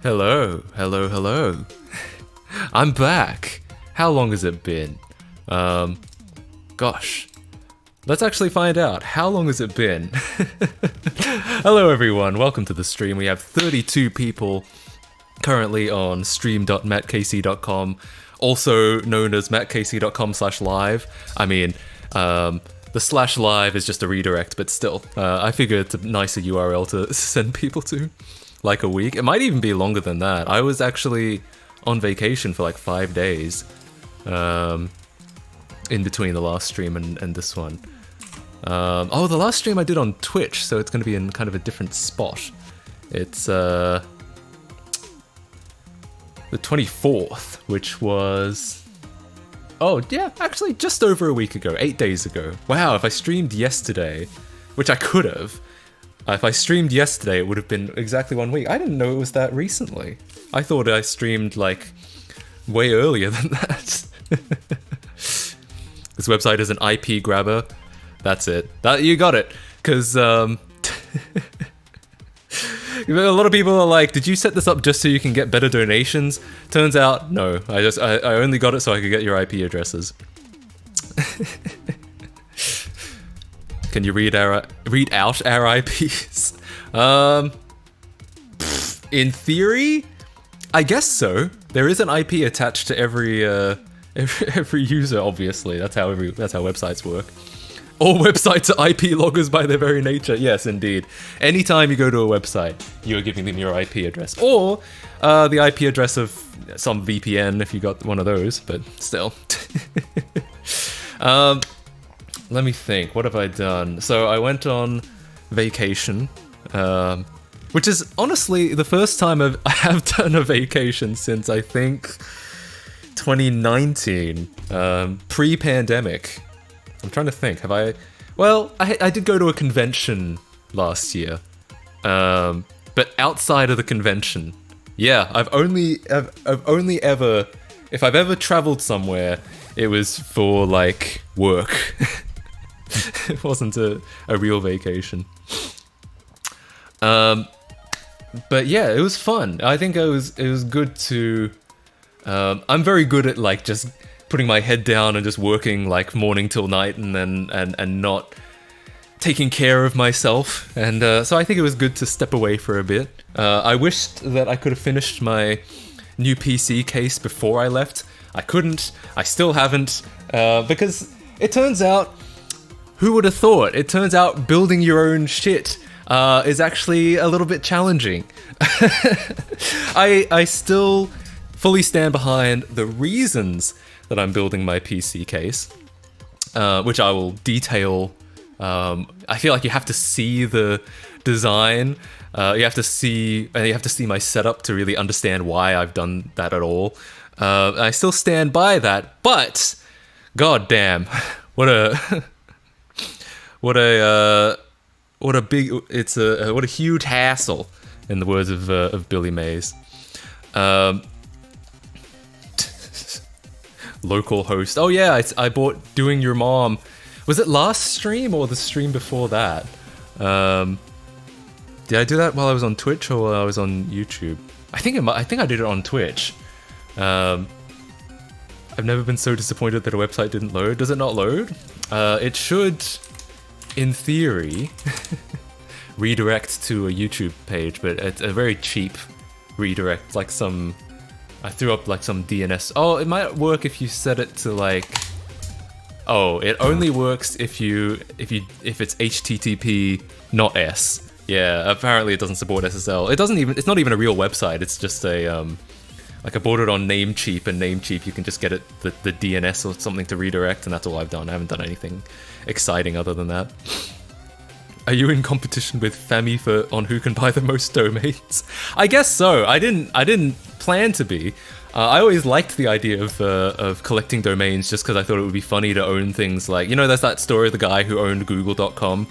Hello, hello, hello. I'm back. How long has it been? Gosh. Let's actually find out. How long has it been? Hello everyone, welcome to the stream. We have 32 people currently on stream.mattkc.com, also known as mattkc.com/live. I mean, the /live is just a redirect, but still, I figure it's a nicer URL to send people to. Like a week. It might even be longer than that. I was actually on vacation for like 5 days in between the last stream and this one. Oh, the last stream I did on Twitch, so it's going to be in kind of a different spot. It's the 24th, which was... Oh, yeah, actually just over a week ago, 8 days ago. Wow, if I streamed yesterday, which I could have, if I streamed yesterday, it would have been exactly 1 week. I didn't know it was that recently. I thought I streamed, like, way earlier than that. This website is an IP grabber. That's it. You got it. Because, a lot of people are like, did you set this up just so you can get better donations? Turns out, no. I only got it so I could get your IP addresses. Can you read out our IPs? In theory, I guess so. There is an IP attached to every user. Obviously, that's how websites work. All websites are IP loggers by their very nature. Yes, indeed. Anytime you go to a website, you are giving them your IP address, or the IP address of some VPN if you got one of those. But still. Let me think, what have I done? So I went on vacation, which is honestly the first time I have done a vacation since I think 2019, pre-pandemic. I'm trying to think, have I... Well, I did go to a convention last year, but outside of the convention, yeah, I've only ever... If I've ever traveled somewhere, it was for, like, work. It wasn't a real vacation. But yeah, it was fun. I think it was good to... I'm very good at, like, just putting my head down and just working, like, morning till night and not taking care of myself. And so I think it was good to step away for a bit. I wished that I could have finished my new PC case before I left. I couldn't. I still haven't. Because it turns out... Who would have thought? It turns out building your own shit is actually a little bit challenging. I still fully stand behind the reasons that I'm building my PC case, which I will detail. I feel like you have to see the design. You have to see my setup to really understand why I've done that at all. I still stand by that, but god damn, what a huge hassle, in the words of Billy Mays. Local host. Oh yeah, I bought Doing Your Mom. Was it last stream or the stream before that? Did I do that while I was on Twitch or while I was on YouTube? I think I did it on Twitch. I've never been so disappointed that a website didn't load. Does it not load? It should, in theory, redirect to a YouTube page, but it's a very cheap redirect, like some... I threw up like some DNS. Oh, it might work if you set it to like... Oh, it only works if it's HTTP, not S. Yeah, apparently it doesn't support SSL. It's not even a real website. It's just a like I bought it on Namecheap, and Namecheap you can just get it the DNS or something to redirect, and that's all I've done. I haven't done anything exciting other than that. Are you in competition with Fami on who can buy the most domains? I guess so. I didn't plan to be. I always liked the idea of collecting domains just because I thought it would be funny to own things like, you know, there's that story of the guy who owned google.com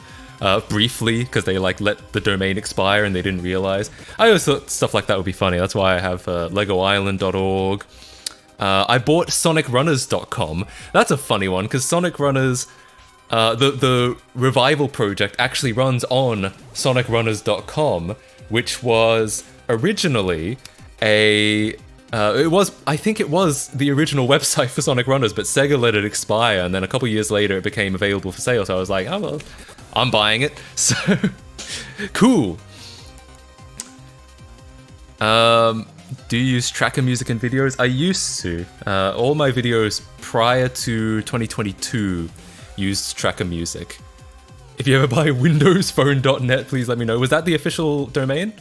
briefly because they like let the domain expire and they didn't realize. I always thought stuff like that would be funny. That's why I have legoisland.org. I bought sonicrunners.com. That's a funny one because Sonic Runners... the revival project actually runs on sonicrunners.com, which was originally I think it was the original website for Sonic Runners, but Sega let it expire, and then a couple years later it became available for sale, so I was like, oh well, I'm buying it. So, cool. Do you use tracker music in videos? I used to. All my videos prior to 2022 used tracker music. If you ever buy windowsphone.net, please let me know. Was that the official domain?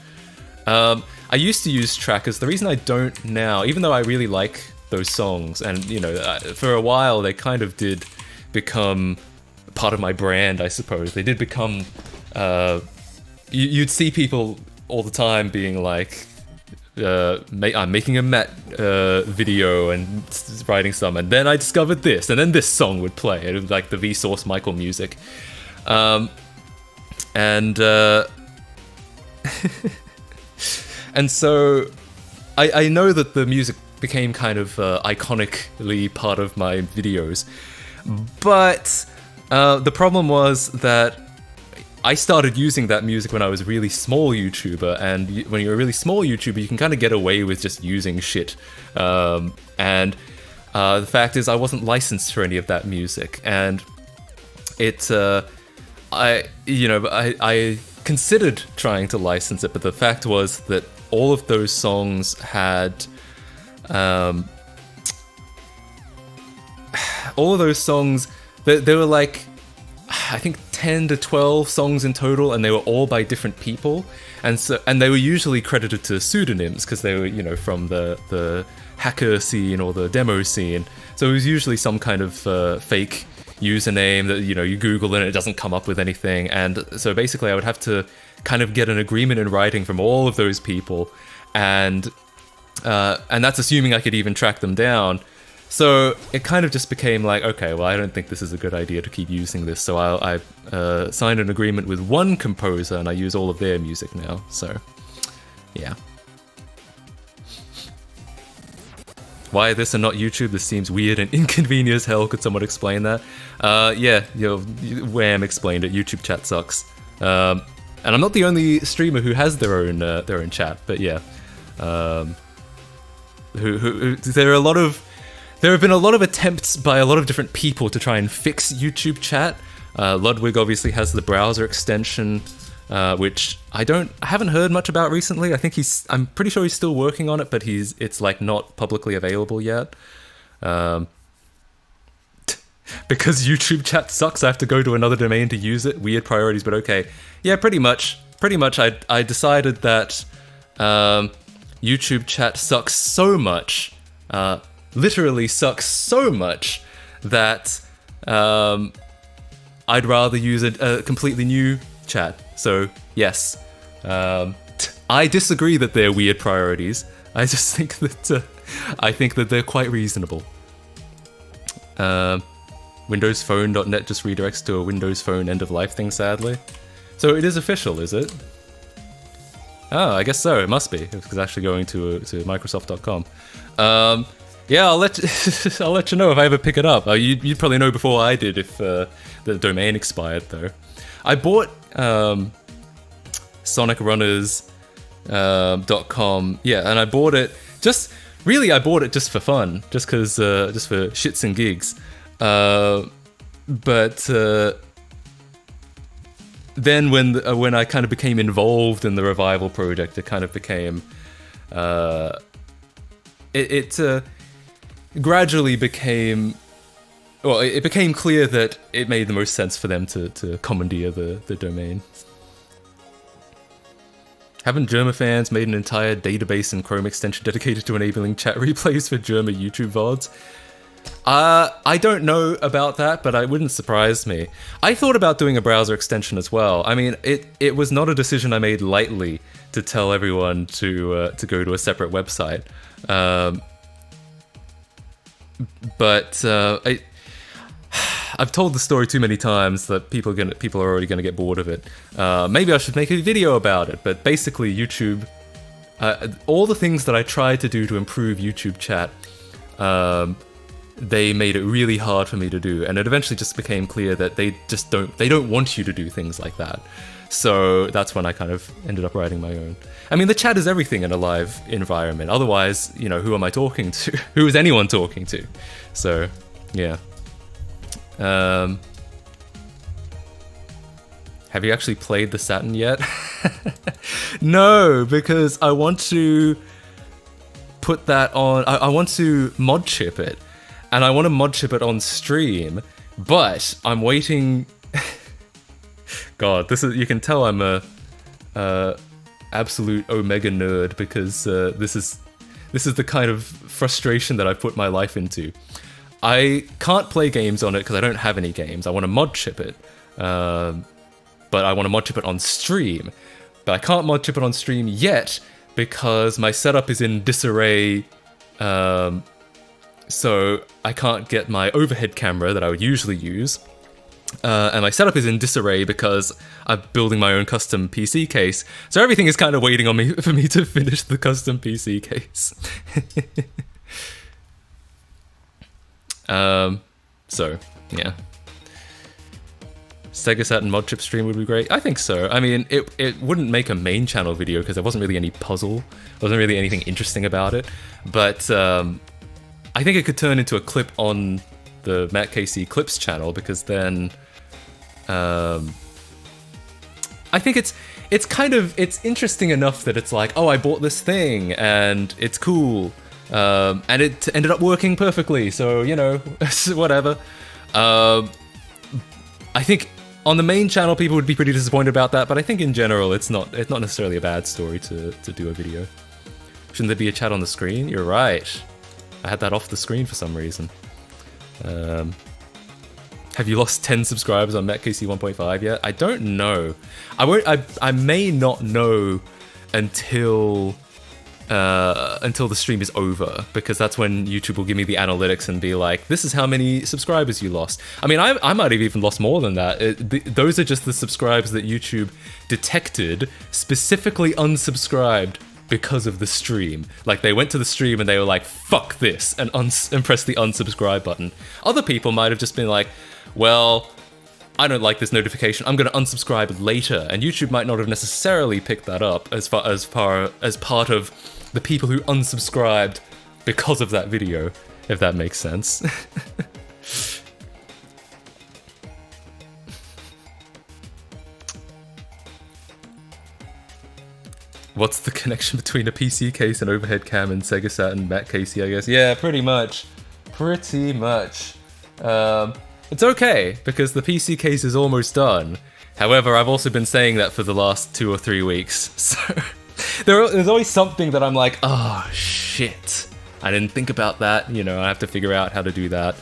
I used to use trackers. The reason I don't now, even though I really like those songs, and you know, for a while they kind of did become part of my brand, I suppose. They did become. You'd see people all the time being like, I'm making a Matt video and writing some, and then I discovered this, and then this song would play. It was like the Vsauce Michael music. And so I know that the music became kind of iconically part of my videos, but the problem was that I started using that music when I was a really small YouTuber, and when you're a really small YouTuber, you can kind of get away with just using shit. And the fact is, I wasn't licensed for any of that music, and I considered trying to license it, but the fact was that all of those songs had, they were like, I think 10 to 12 songs in total, and they were all by different people, and they were usually credited to pseudonyms because they were, you know, from the hacker scene or the demo scene. So it was usually some kind of fake username that, you know, you Google and it doesn't come up with anything. And so basically I would have to kind of get an agreement in writing from all of those people, and that's assuming I could even track them down. So it kind of just became like, okay, well, I don't think this is a good idea to keep using this, so I signed an agreement with one composer, and I use all of their music now, so yeah. Why this and not YouTube? This seems weird and inconvenient as hell. Could someone explain that? Yeah, Wham explained it. YouTube chat sucks. And I'm not the only streamer who has their own chat, but yeah. There have been a lot of attempts by a lot of different people to try and fix YouTube chat. Ludwig obviously has the browser extension, which I haven't heard much about recently. I think I'm pretty sure he's still working on it, but it's like not publicly available yet. Because YouTube chat sucks, I have to go to another domain to use it. Weird priorities, but okay. Yeah, pretty much I decided that YouTube chat sucks so much, literally sucks so much, that I'd rather use a completely new chat. So yes, I disagree that they're weird priorities. I just think that they're quite reasonable. Windowsphone.net just redirects to a Windows Phone end of life thing, sadly. So it is official, is it? Oh, I guess so. It must be. It's actually going to Microsoft.com. Yeah, I'll let you know if I ever pick it up. You'd probably know before I did if the domain expired, though. I bought sonicrunners.com. Yeah, and I bought it just for fun, just for shits and gigs. But then when I kind of became involved in the revival project, it kind of became it gradually became, well, it became clear that it made the most sense for them to commandeer the domain. Haven't Germa fans made an entire database and Chrome extension dedicated to enabling chat replays for Germa YouTube VODs? I don't know about that, but it wouldn't surprise me. I thought about doing a browser extension as well. I mean, it was not a decision I made lightly to tell everyone to go to a separate website. But I've told the story too many times that people are already going to get bored of it. Maybe I should make a video about it. But basically, YouTube, all the things that I tried to do to improve YouTube chat, they made it really hard for me to do, and it eventually just became clear that they don't want you to do things like that. So that's when I kind of ended up writing my own. I mean, the chat is everything in a live environment. Otherwise, you know, who am I talking to? Who is anyone talking to? So, yeah. Have you actually played the Saturn yet? No, because I want to put that on. I want to mod chip it, and I want to mod chip it on stream. But I'm waiting. God, this is. You can tell I'm a absolute Omega nerd because this is the kind of frustration that I put my life into. I can't play games on it because I don't have any games. I want to mod chip it, but I want to mod chip it on stream. But I can't mod chip it on stream yet because my setup is in disarray. So I can't get my overhead camera that I would usually use. And my setup is in disarray because I'm building my own custom PC case. So everything is kind of waiting on me for me to finish the custom PC case. So, yeah. Sega Saturn mod chip stream would be great. I think so. I mean, it wouldn't make a main channel video because there wasn't really any puzzle. There wasn't really anything interesting about it. But I think it could turn into a clip on the MattKC Clips channel because then I think it's interesting enough that it's like, oh, I bought this thing and it's cool. And it ended up working perfectly, so, you know, whatever. I think on the main channel people would be pretty disappointed about that, but I think in general it's not necessarily a bad story to do a video. Shouldn't there be a chat on the screen? You're right. I had that off the screen for some reason. Have you lost 10 subscribers on MattKC 1.5 yet? I don't know. I may not know until the stream is over, because that's when YouTube will give me the analytics and be like, this is how many subscribers you lost. I mean, I might have even lost more than that. Those are just the subscribers that YouTube detected, specifically unsubscribed because of the stream. Like, they went to the stream and they were like, fuck this, and pressed the unsubscribe button. Other people might have just been like, well, I don't like this notification, I'm going to unsubscribe later, and YouTube might not have necessarily picked that up as part of the people who unsubscribed because of that video, if that makes sense. What's the connection between a PC case and overhead cam and Sega Saturn MattKC, I guess? Yeah, pretty much. Pretty much. It's okay, because the PC case is almost done. However, I've also been saying that for the last 2 or 3 weeks, so there's always something that I'm like, oh shit, I didn't think about that, you know, I have to figure out how to do that.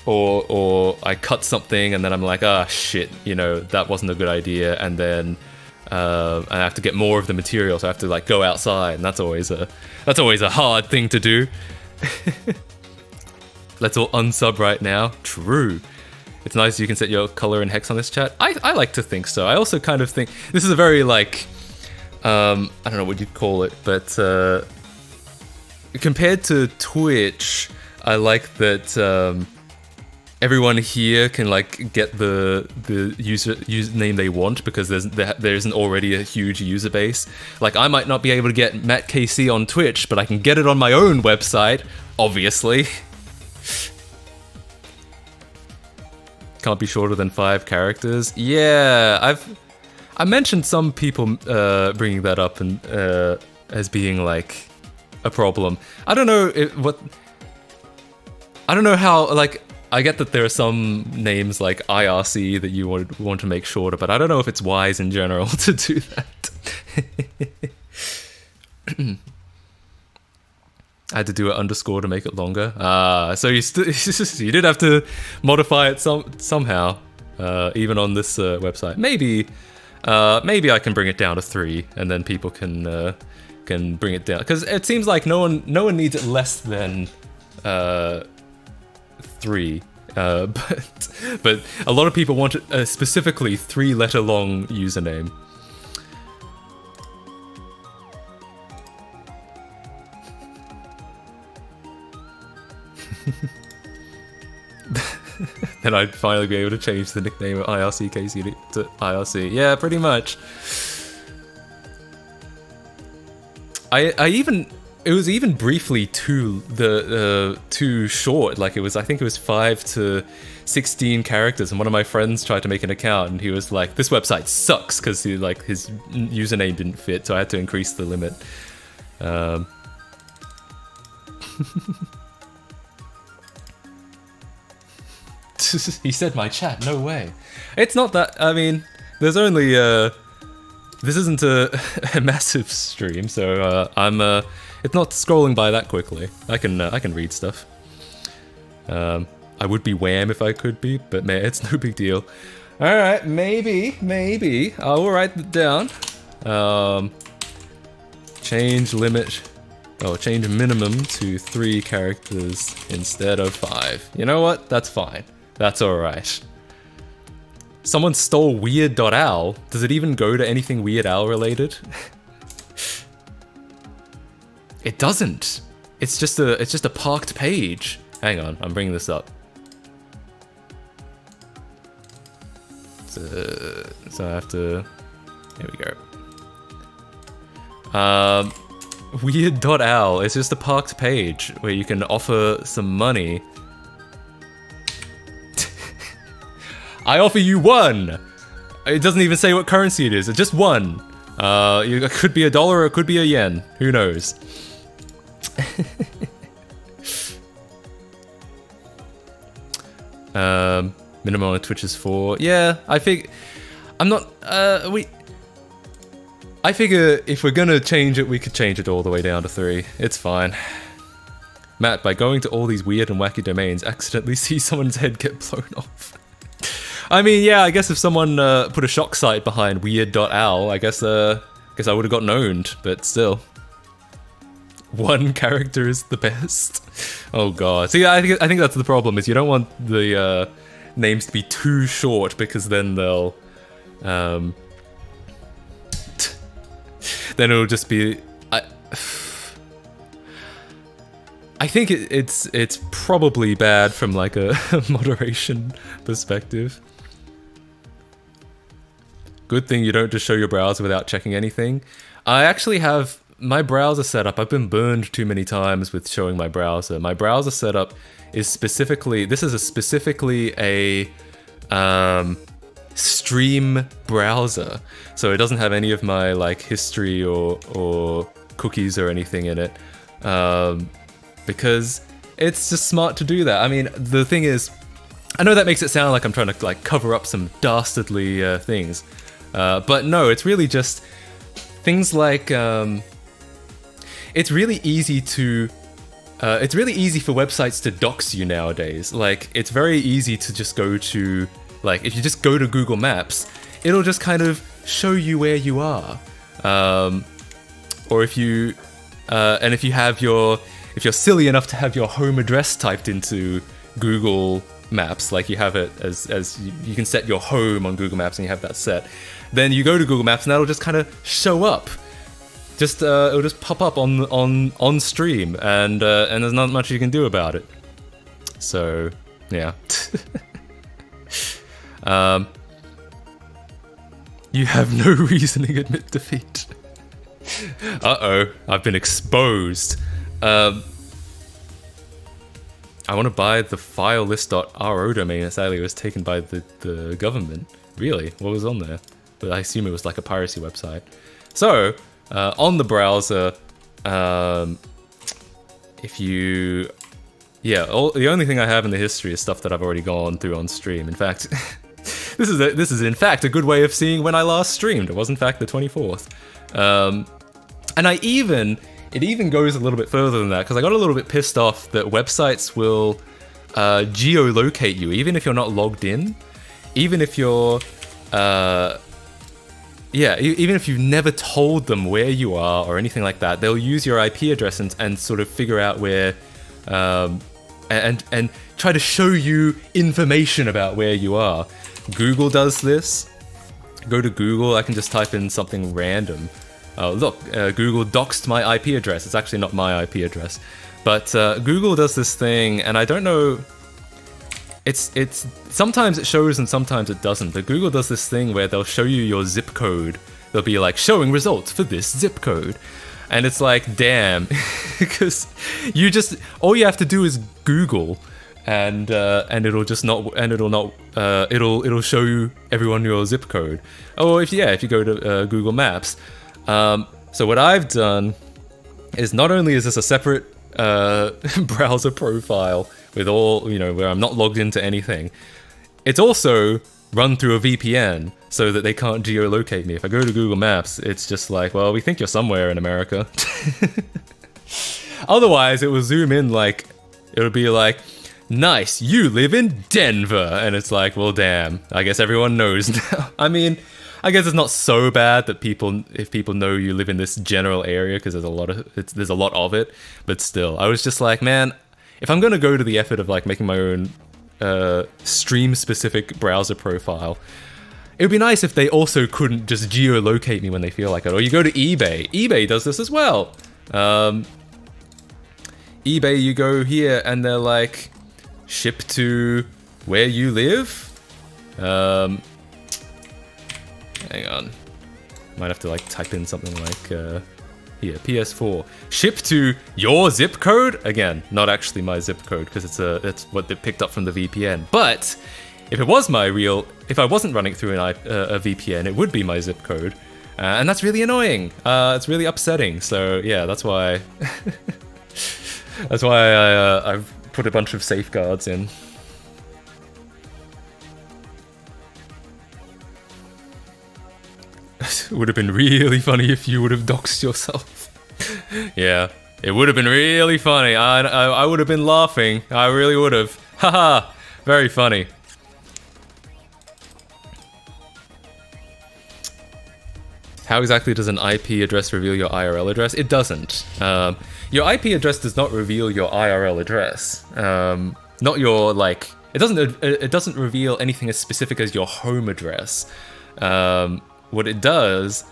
Or I cut something and then I'm like, ah, shit, you know, that wasn't a good idea, and then I have to get more of the material, so I have to like go outside, and that's always a hard thing to do. Let's all unsub right now. True. It's nice you can set your color and hex on this chat. I like to think so. I also kind of think this is a very like, I don't know what you'd call it, but compared to Twitch, I like that everyone here can like get the username they want, because there isn't already a huge user base. Like, I might not be able to get MattKC on Twitch, but I can get it on my own website, obviously. Can't be shorter than 5 characters. Yeah, I mentioned some people bringing that up and as being like a problem. I don't know how, like, I get that there are some names like IRC that you want to make shorter, but I don't know if it's wise in general to do that. I had to do an underscore to make it longer. So you did have to modify it somehow, even on this website. Maybe I can bring it down to 3, and then people can bring it down, because it seems like no one needs it less than 3. But a lot of people want a specifically 3-letter long username. Then I'd finally be able to change the nickname of IRCKC to IRC. Yeah, pretty much. It was even briefly too short. Like I think it was 5 to 16 characters, and one of my friends tried to make an account, and he was like, "This website sucks," because his username didn't fit, so I had to increase the limit. He said my chat. No way. It's not that. I mean, there's only. This isn't a massive stream, so it's not scrolling by that quickly. I can read stuff. I would be wham if I could be, but man, it's no big deal. All right, maybe I will write it down. Change limit. Oh, change minimum to 3 characters instead of 5. You know what? That's fine. That's all right. Someone stole weirdl. Does it even go to anything weirdl related? It doesn't. It's just a parked page. Hang on, I'm bringing this up. So I have to. Here we go. Weird.al. It's just a parked page where you can offer some money. I offer you 1. It doesn't even say what currency it is. It's just 1. It could be $1 or it could be a yen. Who knows? Minimum on Twitch is 4. Yeah, I think I'm not. I figure if we're gonna change it, we could change it all the way down to 3. It's fine. Matt, by going to all these weird and wacky domains, accidentally see someone's head get blown off. I mean, yeah, I guess if someone put a shock site behind weird.al, I guess I would have gotten owned, but still. 1 character is the best. Oh god. See, I think that's the problem, is you don't want the names to be too short, because then they'll then it'll just be I think it's probably bad from like a moderation perspective. Good thing you don't just show your browser without checking anything. I actually have my browser setup. I've been burned too many times with showing my browser. My browser setup is specifically a stream browser, so it doesn't have any of my like history or cookies or anything in it, because it's just smart to do that. I mean, the thing is, I know that makes it sound like I'm trying to like cover up some dastardly things, but no, it's really just things like it's really easy for websites to dox you nowadays. Like, it's very easy to just go to, like, if you just go to Google Maps, it'll just kind of show you where you are. Or if you, and if you're silly enough to have your home address typed into Google Maps, like you have it as you can set your home on Google Maps and you have that set, then you go to Google Maps and that'll just kind of show up. Just it'll just pop up on stream, and there's not much you can do about it. So yeah. You have no reasoning, admit defeat. Uh-oh, I've been exposed. I want to buy the filelist.ro domain. Sadly, it was taken by the government. Really? What was on there? But I assume it was like a piracy website. So, on the browser, if you... Yeah, the only thing I have in the history is stuff that I've already gone through on stream. In fact, this is in fact a good way of seeing when I last streamed. It was in fact the 24th. And it even goes a little bit further than that, because I got a little bit pissed off that websites will geolocate you, even if you're not logged in, even if you're, even if you've never told them where you are or anything like that, they'll use your IP address and sort of figure out where, and try to show you information about where you are. Google does this. Go to Google, I can just type in something random. Look, Google doxed my IP address. It's actually not my IP address. But Google does this thing, and I don't know. It's sometimes it shows and sometimes it doesn't. But Google does this thing where they'll show you your zip code. They'll be like showing results for this zip code, and it's like, damn, because all you have to do is Google, and it'll show you everyone your zip code. Oh, if you go to Google Maps. So what I've done is, not only is this a separate browser profile with all, where I'm not logged into anything, it's also run through a VPN so that they can't geolocate me. If I go to Google Maps, it's just like, well, we think you're somewhere in America. Otherwise, it will zoom in like, it would be like, nice, you live in Denver. And it's like, well, damn, I guess everyone knows now. I mean, I guess it's not so bad that if people know you live in this general area, because there's a lot of it, but still, I was just like, man, if I'm gonna go to the effort of like making my own stream-specific browser profile, it would be nice if they also couldn't just geolocate me when they feel like it. Or you go to eBay. eBay does this as well. eBay, you go here and they're like, ship to where you live. Hang on. Might have to like type in something like here, PS4. Ship to your zip code? Again, not actually my zip code, because it's what they picked up from the VPN. But if it was if I wasn't running through a VPN, it would be my zip code. And that's really annoying. It's really upsetting. So yeah, that's why I've put a bunch of safeguards in. It would have been really funny if you would have doxed yourself. Yeah, it would have been really funny. I would have been laughing. I really would have. Haha, very funny. How exactly does an IP address reveal your IRL address? It doesn't. Your IP address does not reveal your IRL address. Not your, like, it doesn't reveal anything as specific as your home address. What it does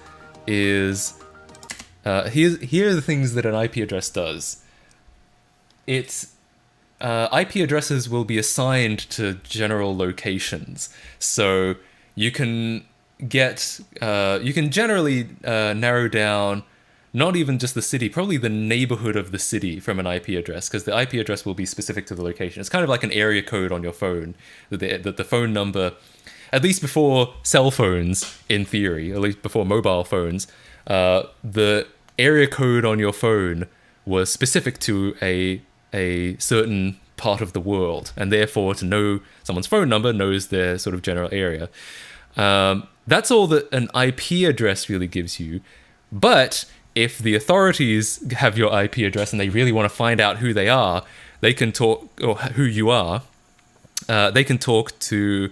is, here are the things that an IP address does. It's, IP addresses will be assigned to general locations. So you can generally narrow down not even just the city, probably the neighborhood of the city from an IP address, because the IP address will be specific to the location. It's kind of like an area code on your phone, that the phone number, at least before cell phones, in theory, at least before mobile phones, the area code on your phone was specific to a certain part of the world, and therefore to know someone's phone number knows their sort of general area. That's all that an IP address really gives you. But if the authorities have your IP address and they really want to find out who they are, they can talk, or who you are, they can talk to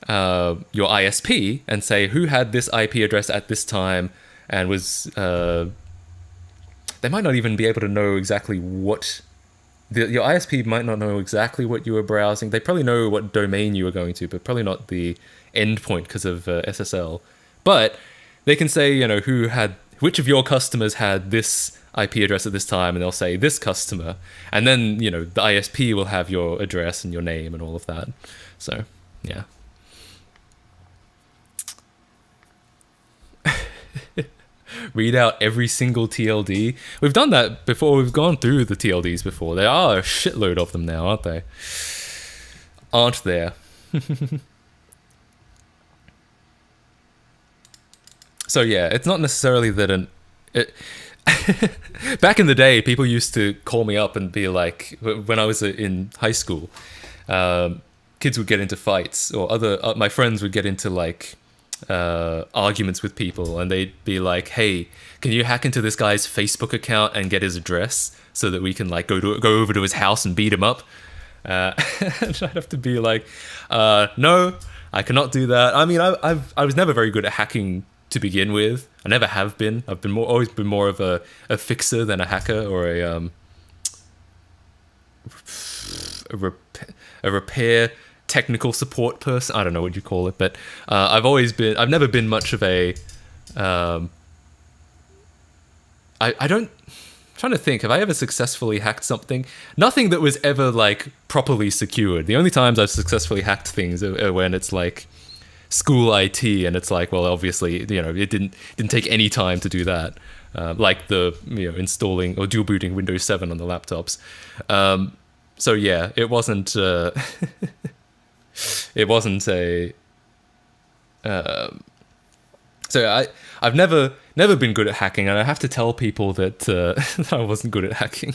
your ISP and say who had this IP address at this time and was... they might not even be able to know exactly what... your ISP might not know exactly what you were browsing. They probably know what domain you were going to, but probably not the endpoint because of SSL. But they can say, which of your customers had this IP address at this time, and they'll say this customer. And then, the ISP will have your address and your name and all of that. So, yeah. Read out every single TLD. We've done that before. We've gone through the TLDs before. There are a shitload of them now, aren't they? Aren't there? So yeah, it's not necessarily that back in the day, people used to call me up and be like, when I was in high school, kids would get into fights, or my friends would get into like arguments with people, and they'd be like, hey, can you hack into this guy's Facebook account and get his address so that we can like go over to his house and beat him up? And I'd have to be like, no, I cannot do that. I mean, I was never very good at hacking to begin with. I never have been. I've always been more of a fixer than a hacker, or a repair technical support person. I don't know what you call it, but I've never been much of a I don't trying to think, have I ever successfully hacked something? Nothing that was ever like properly secured. The only times I've successfully hacked things are when it's like school IT, and it's like, well, obviously, you know, it didn't take any time to do that. Like the, you know, installing or dual booting Windows 7 on the laptops. So yeah, it wasn't it wasn't a so I've never been good at hacking, and I have to tell people that, that I wasn't good at hacking.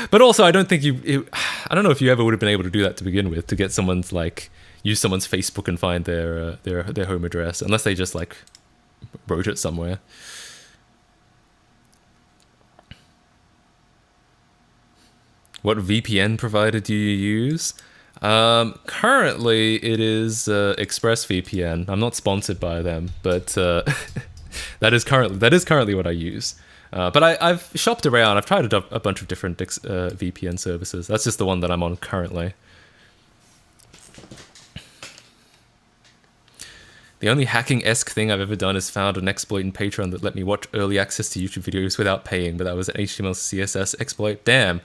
But also, I don't think I don't know if you ever would have been able to do that to begin with, to get someone's like use someone's Facebook and find their home address, unless they just like wrote it somewhere. What VPN provider do you use? Currently, it is ExpressVPN. I'm not sponsored by them, but that is currently what I use. But I've shopped around. I've tried a bunch of different VPN services. That's just the one that I'm on currently. The only hacking-esque thing I've ever done is found an exploit in Patreon that let me watch early access to YouTube videos without paying, but that was an HTML CSS exploit. Damn.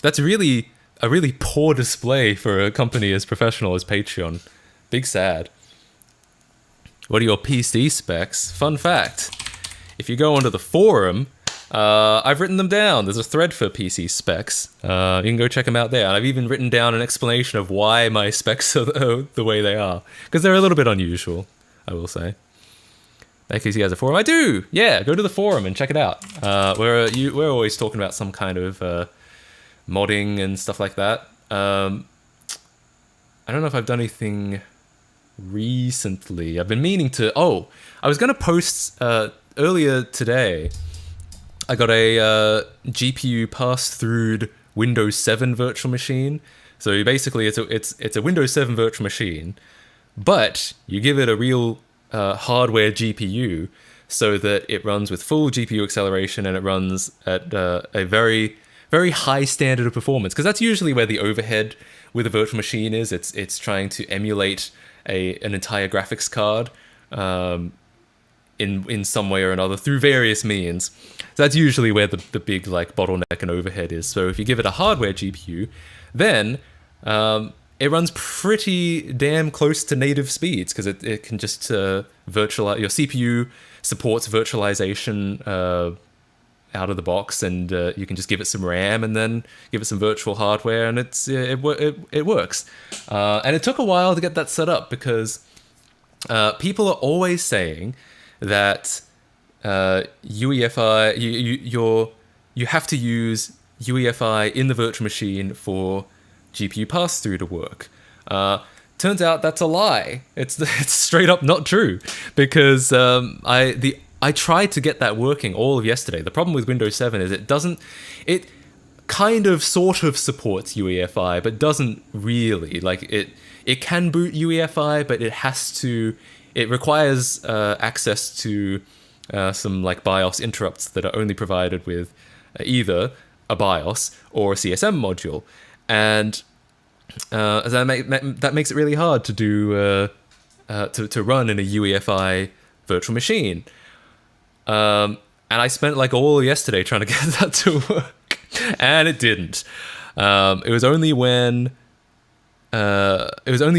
That's really a really poor display for a company as professional as Patreon. Big sad. What are your PC specs? Fun fact. If you go onto the forum, I've written them down. There's a thread for PC specs. You can go check them out there. And I've even written down an explanation of why my specs are the way they are. Because they're a little bit unusual, I will say. MattKC has a forum. I do! Yeah, go to the forum and check it out. We're always talking about some kind of modding and stuff like that. I don't know if I've done anything recently. I've been meaning to... Oh, I was going to post earlier today. I got a GPU pass-through Windows 7 virtual machine. So basically, it's a Windows 7 virtual machine, but you give it a real hardware GPU so that it runs with full GPU acceleration, and it runs at a very, very high standard of performance, because that's usually where the overhead with a virtual machine is. It's trying to emulate an entire graphics card in some way or another through various means. So that's usually where the big like bottleneck and overhead is. So if you give it a hardware GPU, then it runs pretty damn close to native speeds, because it can just virtualize. Your CPU supports virtualization out of the box, and you can just give it some RAM and then give it some virtual hardware, and it works. And it took a while to get that set up, because people are always saying that UEFI, you have to use UEFI in the virtual machine for GPU pass-through to work. Turns out that's a lie. It's straight up not true, because I tried to get that working all of yesterday. The problem with Windows 7 is it kind of sort of supports UEFI, but doesn't really. Like it can boot UEFI, but it requires access to some like BIOS interrupts that are only provided with either a BIOS or a CSM module. And that makes it really hard to do to run in a UEFI virtual machine. And I spent like all yesterday trying to get that to work, and it didn't. It was only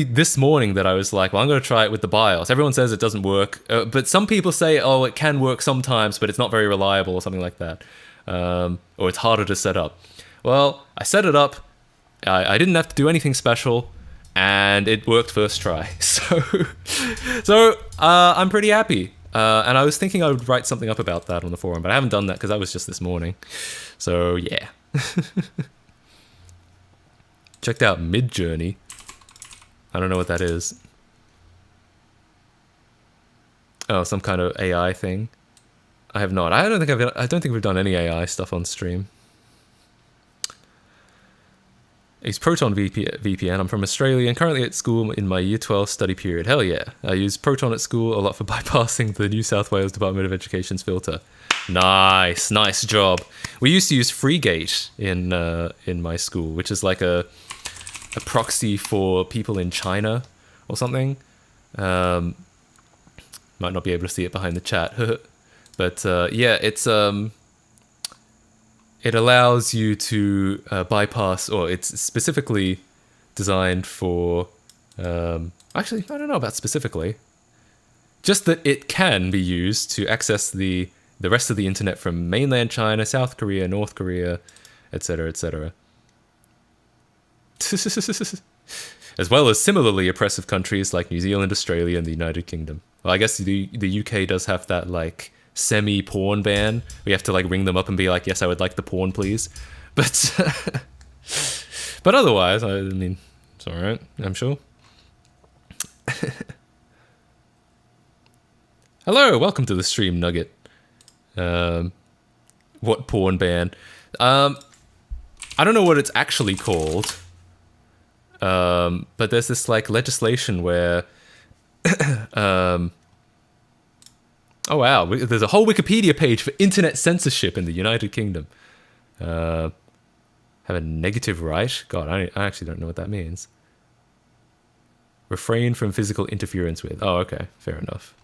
this morning that I was like, well, I'm going to try it with the BIOS. Everyone says it doesn't work, but some people say, oh, it can work sometimes, but it's not very reliable or something like that, or it's harder to set up. Well, I set it up. I didn't have to do anything special, and it worked first try. So I'm pretty happy. And I was thinking I would write something up about that on the forum, but I haven't done that because that was just this morning. So yeah. Checked out Midjourney. I don't know what that is. Oh, some kind of AI thing. I have not. I don't think we've done any AI stuff on stream. It's Proton VPN. I'm from Australia and currently at school in my Year 12 study period. Hell yeah. I use Proton at school a lot for bypassing the New South Wales Department of Education's filter. Nice job. We used to use FreeGate in my school, which is like a proxy for people in China or something. Might not be able to see it behind the chat. But yeah, it's it allows you to bypass, or it's specifically designed for. Actually, I don't know about specifically. Just that it can be used to access the rest of the internet from mainland China, South Korea, North Korea, etc., etc. As well as similarly oppressive countries like New Zealand, Australia, and the United Kingdom. Well, I guess the UK does have that like semi-porn ban. We have to like ring them up and be like, yes, I would like the porn, please. But but otherwise, I mean, it's all right, I'm sure. Hello, welcome to the stream, Nugget. What porn ban? I don't know what it's actually called. But there's this like legislation where oh wow, there's a whole Wikipedia page for internet censorship in the United Kingdom. Have a negative right? God, I actually don't know what that means. Refrain from physical interference with. Oh, okay, fair enough.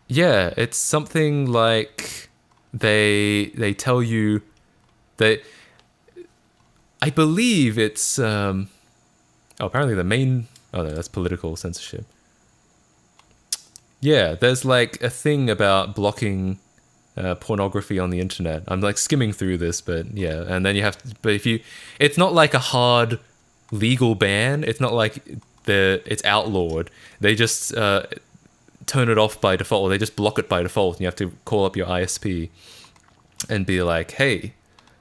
Yeah, it's something like they tell you that. I believe it's apparently the main. Oh no, that's political censorship. Yeah, there's like a thing about blocking pornography on the internet. I'm like skimming through this, but yeah, and then you have to. But if you, it's not like a hard legal ban. It's not like it's outlawed. They just turn it off by default, or they just block it by default, and you have to call up your ISP and be like, hey,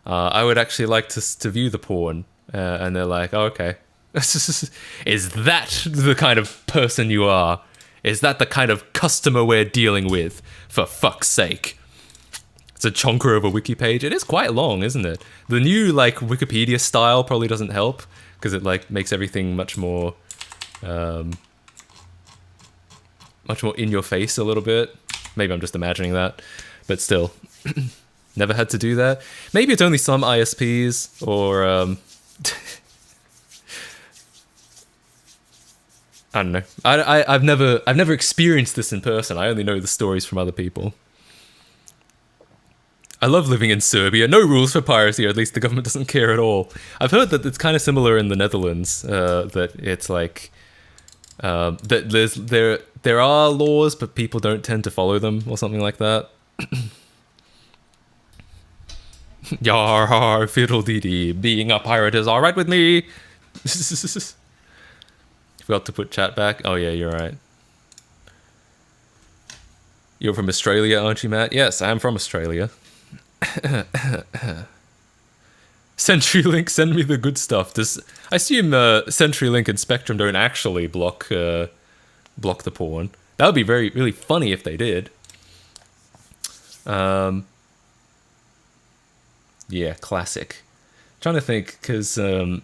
I would actually like to view the porn. And they're like, oh, okay. Is that the kind of person you are? Is that the kind of customer we're dealing with? For fuck's sake. It's a chonker of a wiki page. It is quite long, isn't it? The new like Wikipedia style probably doesn't help, because it like makes everything much more in your face a little bit. Maybe I'm just imagining that, but still. Never had to do that. Maybe it's only some ISPs, or I don't know. I've never experienced this in person. I only know the stories from other people. I love living in Serbia. No rules for piracy, or at least the government doesn't care at all. I've heard that it's kind of similar in the Netherlands. That it's like that there are laws, but people don't tend to follow them, or something like that. Yar, fiddle dee dee. Being a pirate is alright with me. Forgot to put chat back. Oh yeah, you're right. You're from Australia, aren't you, Matt? Yes, I am from Australia. CenturyLink, send me the good stuff. I assume CenturyLink and Spectrum don't actually block the porn. That would be really funny if they did. Yeah, classic. Trying to think, because I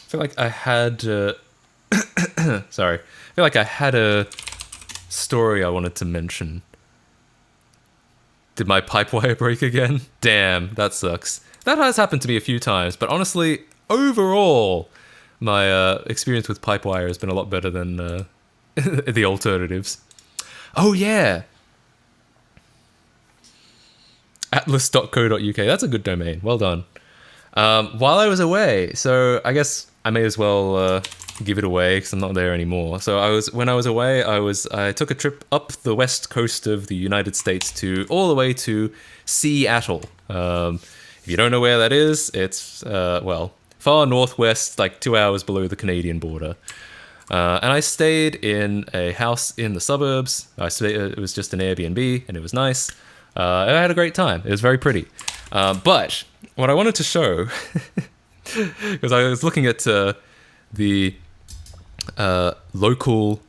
feel like I had sorry. I feel like I had a story I wanted to mention. Did my pipe wire break again? Damn, that sucks. That has happened to me a few times, but honestly, overall, my experience with pipe wire has been a lot better than the alternatives. Oh yeah, atlas.co.uk. That's a good domain. Well done. While I was away, so I guess I may as well give it away because I'm not there anymore. So when I was away, I took a trip up the west coast of the United States all the way to Seattle. If you don't know where that is, it's far northwest, like 2 hours below the Canadian border. And I stayed in a house in the suburbs. It was just an Airbnb, and it was nice. I had a great time. It was very pretty. But what I wanted to show, because I was looking at the local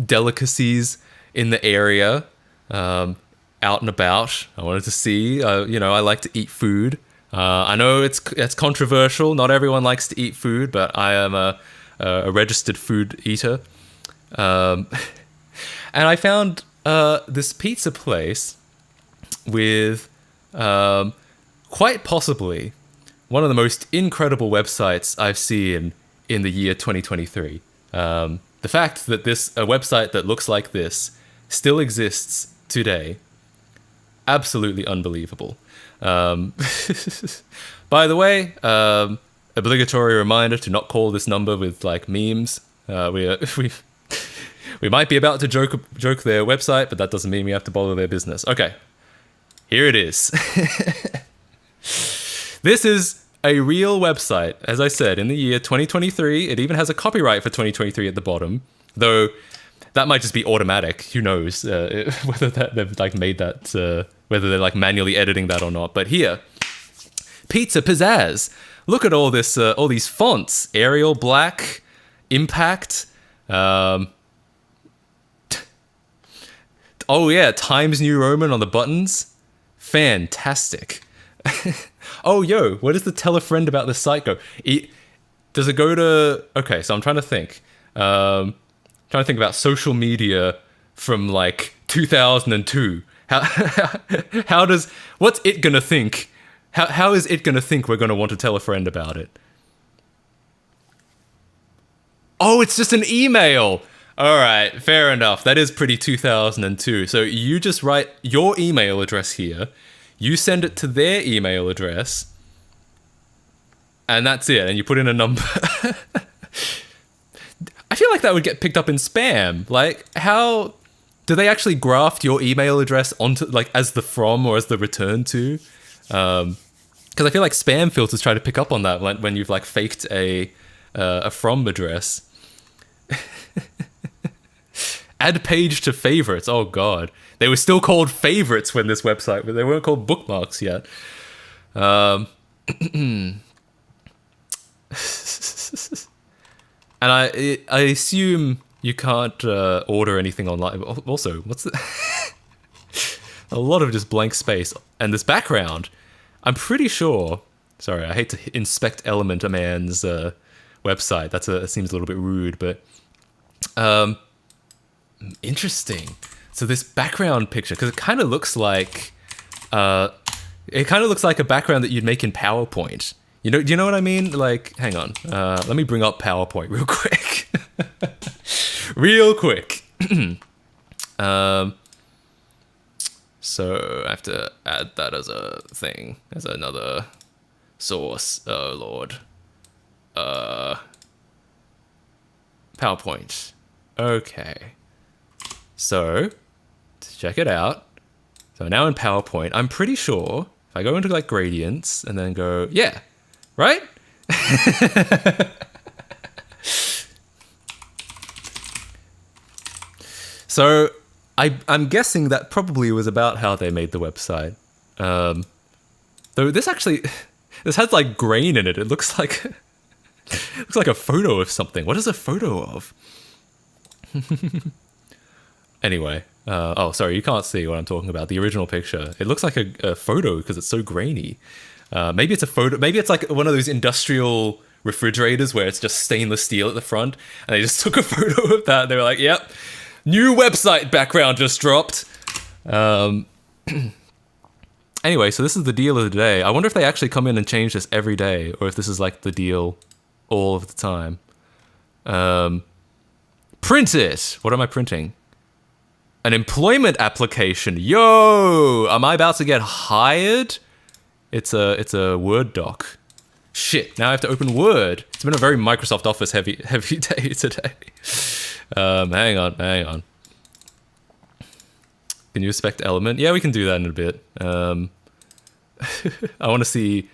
delicacies in the area, out and about. I wanted to see. I like to eat food. I know it's controversial. Not everyone likes to eat food, but I am a registered food eater. And I found this pizza place with quite possibly one of the most incredible websites I've seen in the year 2023. The fact that a website that looks like this still exists today, absolutely unbelievable. By the way, obligatory reminder to not call this number with like memes. We might be about to joke their website, but that doesn't mean we have to bother their business. Okay, here it is. This is a real website, as I said, in the year 2023. It even has a copyright for 2023 at the bottom, though that might just be automatic. Who knows whether they've like made that, whether they're like manually editing that or not. But here, Pizza Pizzazz. Look at all this, all these fonts: Arial, Black, Impact. Oh yeah, Times New Roman on the buttons. Fantastic. Oh, yo, where does the tell a friend about this site go? Does it go to... Okay, so I'm trying to think. Trying to think about social media from, like, 2002. How does... What's it gonna think? How is it gonna think we're gonna want to tell a friend about it? Oh, it's just an email! Alright, fair enough. That is pretty 2002. So you just write your email address here. You send it to their email address, and that's it, and you put in a number. I feel like that would get picked up in spam. Like, how do they actually graft your email address onto, like, as the from or as the return to? Because I feel like spam filters try to pick up on that when you've, like, faked a from address. Add page to favorites. Oh, God. They were still called favorites when this website, but they weren't called bookmarks yet. And I assume you can't order anything online. Also, what's the... A lot of just blank space. And this background, I'm pretty sure... Sorry, I hate to inspect Element a man's website. That seems a little bit rude, but... Interesting. So this background picture, because it kind of looks like, a background that you'd make in PowerPoint. Do you know what I mean? Like, hang on, let me bring up PowerPoint real quick, real quick. So I have to add that as a thing, as another source. Oh Lord, PowerPoint. Okay. So, to check it out, so now in PowerPoint, I'm pretty sure, if I go into like gradients and then go, yeah, right? So, I'm guessing that probably was about how they made the website. Though this has like grain in it. It looks like, a photo of something. What is a photo of? Anyway, oh, sorry, you can't see what I'm talking about. The original picture. It looks like a photo because it's so grainy. Maybe it's a photo. Maybe it's like one of those industrial refrigerators where it's just stainless steel at the front. And they just took a photo of that. And they were like, yep, new website background just dropped. Anyway, so this is the deal of the day. I wonder if they actually come in and change this every day, or if this is like the deal all of the time. Print it! What am I printing? An employment application. Yo! Am I about to get hired? It's a Word doc. Shit, now I have to open Word. It's been a very Microsoft Office heavy day today. Hang on. Can you inspect Element? Yeah, we can do that in a bit. I want to see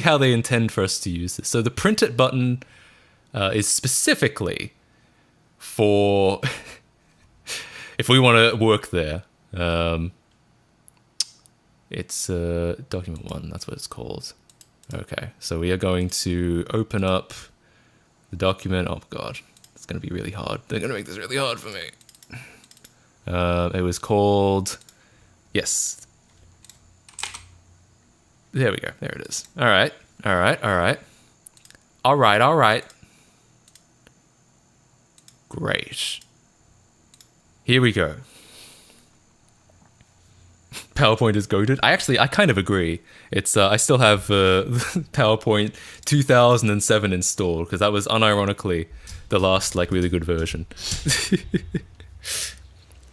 how they intend for us to use this. So the print it button is specifically for if we want to work there. It's document 1, that's what it's called. Okay, so we are going to open up the document. Oh god, it's going to be really hard. They're going to make this really hard for me. It was called, yes. There we go, there it is. All right. Great. Here we go. PowerPoint is goated. I kind of agree. It's I still have PowerPoint 2007 installed because that was unironically the last like really good version.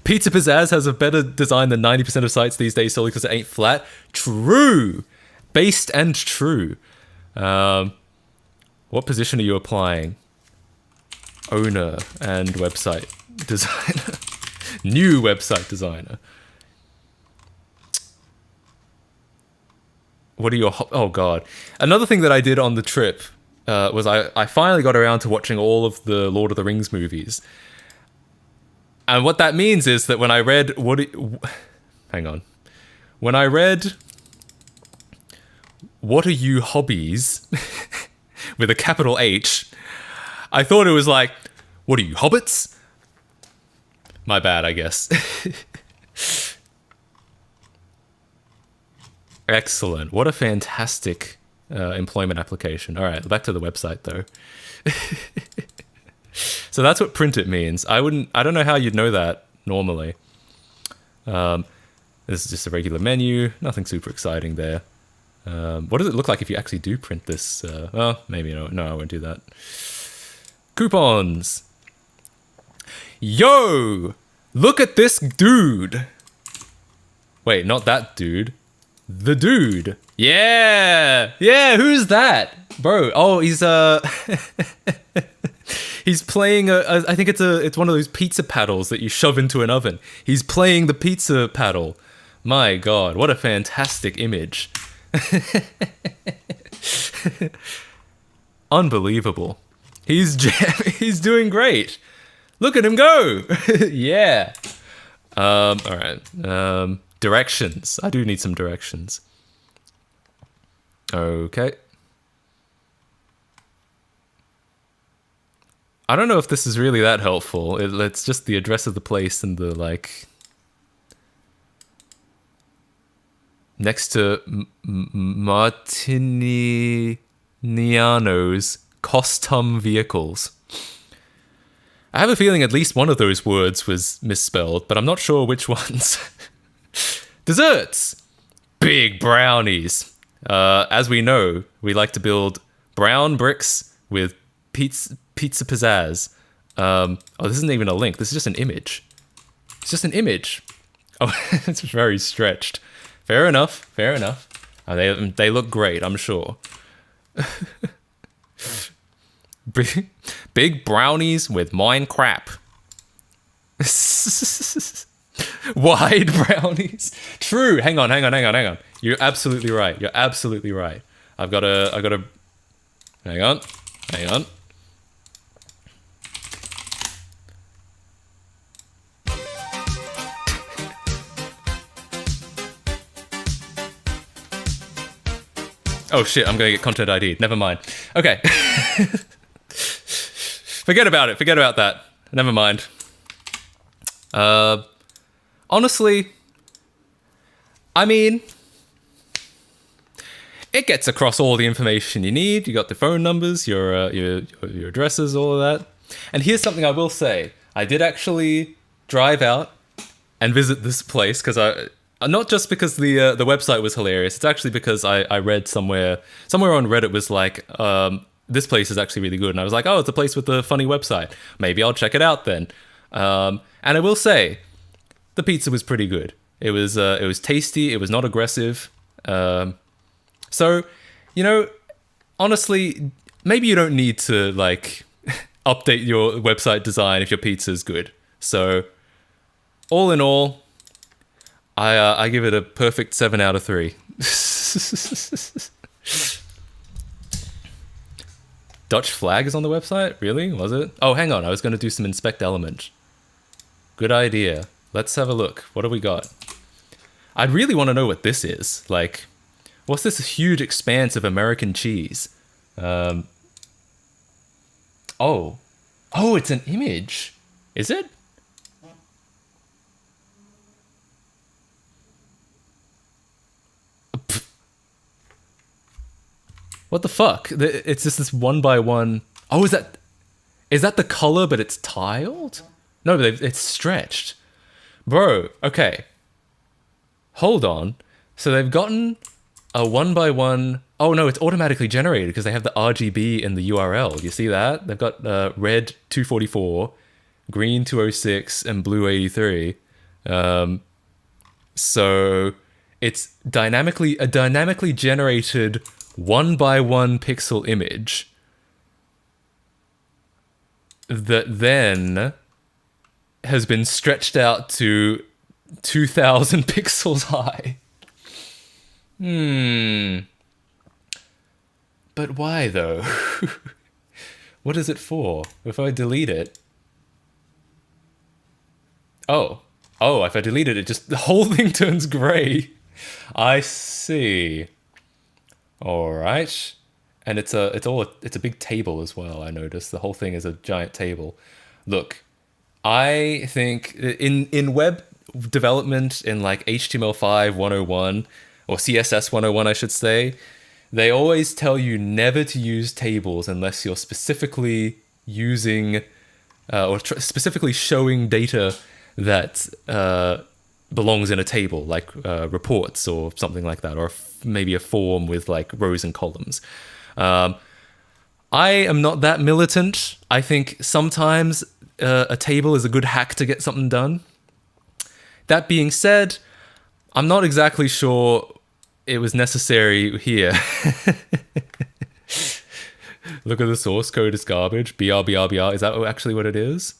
Pizza Pizzazz has a better design than 90% of sites these days solely because it ain't flat. True. Based and true. What position are you applying? Owner and website designer. New website designer. What are your... Oh, God. Another thing that I did on the trip was I finally got around to watching all of the Lord of the Rings movies. And what that means is that when I read... Hang on. When I read... What are you hobbies? With a capital H, I thought it was like, what are you, hobbits? My bad, I guess. Excellent. What a fantastic employment application. All right, back to the website though. So that's what print it means. I don't know how you'd know that normally. This is just a regular menu. Nothing super exciting there. What does it look like if you actually do print this? Well, maybe no, I won't do that. Coupons. Yo, look at this dude. Wait, not that dude. The dude. Yeah, who's that? Bro, oh, he's he's playing I think it's one of those pizza paddles that you shove into an oven. He's playing the pizza paddle. My God, what a fantastic image. Unbelievable. He's doing great. Look at him go. Yeah. All right. Directions. I do need some directions. Okay. I don't know if this is really that helpful. It's just the address of the place and the like. Next to Martiniano's custom vehicles. I have a feeling at least one of those words was misspelled, but I'm not sure which ones. Desserts! Big brownies. As we know, we like to build brown bricks with pizza pizzazz. Oh, this isn't even a link. This is just an image. It's just an image. Oh, it's very stretched. Fair enough. They look great, I'm sure. Big brownies with mine crap. Wide brownies. True. Hang on. You're absolutely right. I've got to. Hang on. Oh shit, I'm gonna get content ID. Never mind. Okay. Forget about that. Never mind. Honestly, I mean, it gets across all the information you need. You got the phone numbers, your addresses, all of that. And here's something I will say. I did actually drive out and visit this place because not just because the website was hilarious. It's actually because I read somewhere on Reddit was like, this place is actually really good. And I was like, oh, it's a place with a funny website. Maybe I'll check it out then. And I will say, the pizza was pretty good. It was tasty. It was not aggressive. So, honestly, maybe you don't need to like update your website design if your pizza is good. So, all in all, I give it a perfect 7 out of 3. Dutch flag is on the website? Really? Was it? Oh, hang on. I was going to do some inspect element. Good idea. Let's have a look. What do we got? I'd really want to know what this is. Like, what's this huge expanse of American cheese? Oh, it's an image. Is it? What the fuck? It's just this 1x1. Oh, is that the color, but it's tiled? No, but it's stretched. Bro, okay. hold on. So they've gotten a 1x1. Oh no, it's automatically generated because they have the RGB in the URL. You see that? They've got red 244, green 206, and blue 83. So it's a dynamically generated 1x1 pixel image that then has been stretched out to 2000 pixels high. But why though? What is it for? If I delete it. Oh, if I delete it, the whole thing turns gray. I see. All right. And it's a big table as well. I noticed the whole thing is a giant table. Look, I think in web development, in like HTML5 101 or CSS 101, I should say, they always tell you never to use tables unless you're specifically using specifically showing data that belongs in a table, like reports or something like that, or maybe a form with like rows and columns. I am not that militant. I think sometimes a table is a good hack to get something done. That being said, I'm not exactly sure it was necessary here. Look at the source code is garbage. BR. Is that actually what it is?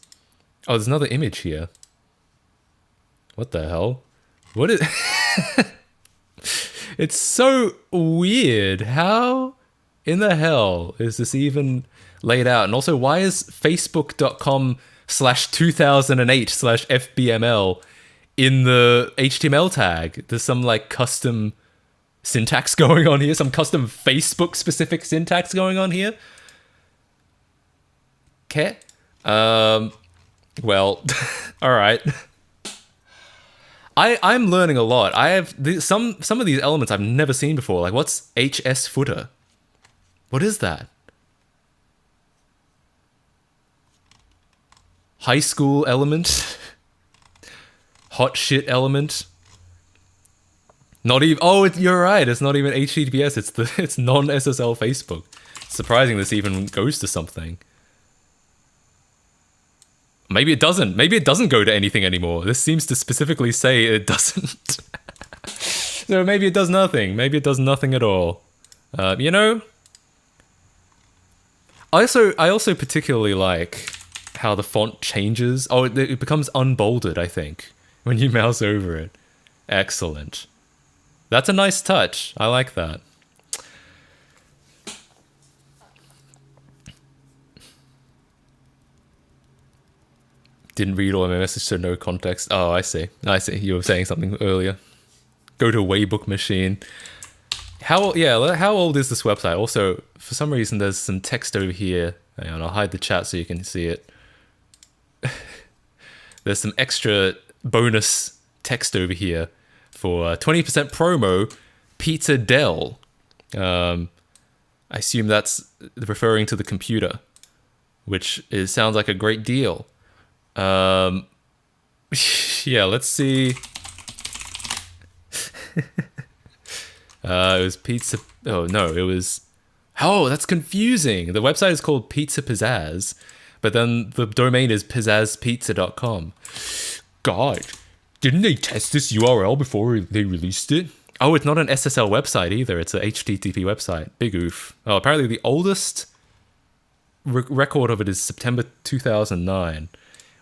Oh, there's another image here. What the hell? What is... It's so weird. How in the hell is this even laid out? And also, why is facebook.com/2008/FBML in the HTML tag? There's some like custom syntax going on here, some custom Facebook specific syntax going on here. Okay. Well, all right. I'm learning a lot. I have some of these elements I've never seen before. Like, what's HS footer? What is that? High school element? Hot shit element? Not even. Oh, you're right. It's not even HTTPS. It's non-SSL Facebook. It's surprising this even goes to something. Maybe it doesn't. Maybe it doesn't go to anything anymore. This seems to specifically say it doesn't. So maybe it does nothing. Maybe it does nothing at all. You know? I also particularly like how the font changes. Oh, it becomes unbolded, I think, when you mouse over it. Excellent. That's a nice touch. I like that. Didn't read all my message, so no context. Oh, I see. You were saying something earlier. Go to Waybook Machine. How old is this website? Also, for some reason, there's some text over here. Hang on, I'll hide the chat so you can see it. There's some extra bonus text over here for 20% promo, Pizzazz. I assume that's referring to the computer, which sounds like a great deal. Yeah, let's see. It was pizza. Oh no, it was. Oh, that's confusing. The website is called Pizza Pizzazz, but then the domain is pizzazzpizza.com. God, didn't they test this URL before they released it? Oh, it's not an SSL website either. It's a HTTP website. Big oof. Oh, apparently the oldest record of it is September 2009.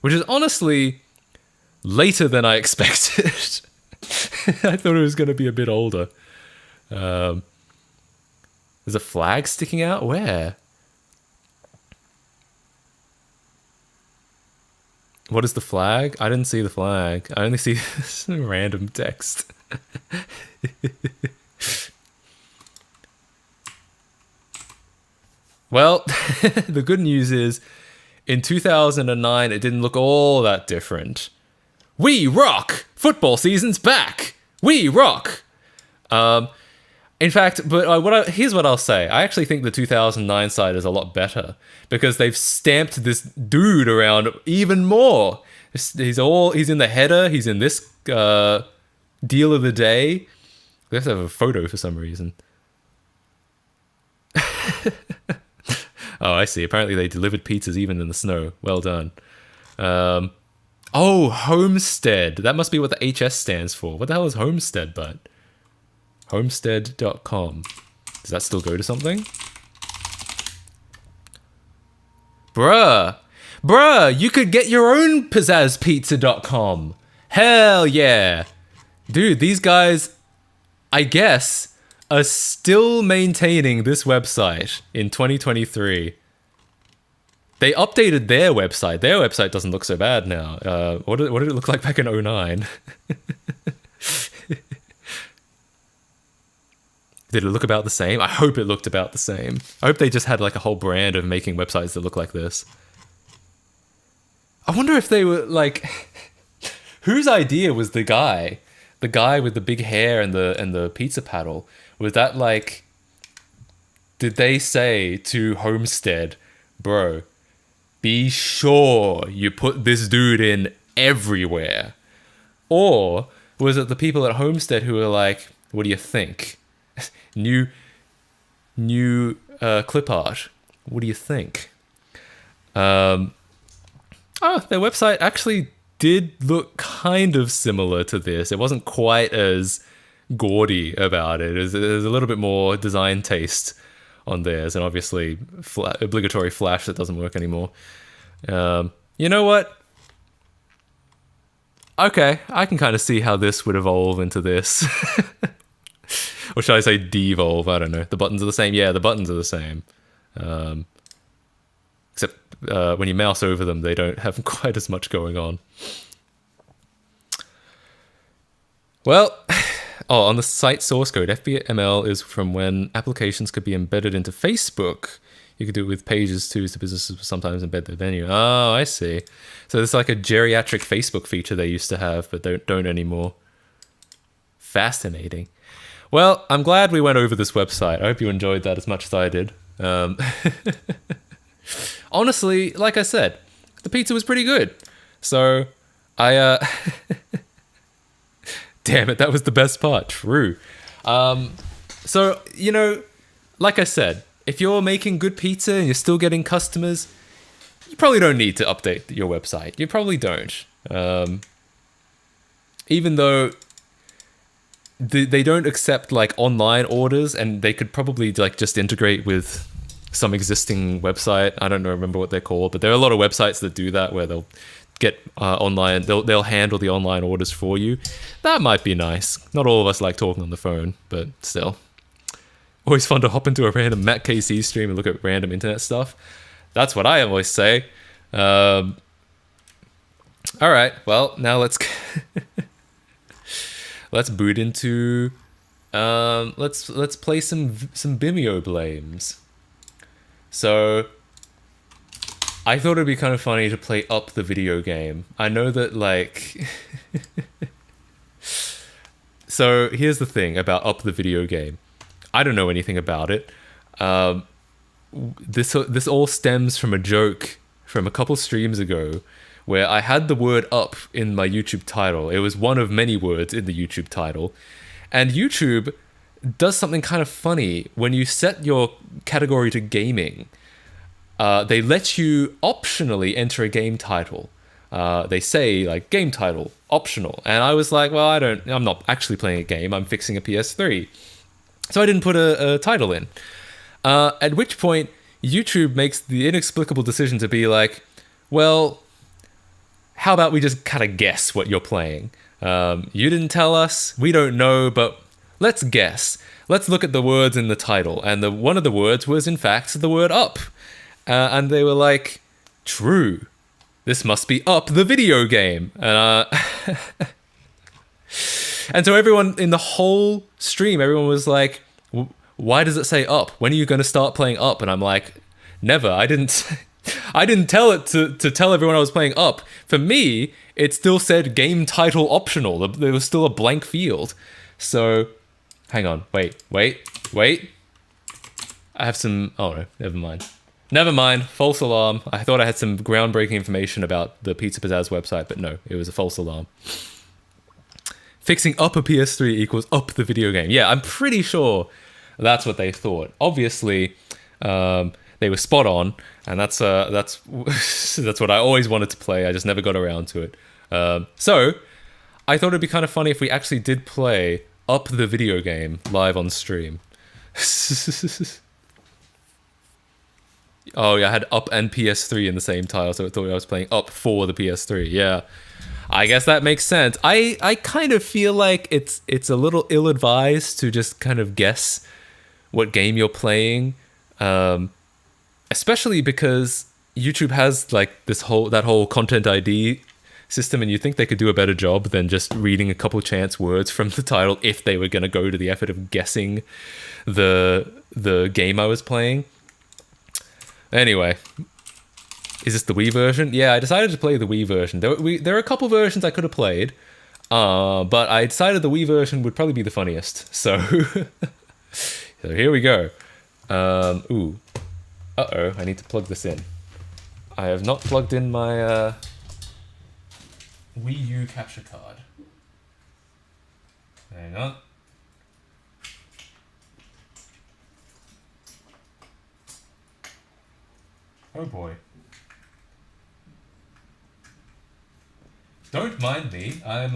Which is honestly later than I expected. I thought it was going to be a bit older. There's a flag sticking out? Where? What is the flag? I didn't see the flag. I only see some random text. Well, the good news is, in 2009, it didn't look all that different. We rock! Football season's back! We rock! In fact, but here's what I'll say. I actually think the 2009 side is a lot better because they've stamped this dude around even more. He's in the header. He's in this Deal of the day. We have to have a photo for some reason. Oh, I see. Apparently they delivered pizzas even in the snow. Well done. Oh, Homestead. That must be what the HS stands for. What the hell is Homestead, bud? Homestead.com. Does that still go to something? Bruh, you could get your own pizzazzpizza.com. Hell yeah. Dude, these guys, I guess, are still maintaining this website in 2023. They updated their website. Their website doesn't look so bad now. What did it look like back in 09? Did it look about the same? I hope it looked about the same. I hope they just had like a whole brand of making websites that look like this. I wonder if they were like, whose idea was the guy with the big hair and the pizza paddle? Was that like, did they say to Homestead, bro, be sure you put this dude in everywhere? Or was it the people at Homestead who were like, what do you think? New clip art. What do you think? Oh, their website actually did look kind of similar to this. It wasn't quite as gaudy about it. There's a little bit more design taste on theirs, and obviously obligatory flash that doesn't work anymore. You know what? Okay, I can kind of see how this would evolve into this. Or should I say devolve? I don't know. The buttons are the same. Yeah, the buttons are the same. Except when you mouse over them, they don't have quite as much going on. Well, on the site source code, FBML is from when applications could be embedded into Facebook. You could do it with pages too, so businesses sometimes embed their menu. Oh, I see. So it's like a geriatric Facebook feature they used to have, but don't anymore. Fascinating. Well, I'm glad we went over this website. I hope you enjoyed that as much as I did. Honestly, like I said, the pizza was pretty good. So, damn it, that was the best part. True. So, you know, like I said, if you're making good pizza and you're still getting customers, you probably don't need to update your website. You probably don't. Even though they don't accept like online orders, and they could probably like just integrate with some existing website. I don't remember what they're called, but there are a lot of websites that do that where they'll get online, they'll handle the online orders for you. That might be nice. Not all of us like talking on the phone, but still. Always fun to hop into a random MattKC stream and look at random internet stuff. That's what I always say. All right, well, now let's let's boot into let's play some Vimeo blames. So I thought it'd be kind of funny to play Up the video game. I know that like so here's the thing about Up the video game. I don't know anything about it. This all stems from a joke from a couple streams ago where I had the word up in my YouTube title. It was one of many words in the YouTube title. And YouTube does something kind of funny when you set your category to gaming. They let you optionally enter a game title. They say like game title, optional. And I was like, well, I'm not actually playing a game. I'm fixing a PS3. So I didn't put a title in. At which point, YouTube makes the inexplicable decision to be like, well, how about we just kind of guess what you're playing? You didn't tell us, we don't know, but let's guess. Let's look at the words in the title. And one of the words was, in fact, the word up. And they were like, true. This must be Up the video game. And so everyone in the whole stream, everyone was like, why does it say Up? When are you going to start playing Up? And I'm like, never. I didn't tell it to tell everyone I was playing Up. For me, it still said game title optional. There was still a blank field. So, hang on. Wait. I have some... Oh, no. Never mind. False alarm. I thought I had some groundbreaking information about the Pizza Pizzazz website, but no. It was a false alarm. Fixing up a PS3 equals up the video game. Yeah, I'm pretty sure that's what they thought. Obviously, they were spot on, and that's that's what I always wanted to play. I just never got around to it. So I thought it'd be kind of funny if we actually did play up the video game live on stream. Oh yeah, I had up and PS3 in the same tile, so I thought I was playing up for the PS3. Yeah, I guess that makes sense. I kind of feel like it's a little ill-advised to just kind of guess what game you're playing, especially because YouTube has like that whole content ID system, and you think they could do a better job than just reading a couple chance words from the title if they were going to go to the effort of guessing the game I was playing. Anyway, is this the Wii version? Yeah, I decided to play the Wii version. There are a couple versions I could have played, but I decided the Wii version would probably be the funniest. So, so here we go. Ooh. Uh-oh, I need to plug this in. I have not plugged in my Wii U capture card. Hang on. Oh boy. Don't mind me. I'm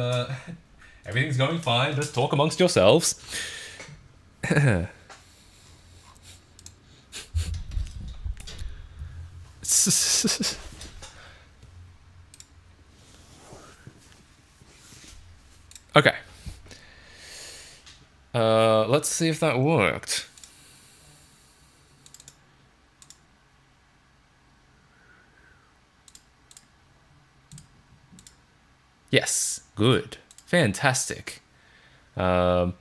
everything's going fine. Just talk amongst yourselves. Okay. Let's see if that worked. Yes, good. Fantastic. Oh,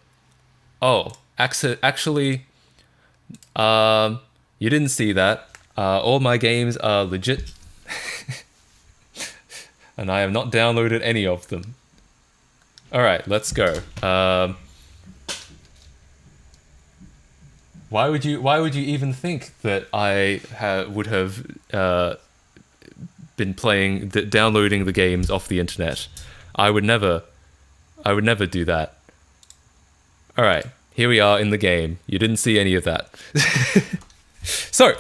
actually, you didn't see that. All my games are legit. And I have not downloaded any of them. Alright, let's go. Why would you even think that I would have been downloading the games off the internet? I would never do that. Alright, here we are in the game. You didn't see any of that. So,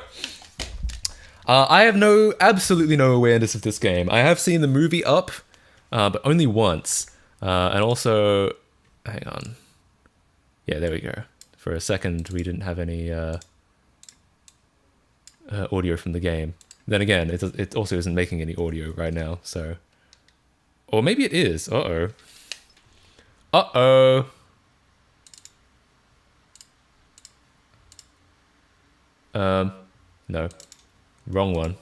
I have absolutely no awareness of this game. I have seen the movie Up, but only once. And also, hang on. Yeah, there we go. For a second, we didn't have any audio from the game. Then again, it also isn't making any audio right now, so... Or maybe it is. Uh-oh. Uh-oh. No. Wrong one.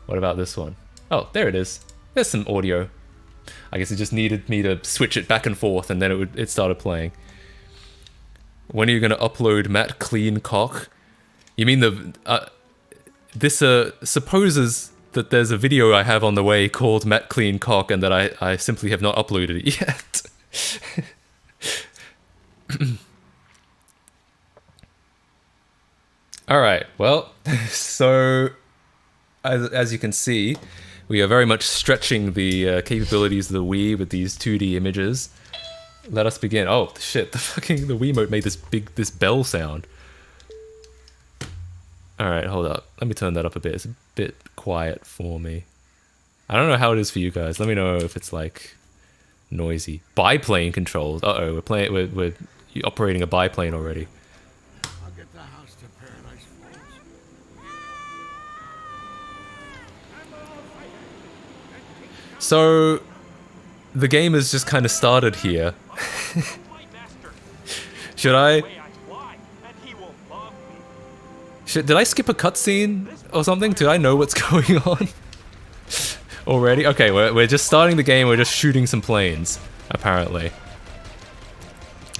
What about this one? Oh, there it is. There's some audio. I guess it just needed me to switch it back and forth, and then it started playing. When are you going to upload Matt Clean Cock? You mean this supposes that there's a video I have on the way called Matt Clean Cock, and that I simply have not uploaded it yet. Alright, well, so as you can see, we are very much stretching the capabilities of the Wii with these 2D images. Let us begin. Oh shit, the Wiimote made this bell sound. Alright, hold up. Let me turn that up a bit. It's a bit quiet for me. I don't know how it is for you guys. Let me know if it's like noisy. Biplane controls. Uh-oh, we're operating a biplane already. I'll get the house to Paradise Falls. So the game has just kind of started here. Should I? Did I skip a cutscene or something? Do I know what's going on already? Okay, we're just starting the game. We're just shooting some planes, apparently.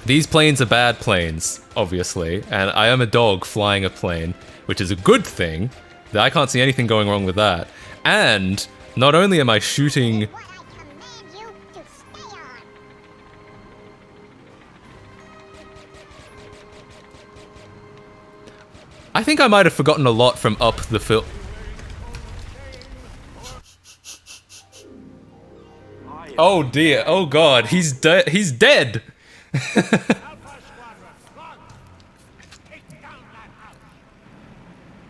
These planes are bad planes, obviously, and I am a dog flying a plane, which is a good thing. I can't see anything going wrong with that. And not only am I shooting... I think I might have forgotten a lot from Up the film. I Oh dear. Oh god. He's dead. He's dead. Alpha Squadron, log. Take down that house.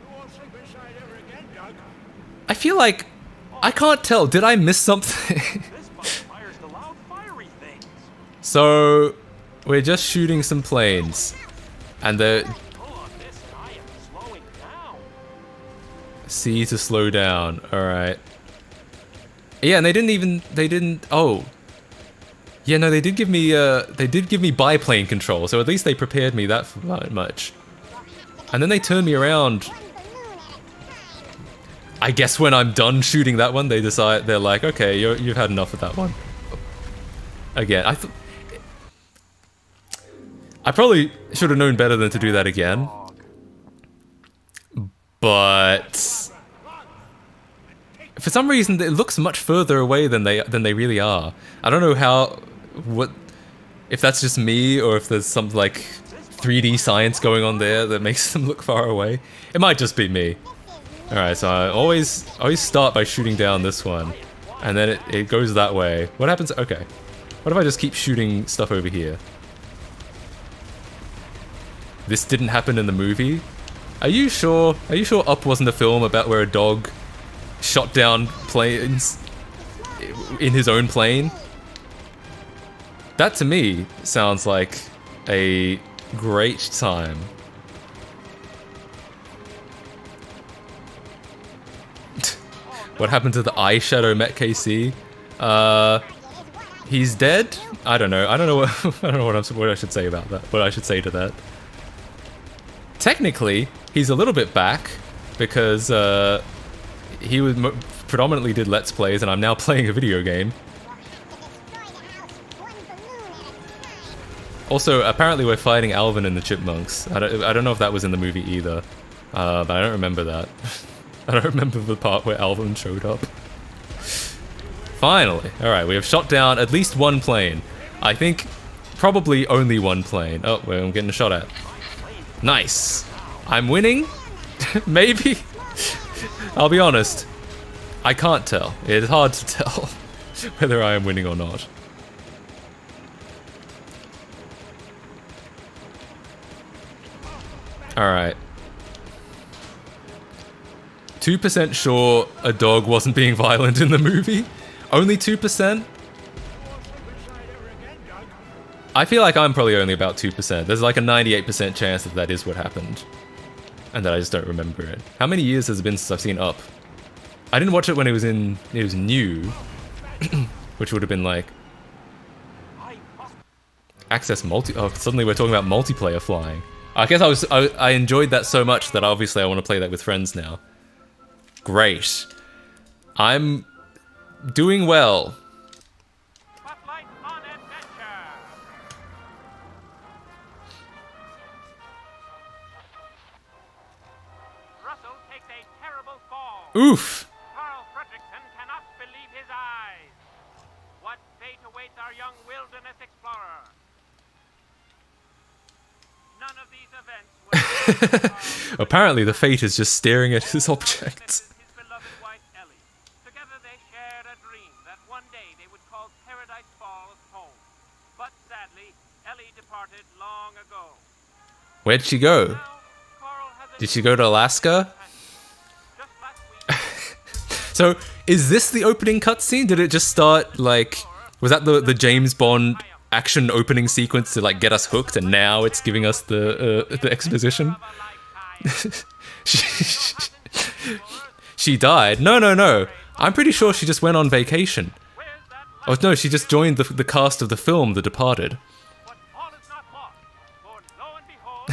You won't sleep inside ever again, Doug. I feel like I can't tell. Did I miss something? This bug fires the loud fiery things. So we're just shooting some planes, and the Pull on this and I am slowing down. C to slow down. All right. Yeah, and they didn't. Oh. Yeah, no, they did give me biplane control, so at least they prepared me that much. And then they turned me around. I guess when I'm done shooting that one, they're like, okay, you've had enough of that one. Again, I probably should have known better than to do that again. But for some reason, it looks much further away than they really are. I don't know if that's just me or if there's some like 3D science going on there that makes them look far away. It might just be me. All right, so I always start by shooting down this one, and then it goes that way. What happens? Okay, what if I just keep shooting stuff over here? This didn't happen in the movie. Are you sure? Are you sure Up wasn't a film about where a dog shot down planes in his own plane? That to me sounds like a great time. What happened to the eyeshadow MattKC? He's dead? I don't know. I don't know what I should say about that. What I should say to that. Technically, he's a little bit back because he predominantly did Let's Plays, and I'm now playing a video game. Also, apparently we're fighting Alvin and the Chipmunks. I don't know if that was in the movie either, but I don't remember that. I don't remember the part where Alvin showed up. Finally. Alright, we have shot down at least one plane. I think probably only one plane. Oh, well, I'm getting a shot at. Nice. I'm winning? Maybe? I'll be honest. I can't tell. It's hard to tell whether I am winning or not. Alright. 2% sure a dog wasn't being violent in the movie? Only 2%? I feel like I'm probably only about 2%. There's like a 98% chance that that is what happened. And that I just don't remember it. How many years has it been since I've seen Up? I didn't watch it when it was new. Which would have been like... Access multi... Oh, suddenly we're talking about multiplayer flying. I guess I enjoyed that so much that obviously I want to play that with friends now. Great. I'm doing well. Spotlight on adventure. Russell takes a terrible fall. Oof. Carl Fredrickson cannot believe his eyes. What fate awaits our young wilderness explorer? None of these events were... Apparently the fate is just staring at his objects. His beloved wife Ellie. Together they shared a dream that one day they would call Paradise Falls home. But sadly, Ellie departed long ago. Where'd she go? Now, Carl has a Did she go to Alaska? just last week. So, is this the opening cutscene? Did it just start, like... Was that the James Bond action opening sequence to, like, get us hooked, and now it's giving us the exposition? She died? No. I'm pretty sure she just went on vacation. Oh, no, she just joined the cast of the film The Departed. But all is not lost, for lo and behold,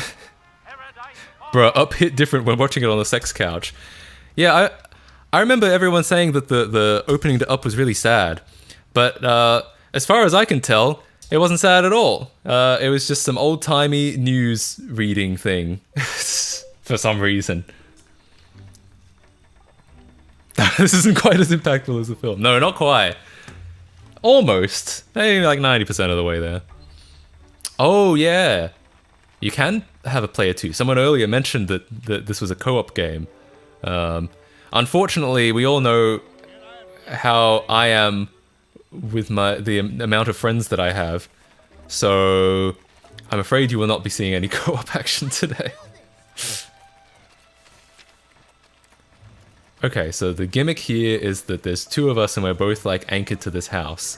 Paradise Falls. Bruh, Up hit different when watching it on the sex couch. Yeah, I remember everyone saying that the opening to Up was really sad. But as far as I can tell, it wasn't sad at all. It was just some old-timey news reading thing. For some reason. This isn't quite as impactful as the film. No, not quite. Almost. Maybe like 90% of the way there. Oh, yeah. You can have a player too. Someone earlier mentioned that this was a co-op game. Unfortunately, we all know how I am with the amount of friends that I have. So I'm afraid you will not be seeing any co-op action today. Okay, so the gimmick here is that there's two of us and we're both like anchored to this house.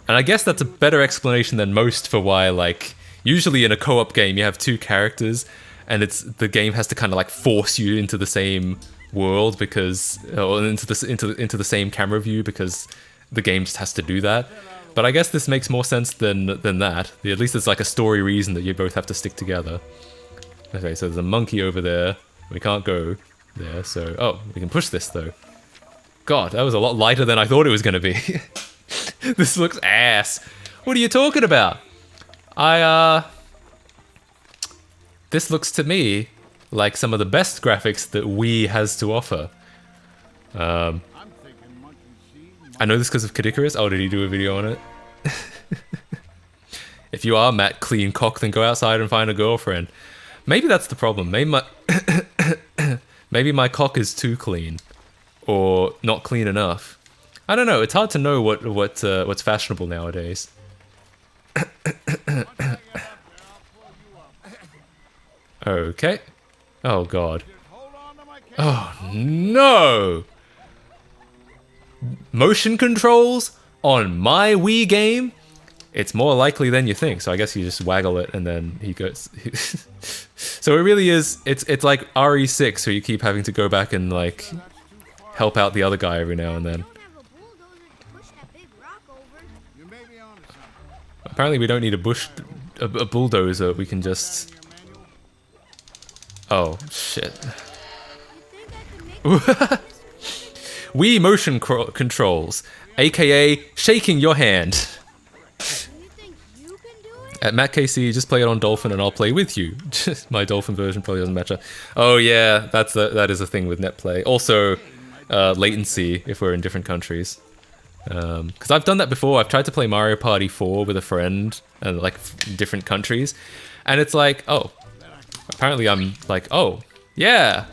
And I guess that's a better explanation than most for why, like, usually in a co-op game you have two characters and the game has to kind of like force you into the same world because, or into the same camera view because the game just has to do that. But I guess this makes more sense than that. At least it's like a story reason that you both have to stick together. Okay, so there's a monkey over there. We can't go there, so... Oh, we can push this, though. God, that was a lot lighter than I thought it was going to be. This looks ass. What are you talking about? This looks to me like some of the best graphics that Wii has to offer. I know this because of Kadikarus. Oh, did he do a video on it? If you are Matt Clean Cock, then go outside and find a girlfriend. Maybe that's the problem. Maybe my cock is too clean, or not clean enough. I don't know. It's hard to know what's fashionable nowadays. Okay. Oh god. Oh no! Motion controls on my Wii game? It's more likely than you think, so I guess you just waggle it and then he goes... So it really is, it's like RE6, so you keep having to go back and like help out the other guy every now and then. Apparently we don't need a bulldozer, we can just... Oh, shit. Wii motion controls, aka shaking your hand. At MattKC, just play it on Dolphin and I'll play with you. My Dolphin version probably doesn't match up. Oh yeah, that is a thing with netplay. Also, latency if we're in different countries. Because I've done that before. I've tried to play Mario Party 4 with a friend and like different countries, and it's like, oh, apparently I'm like, oh yeah,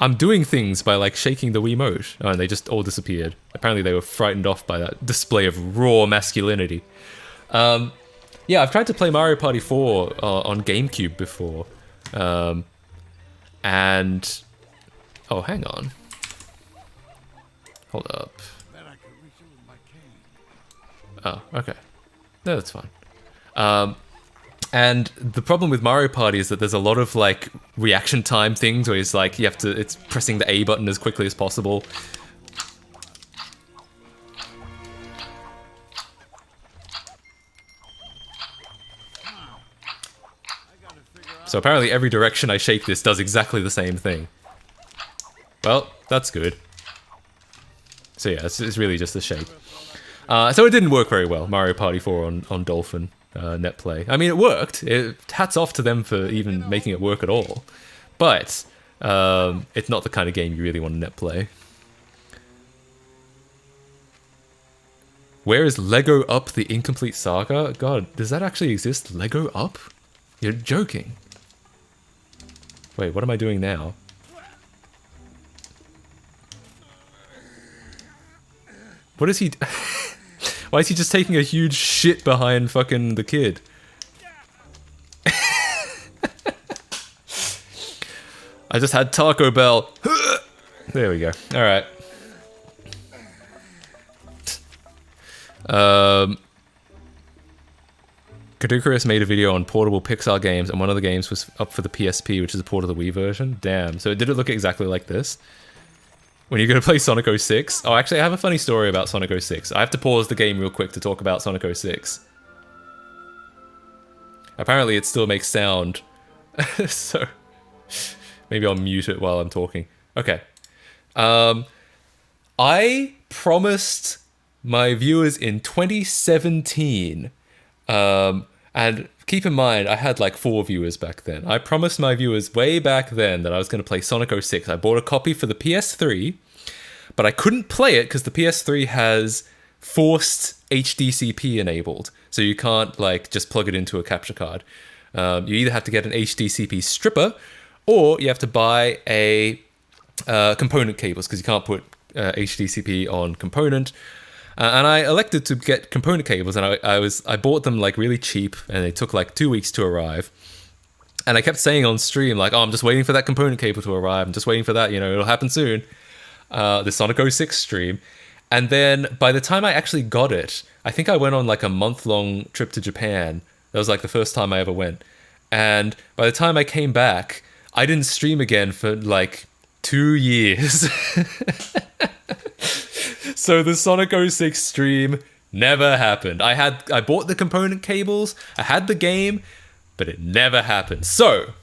I'm doing things by like shaking the Wiimote. Oh, and they just all disappeared. Apparently they were frightened off by that display of raw masculinity. Yeah, I've tried to play Mario Party 4 on GameCube before. And... Oh, hang on. Hold up. Oh, okay. No, that's fine. And the problem with Mario Party is that there's a lot of, like, reaction time things where it's like, it's pressing the A button as quickly as possible. So apparently every direction I shake this does exactly the same thing. Well, that's good. So yeah, it's really just a shake. So it didn't work very well, Mario Party 4 on Dolphin netplay. I mean, it worked. Hats off to them for even making it work at all. But it's not the kind of game you really want to netplay. Where is Lego Up the Incomplete Saga? God, does that actually exist? Lego Up? You're joking. Wait, what am I doing now? What is he... Why is he just taking a huge shit behind fucking the kid? I just had Taco Bell. There we go. Alright. Kadukarus made a video on portable Pixar games, and one of the games was up for the PSP, which is a port of the Wii version. Damn. So did it look exactly like this? When you're going to play Sonic 06? Oh, actually, I have a funny story about Sonic 06. I have to pause the game real quick to talk about Sonic 06. Apparently, it still makes sound. So, maybe I'll mute it while I'm talking. Okay. I promised my viewers in 2017... and keep in mind, I had like 4 viewers back then. I promised my viewers way back then that I was going to play Sonic 06. I bought a copy for the PS3, but I couldn't play it because the PS3 has forced HDCP enabled. So you can't like just plug it into a capture card. You either have to get an HDCP stripper or you have to buy a component cables because you can't put HDCP on component. And I elected to get component cables, and I bought them like really cheap, and they took like 2 weeks to arrive. And I kept saying on stream, like, oh, I'm just waiting for that component cable to arrive. I'm just waiting for that, you know, it'll happen soon. The Sonic 06 stream. And then by the time I actually got it, I think I went on like a month-long trip to Japan. That was like the first time I ever went. And by the time I came back, I didn't stream again for like 2 years. So the Sonic 06 stream never happened. I bought the component cables, I had the game, but it never happened. So,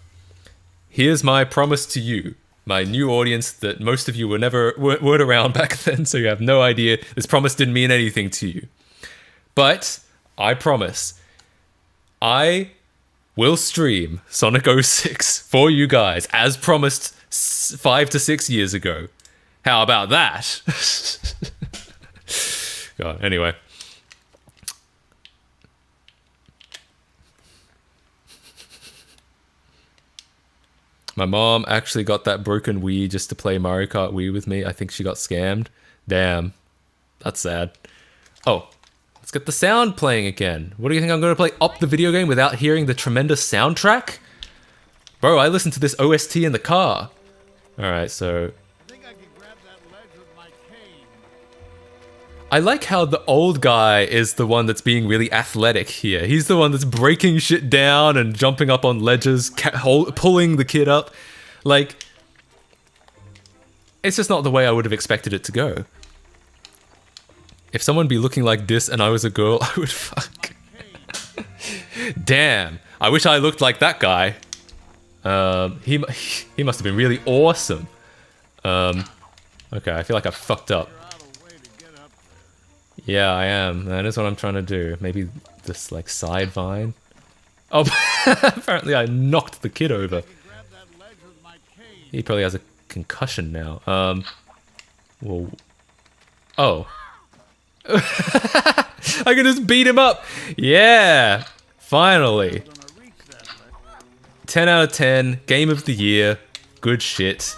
here's my promise to you, my new audience that most of you weren't around back then, so you have no idea. This promise didn't mean anything to you. But, I promise, I will stream Sonic 06 for you guys, as promised 5 to 6 years ago. How about that? God, anyway. My mom actually got that broken Wii just to play Mario Kart Wii with me. I think she got scammed. Damn. That's sad. Oh, let's get the sound playing again. What do you think I'm going to play up the video game without hearing the tremendous soundtrack? Bro, I listened to this OST in the car. Alright, so... I think I can grab that ledge with my cane. I like how the old guy is the one that's being really athletic here. He's the one that's breaking shit down and jumping up on ledges, pulling the kid up. Like, it's just not the way I would have expected it to go. If someone be looking like this and I was a girl, I would fuck. Damn, I wish I looked like that guy. He must have been really awesome. Okay, I feel like I fucked up. Yeah, I am. That is what I'm trying to do. Maybe this, like, side vine. Oh, apparently I knocked the kid over. He probably has a concussion now. Well... Oh. I can just beat him up! Yeah! Finally. 10 out of 10. Game of the year. Good shit.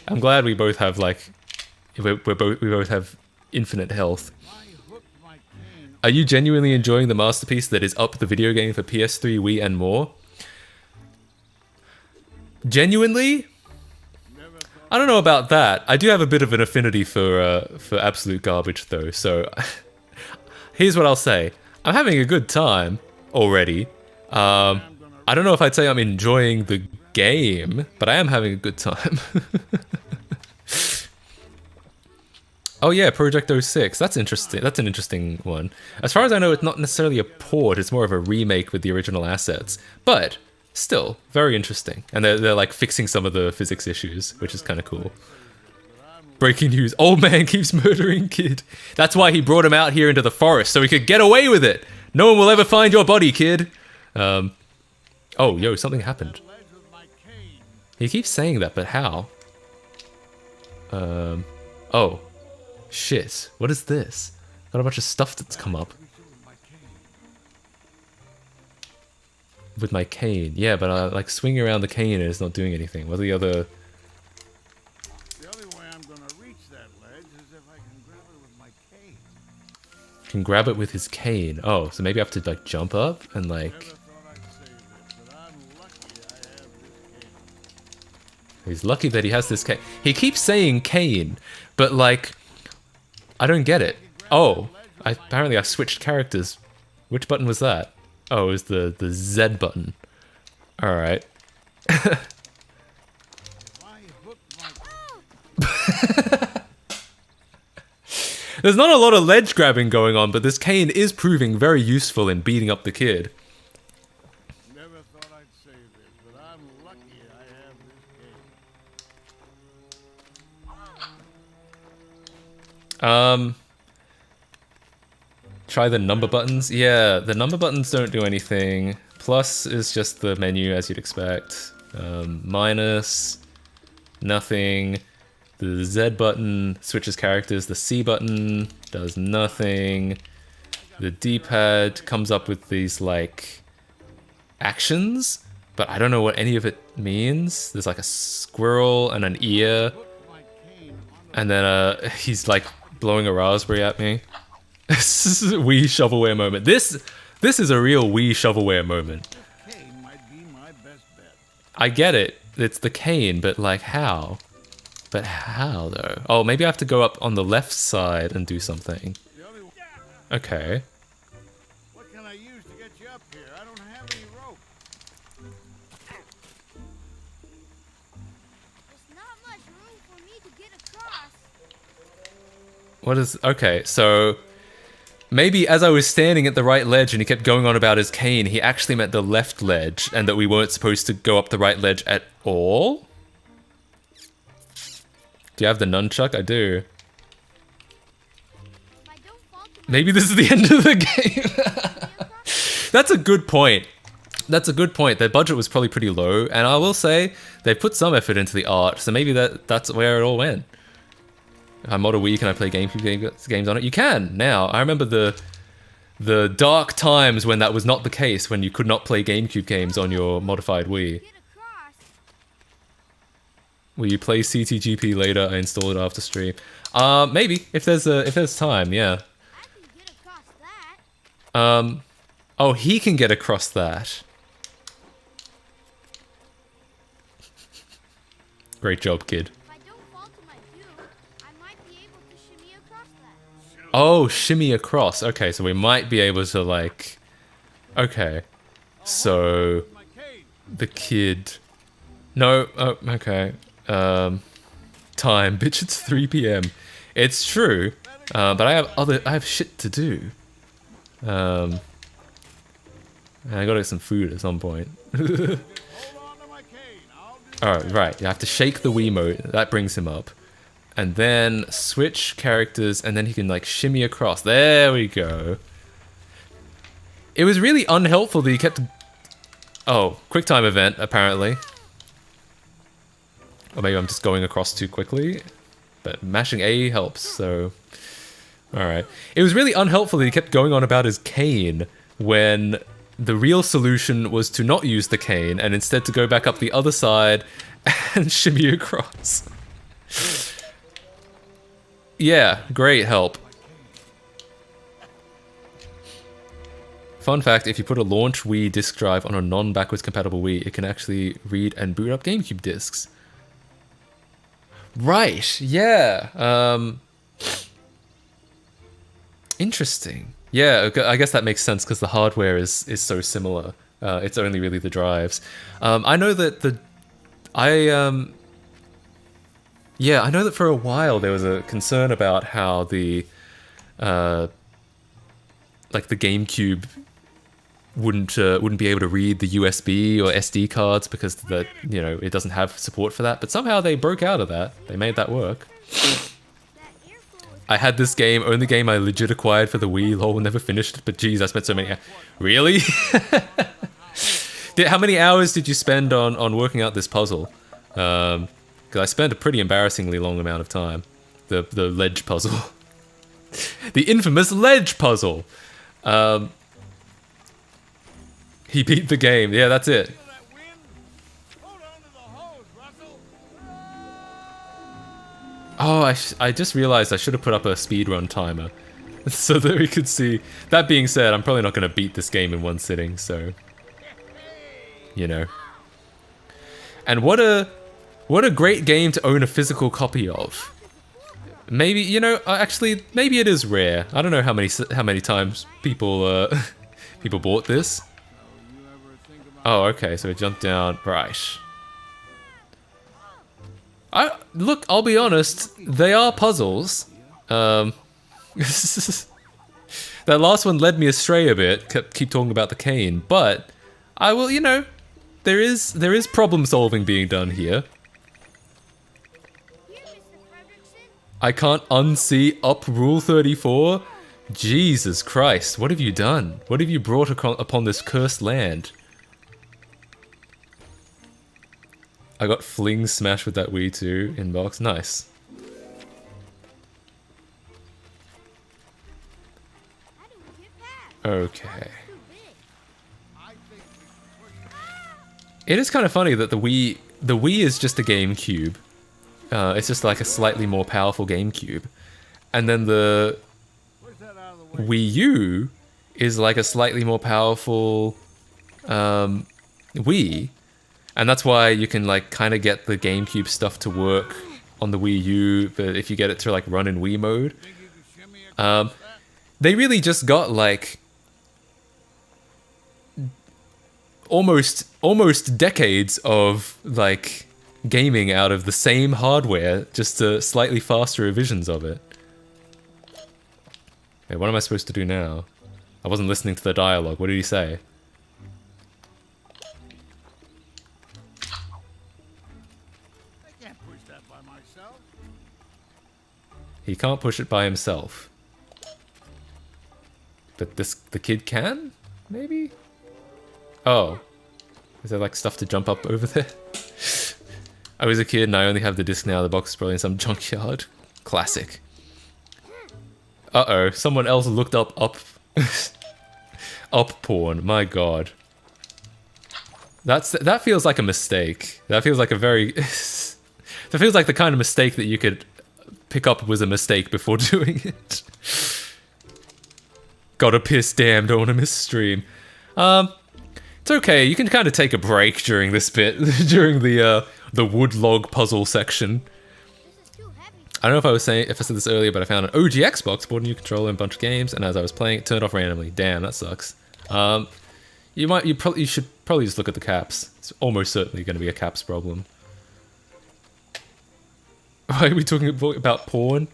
I'm glad we both have, like... We both have infinite health. Are you genuinely enjoying the masterpiece that is Up the video game for PS3, Wii, and more? Genuinely? I don't know about that. I do have a bit of an affinity for absolute garbage, though. So here's what I'll say: I'm having a good time already. I don't know if I'd say I'm enjoying the game, but I am having a good time. Oh yeah, Project 06. That's interesting. That's an interesting one. As far as I know, it's not necessarily a port. It's more of a remake with the original assets. But still, very interesting. And they're like fixing some of the physics issues, which is kind of cool. Breaking news. Old man keeps murdering kid. That's why he brought him out here into the forest, so he could get away with it. No one will ever find your body, kid. Oh, yo, something happened. He keeps saying that, but how? Oh. Shit, what is this? Got a bunch of stuff that's come up. With my cane. Yeah, but like swinging around the cane and it's not doing anything. What are the other... The only way I'm gonna reach that ledge is if I can grab it with my cane. Can grab it with his cane. Oh, so maybe I have to like jump up and like... He's lucky that he has this cane. He keeps saying cane, but like... I don't get it. Oh, apparently I switched characters. Which button was that? Oh, it was the Z button. Alright. There's not a lot of ledge grabbing going on, but this cane is proving very useful in beating up the kid. Never thought I'd say this, but I'm lucky I have this cane. Try the number buttons. Yeah, the number buttons don't do anything. Plus is just the menu as you'd expect. Minus, nothing. The Z button switches characters. The C button does nothing. The D-pad comes up with these like actions, but I don't know what any of it means. There's like a squirrel and an ear. And then he's like blowing a raspberry at me. This is a Wii shovelware moment. This is a real Wii shovelware moment. Cane might be my best bet. I get it. It's the cane, but like how? But how though? Oh, maybe I have to go up on the left side and do something. The only one. Okay. What can I use to get you up here? I don't have any rope. There's not much room for me to get across. What is... Okay, so... Maybe as I was standing at the right ledge and he kept going on about his cane, he actually meant the left ledge and that we weren't supposed to go up the right ledge at all? Do you have the nunchuck? I do. If I don't fall to my Maybe this is the end of the game. That's a good point. That's a good point. Their budget was probably pretty low, and I will say they put some effort into the art, so maybe that's where it all went. If I mod a Wii, can I play GameCube games on it? You can, now. I remember the dark times when that was not the case, when you could not play GameCube games on your modified Wii. get across. Will you play ctgp later? I install it after stream. Maybe, if there's time, yeah. I can get across that. Oh, he can get across that. Great job, kid. If I don't fall to my doom, I might be able to shimmy across that. Oh, shimmy across. Okay, so we might be able to, like... Okay. So... My cane. The kid... No, oh, okay. Time. Bitch, it's 3 p.m. It's true. But I have shit to do. And I gotta get some food at some point. Hold on to my cane. I'll do Alright, right. You have to shake the Wiimote. That brings him up. And then switch characters, and then he can, like, shimmy across. There we go. It was really unhelpful that he kept... Oh, QuickTime event, apparently. Or maybe I'm just going across too quickly. But mashing A helps, so... Alright. It was really unhelpful that he kept going on about his cane when the real solution was to not use the cane and instead to go back up the other side and shimmy across. Yeah, great help. Fun fact, if you put a launch Wii disk drive on a non-backwards compatible Wii, it can actually read and boot up GameCube discs. Right, yeah. Interesting. Yeah, I guess that makes sense because the hardware is so similar. It's only really the drives. I know that yeah, I know that for a while there was a concern about how the like the GameCube wouldn't be able to read the USB or SD cards because it doesn't have support for that. But somehow they broke out of that. They made that work. That airflow is I had this game, only game I legit acquired for the Wii. Lol, never finished it. But geez, I spent so many. Really? How many hours did you spend on working out this puzzle? Because I spent a pretty embarrassingly long amount of time. The ledge puzzle. The infamous ledge puzzle. He beat the game. Yeah, that's it. feel that wind. Hold on to the hose, Russell. Oh, I just realized I should have put up a speedrun timer. So that we could see. That being said, I'm probably not going to beat this game in one sitting, so... You know. And what a great game to own a physical copy of. Maybe, actually, maybe it is rare. I don't know how many times people people bought this. Oh, okay, so it jumped down. Right. Look, I'll be honest, they are puzzles. That last one led me astray a bit, keep talking about the cane, but I will, there is problem solving being done here. here, Mr. Fredrickson. I can't unsee up Rule 34. Jesus Christ, what have you done? What have you brought upon this cursed land? I got fling smash with that Wii 2 inbox. Nice. How do we get past? Okay. Too big. I think we can push It is kind of funny that the Wii is just a GameCube. It's just like a slightly more powerful GameCube. and then the Push that out of the way. Wii U is like a slightly more powerful Wii, and that's why you can like kind of get the GameCube stuff to work on the Wii U, but if you get it to like run in Wii mode. Think you can shimmy across that? They really just got like almost decades of like gaming out of the same hardware, just slightly faster revisions of it. Hey, what am I supposed to do now? I wasn't listening to the dialogue. What did he say? I can't push that by myself. He can't push it by himself. But the kid can? Maybe? Oh. Is there like stuff to jump up over there? I was a kid and I only have the disc now. The box is probably in some junkyard. Classic. Uh-oh. Someone else looked up up porn. My god. That feels like a mistake. That feels like a very... that feels like the kind of mistake that you could pick up was a mistake before doing it. Gotta piss, damn, don't want to miss stream. It's okay, you can kind of take a break during this bit, during the wood log puzzle section. This is too heavy. I don't know if I said this earlier, but I found an OG Xbox, bought a new controller and a bunch of games, and as I was playing, it turned off randomly. Damn, that sucks. You should probably just look at the caps. It's almost certainly going to be a caps problem. Why are we talking about porn?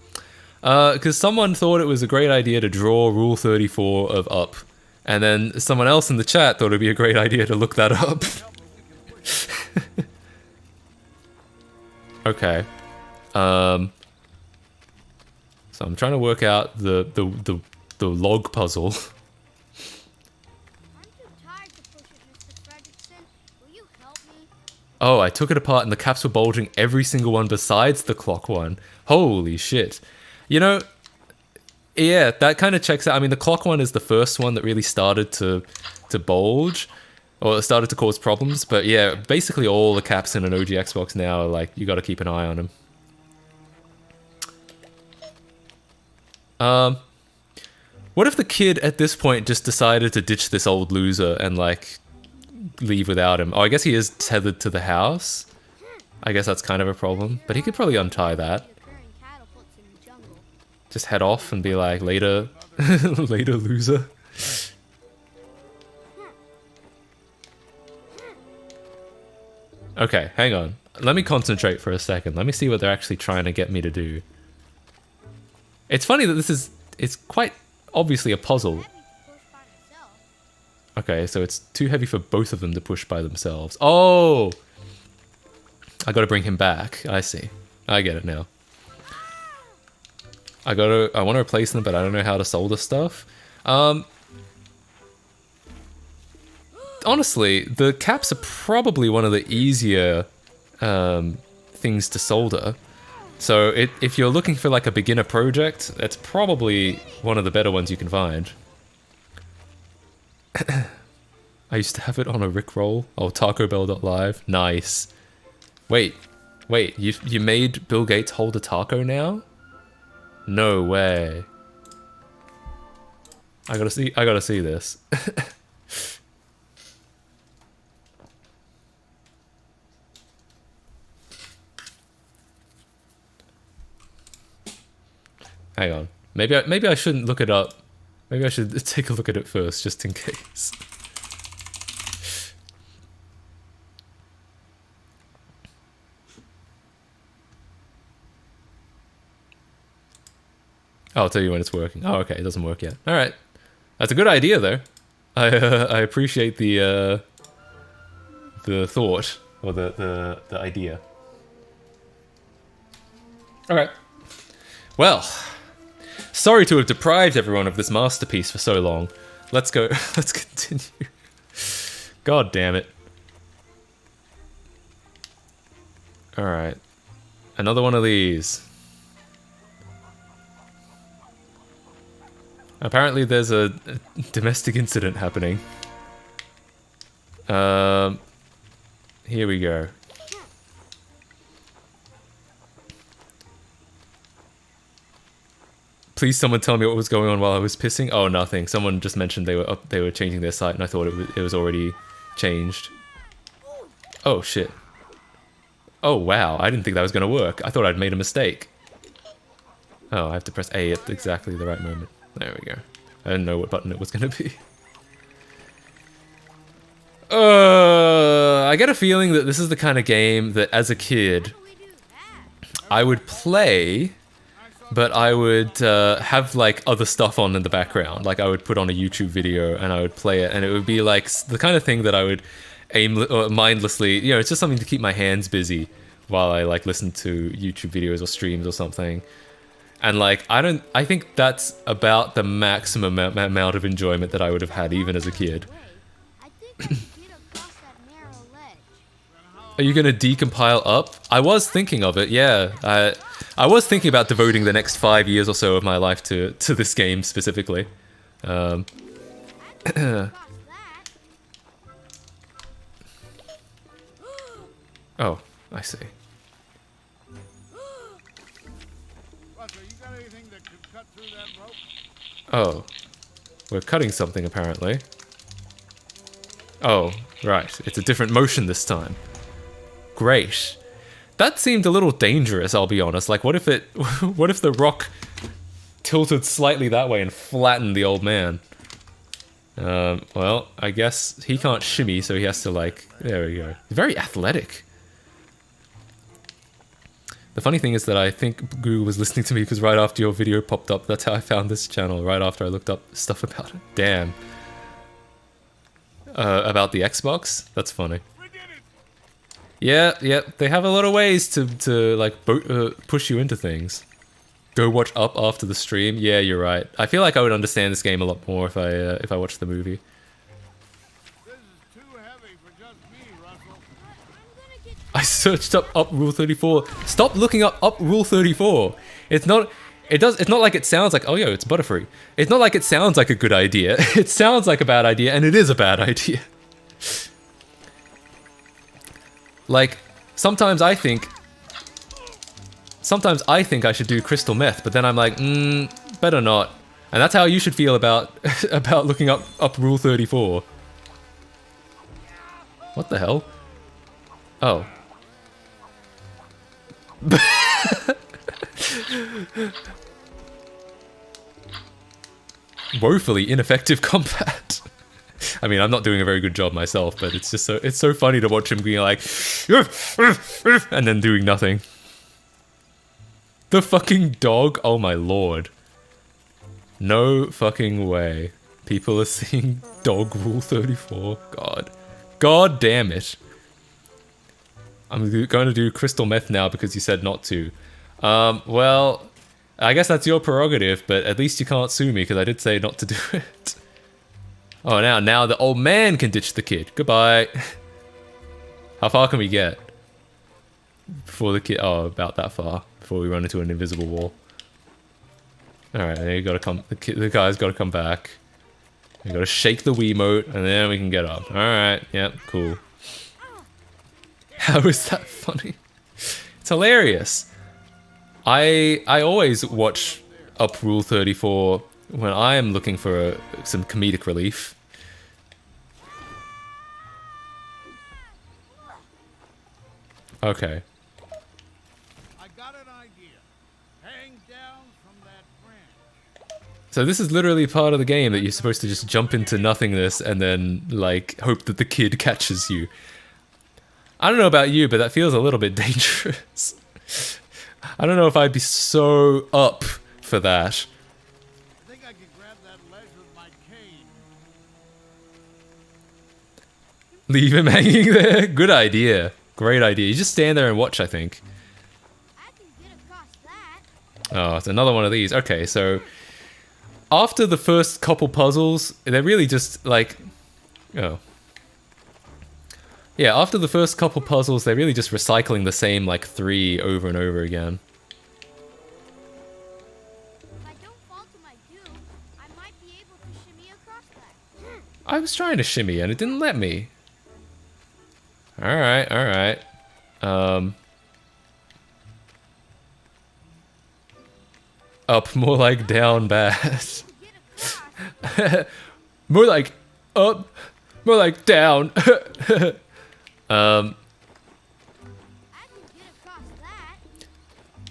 Because someone thought it was a great idea to draw Rule 34 of up. And then someone else in the chat thought it'd be a great idea to look that up. Okay. So I'm trying to work out the log puzzle. I'm too tired to push it, Mr. Fredrickson. Will you help me? Oh, I took it apart and the caps were bulging every single one besides the clock one. Holy shit. You know, yeah, that kind of checks out. I mean, the clock one is the first one that really started to bulge, or started to cause problems. But yeah, basically all the caps in an OG Xbox now are like, you got to keep an eye on them. What if the kid at this point just decided to ditch this old loser and like leave without him? Oh, I guess he is tethered to the house. I guess that's kind of a problem, but he could probably untie that. Reoccurring catapults in the jungle. Just head off and be like, later, later, loser. Okay, hang on. Let me concentrate for a second. Let me see what they're actually trying to get me to do. It's funny that it's quite obviously a puzzle. Heavy to push by myself. Okay, so it's too heavy for both of them to push by themselves. Oh! I gotta bring him back. I see. I get it now. I want to replace them, but I don't know how to solder stuff. Honestly, the caps are probably one of the easier things to solder. So if you're looking for like a beginner project, that's probably one of the better ones you can find. I used to have it on a Rickroll. Oh, TacoBell.live. Nice. Wait, you made Bill Gates hold a taco now? No way. I gotta see this. Hang on. Maybe I shouldn't look it up. Maybe I should take a look at it first, just in case. I'll tell you when it's working. Oh, okay, it doesn't work yet. All right, that's a good idea, though. I appreciate the thought or the idea. All right. Well, sorry to have deprived everyone of this masterpiece for so long. Let's go. Let's continue. God damn it. All right, another one of these. Apparently there's a domestic incident happening. Here we go. Please, someone tell me what was going on while I was pissing. Oh, nothing. Someone just mentioned they were changing their site, and I thought it was already changed. Oh shit. Oh wow, I didn't think that was gonna work. I thought I'd made a mistake. Oh, I have to press A at exactly the right moment. There we go. I didn't know what button it was gonna be. I get a feeling that this is the kind of game that as a kid I would play, but I would have like other stuff on in the background. Like I would put on a YouTube video and I would play it, and it would be like the kind of thing that I would mindlessly, you know, it's just something to keep my hands busy while I like listen to YouTube videos or streams or something. And like I think that's about the maximum amount of enjoyment that I would have had even as a kid. I think I can get across that narrow ledge. Are you gonna decompile up? I was thinking of it, yeah. I was thinking about devoting the next 5 years or so of my life to this game specifically. I can get across that. Oh, I see. Russell, you got anything that could cut through that rope? Oh, we're cutting something apparently. Oh, right. It's a different motion this time. Great. That seemed a little dangerous, I'll be honest. Like, what if the rock tilted slightly that way and flattened the old man? Well, I guess he can't shimmy, so he has to like, there we go. Very athletic. The funny thing is that I think Google was listening to me because right after your video popped up, that's how I found this channel, right after I looked up stuff about it. Damn. About the Xbox? That's funny. We did it! Yeah, they have a lot of ways to like push you into things. Go watch Up after the stream. Yeah, you're right. I feel like I would understand this game a lot more if I watched the movie. This is too heavy for just me, Russell. I'm gonna get I searched up Rule 34. Stop looking up Rule 34. It's not like it sounds like, oh yeah, it's Butterfree. It's not like it sounds like a good idea. It sounds like a bad idea, and it is a bad idea. Like, sometimes I think I should do crystal meth, but then I'm like, better not. And that's how you should feel about about looking up Rule 34. What the hell? Oh. Woefully ineffective combat. I mean, I'm not doing a very good job myself, but it's just it's so funny to watch him being like, and then doing nothing. The fucking dog, oh my lord. No fucking way. People are seeing dog Rule 34. God damn it. I'm going to do crystal meth now because you said not to. Well, I guess that's your prerogative, but at least you can't sue me because I did say not to do it. Oh, now the old man can ditch the kid. Goodbye. How far can we get? Before the kid... Oh, about that far. Before we run into an invisible wall. Alright, you gotta come... The guy's gotta come back. We gotta shake the Wiimote, and then we can get up. Alright, yep, cool. How is that funny? It's hilarious. I always watch Up Rule 34 when I am looking for some comedic relief. Okay. I got an idea. Hang down from that branch. So this is literally part of the game that you're supposed to just jump into nothingness and then, like, hope that the kid catches you. I don't know about you, but that feels a little bit dangerous. I don't know if I'd be so up for that. I think I could grab that ledge with my cane. Leave him hanging there? Good idea. Great idea. You just stand there and watch, I think. I can get across that. Oh, it's another one of these. Okay, so after the first couple puzzles, they're really just like... Oh. Yeah, after the first couple puzzles, they're really just recycling the same, like, 3 over and over again. If I don't fall to my doom, I might be able to shimmy across that. I was trying to shimmy and it didn't let me. Alright, alright. Up, more like down bad. Get across. More like up, more like down. I can get across that.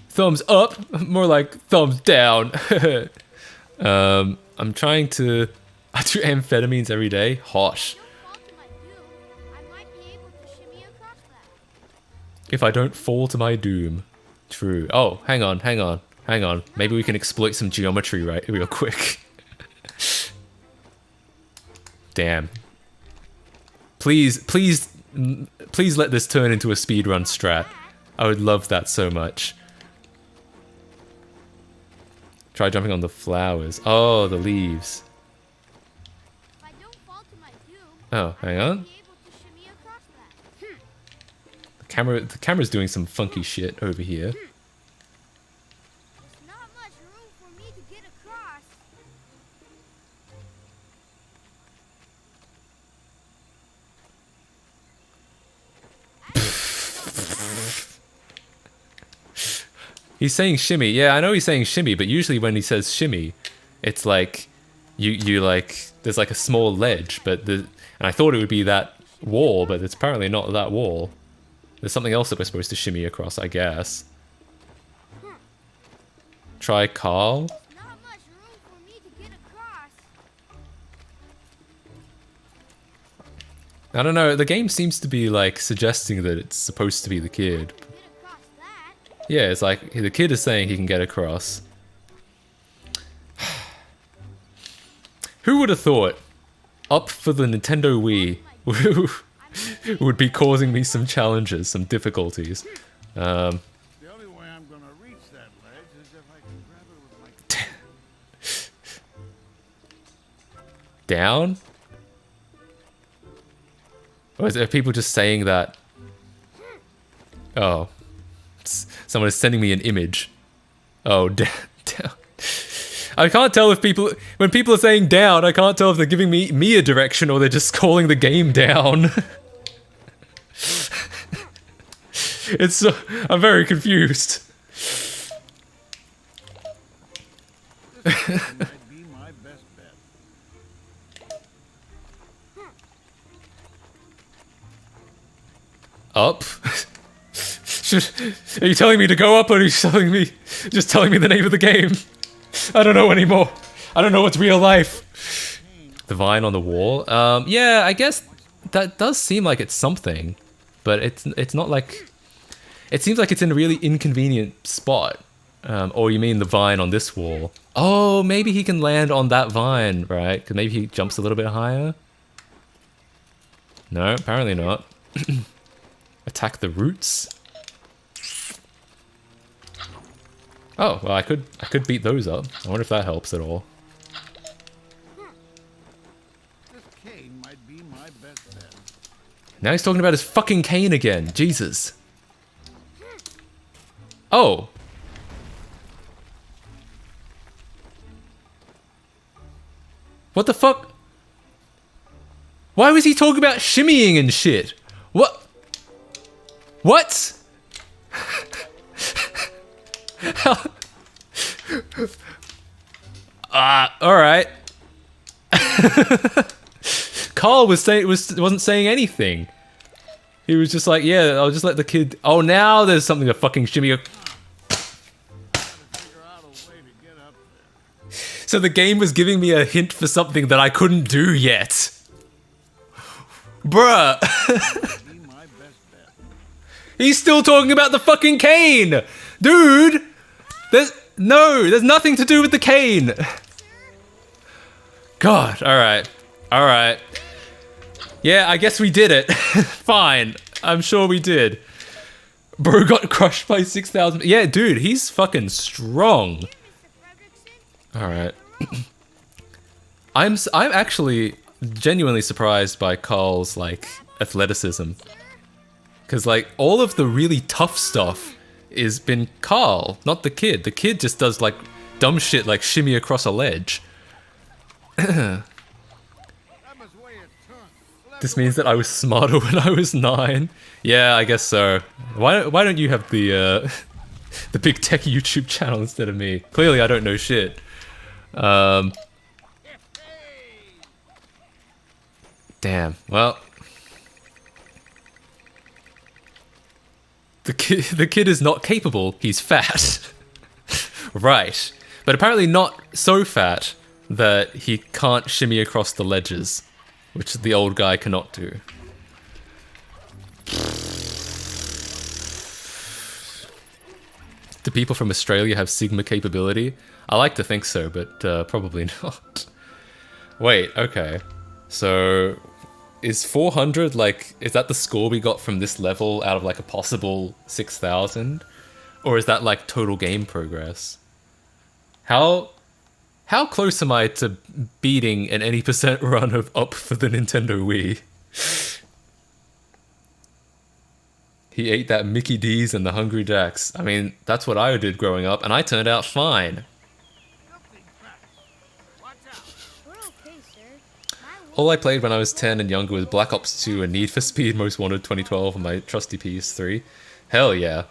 Thumbs up, more like thumbs down. I'm trying to... I do amphetamines every day. Hosh. Don't fall to my doom. I might be able to shimmy across that. If I don't fall to my doom. True. Oh, hang on. Maybe we can exploit some geometry right real quick. Damn. Please let this turn into a speedrun strat. I would love that so much. Try jumping on the flowers. Oh, the leaves. If I don't fall to my doom, Oh, hang I'll on. be able to shimmy across that. The camera's doing some funky shit over here. There's not much room for me to get across. He's saying shimmy. Yeah, I know he's saying shimmy, but usually when he says shimmy, it's like you like there's like a small ledge, and I thought it would be that wall, but it's apparently not that wall. There's something else that we're supposed to shimmy across, I guess. Try Carl. Not much room for me to get across. I don't know, the game seems to be like suggesting that it's supposed to be the kid. Get across that. Yeah, it's like the kid is saying he can get across. Who would have thought up for the Nintendo Wii would be causing me some challenges, some difficulties. The only way I'm gonna reach that ledge is if I can grab it with my... Down? Or is there people just saying that? Oh. Someone is sending me an image. Oh, down. I can't tell if when people are saying down, I can't tell if they're giving me a direction or they're just calling the game down. I'm very confused. This might be my best bet. Up? Are you telling me to go up, or are you telling me the name of the game? I don't know anymore. I don't know what's real life. The vine on the wall. Yeah, I guess that does seem like it's something, but it's not like. It seems like it's in a really inconvenient spot. Or you mean the vine on this wall? Oh, maybe he can land on that vine, right? Because maybe he jumps a little bit higher. No, apparently not. Attack the roots. Oh, well, I could beat those up. I wonder if that helps at all. This cane might be my best bet. Now he's talking about his fucking cane again. Jesus. Oh. What the fuck? Why was he talking about shimmying and shit? What? What? Alright. Carl wasn't saying anything. He was just like, yeah, I'll just let the kid... Oh, now there's something to fucking shimmy. Gotta figure out a way to get up there. So the game was giving me a hint for something that I couldn't do yet. Bruh. Be my best bet. He's still talking about the fucking cane. Dude. There's nothing to do with the cane. God, alright. Alright. Yeah, I guess we did it. Fine. I'm sure we did. Bro got crushed by 6,000. Yeah, dude, he's fucking strong. Mr. Fredrickson. Alright. I'm actually genuinely surprised by Carl's, like, athleticism. Because, like, all of the really tough stuff is been Carl, not the kid. The kid just does, like, dumb shit like shimmy across a ledge. That must weigh a ton. This means that I was smarter when I was 9. Yeah, I guess so. Why don't you have the the big tech YouTube channel instead of me. Clearly I don't know shit. Damn, well. The kid is not capable, he's fat. Right. But apparently not so fat that he can't shimmy across the ledges, which the old guy cannot do. Do people from Australia have Sigma capability? I like to think so, but probably not. Wait, okay. So, is 400, like, is that the score we got from this level out of, like, a possible 6,000? Or is that, like, total game progress? How close am I to beating an any percent run of Up for the Nintendo Wii? He ate that Mickey D's and the Hungry Jacks. I mean, that's what I did growing up, and I turned out fine. We're okay, sir. All I played when I was 10 and younger was Black Ops 2 and Need for Speed Most Wanted 2012 on my trusty PS3. Hell yeah.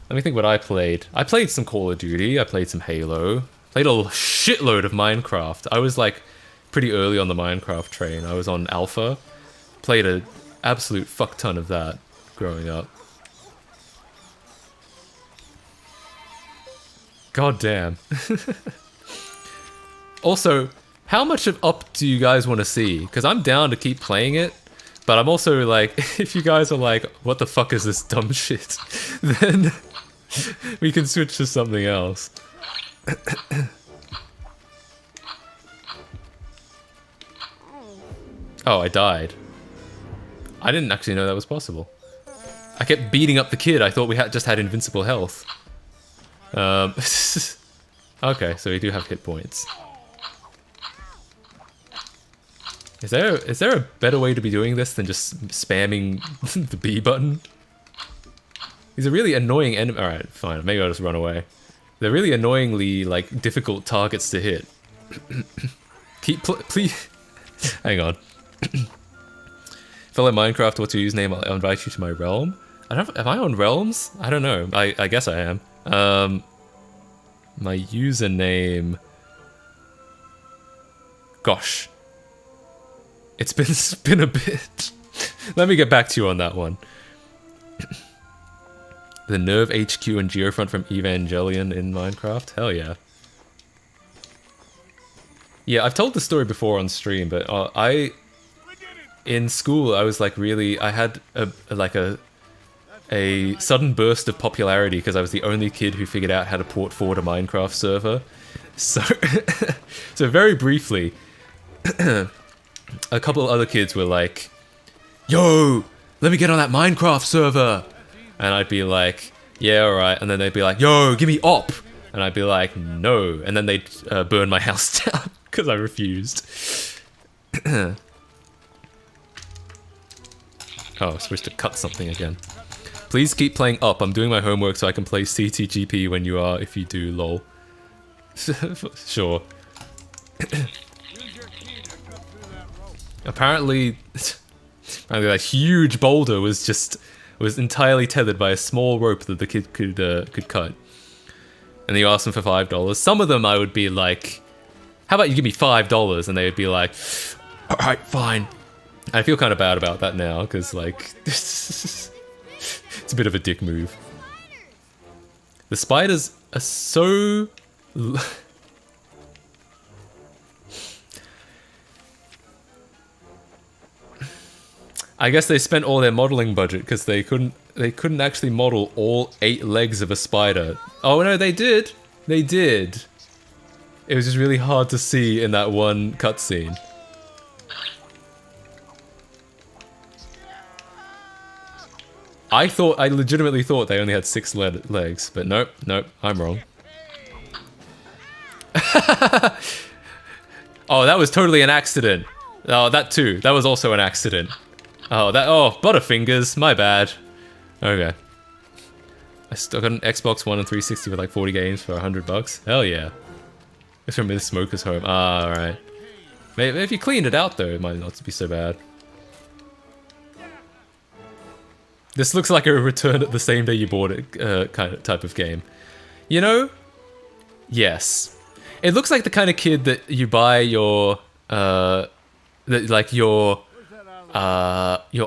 Let me think what I played. I played some Call of Duty, I played some Halo, played a shitload of Minecraft. I was like pretty early on the Minecraft train. I was on Alpha, played an absolute fuck ton of that growing up. God damn. Also, how much of Up do you guys want to see? Because I'm down to keep playing it, but I'm also like, if you guys are like, what the fuck is this dumb shit? Then we can switch to something else. Oh, I died. I didn't actually know that was possible. I kept beating up the kid. I thought we just had invincible health. Okay, so we do have hit points. Is there a better way to be doing this than just spamming the B button? These are really annoying enemy. All right, fine. Maybe I'll just run away. They're really annoyingly like difficult targets to hit. Please. Hang on. Fellow Minecraft, what's your username? I'll invite you to my realm. Am I on realms? I don't know. I guess I am. My username. Gosh. It's been a bit. Let me get back to you on that one. The Nerve HQ and Geofront from Evangelion in Minecraft? Hell yeah. Yeah, I've told the story before on stream, but in school I was like really, I had a sudden burst of popularity because I was the only kid who figured out how to port forward a Minecraft server. So, so very briefly, a couple of other kids were like, yo, let me get on that Minecraft server. And I'd be like, yeah, alright. And then they'd be like, yo, give me op. And I'd be like, no. And then they'd burn my house down because I refused. Oh, I'm supposed to cut something again. Please keep playing Up. I'm doing my homework so I can play ctgp when you are, if you do, lol. Sure. Apparently that huge boulder was entirely tethered by a small rope that the kid could cut. And you ask them for $5. Some of them I would be like, how about you give me $5? And they would be like, alright, fine. I feel kind of bad about that now, because like, it's a bit of a dick move. The spiders are so... I guess they spent all their modeling budget because they couldn't actually model all 8 legs of a spider. Oh no, they did. They did. It was just really hard to see in that one cutscene. I legitimately thought they only had 6 legs, but nope, I'm wrong. Oh, that was totally an accident. Oh, that too. That was also an accident. Oh, Butterfingers, my bad. Okay. I still got an Xbox One and 360 with like 40 games for $100. Hell yeah. It's from the smoker's home. Ah, alright. Maybe if you cleaned it out though, it might not be so bad. This looks like a return at the same day you bought it kind of type of game. You know? Yes. It looks like the kind of kid that you buy your your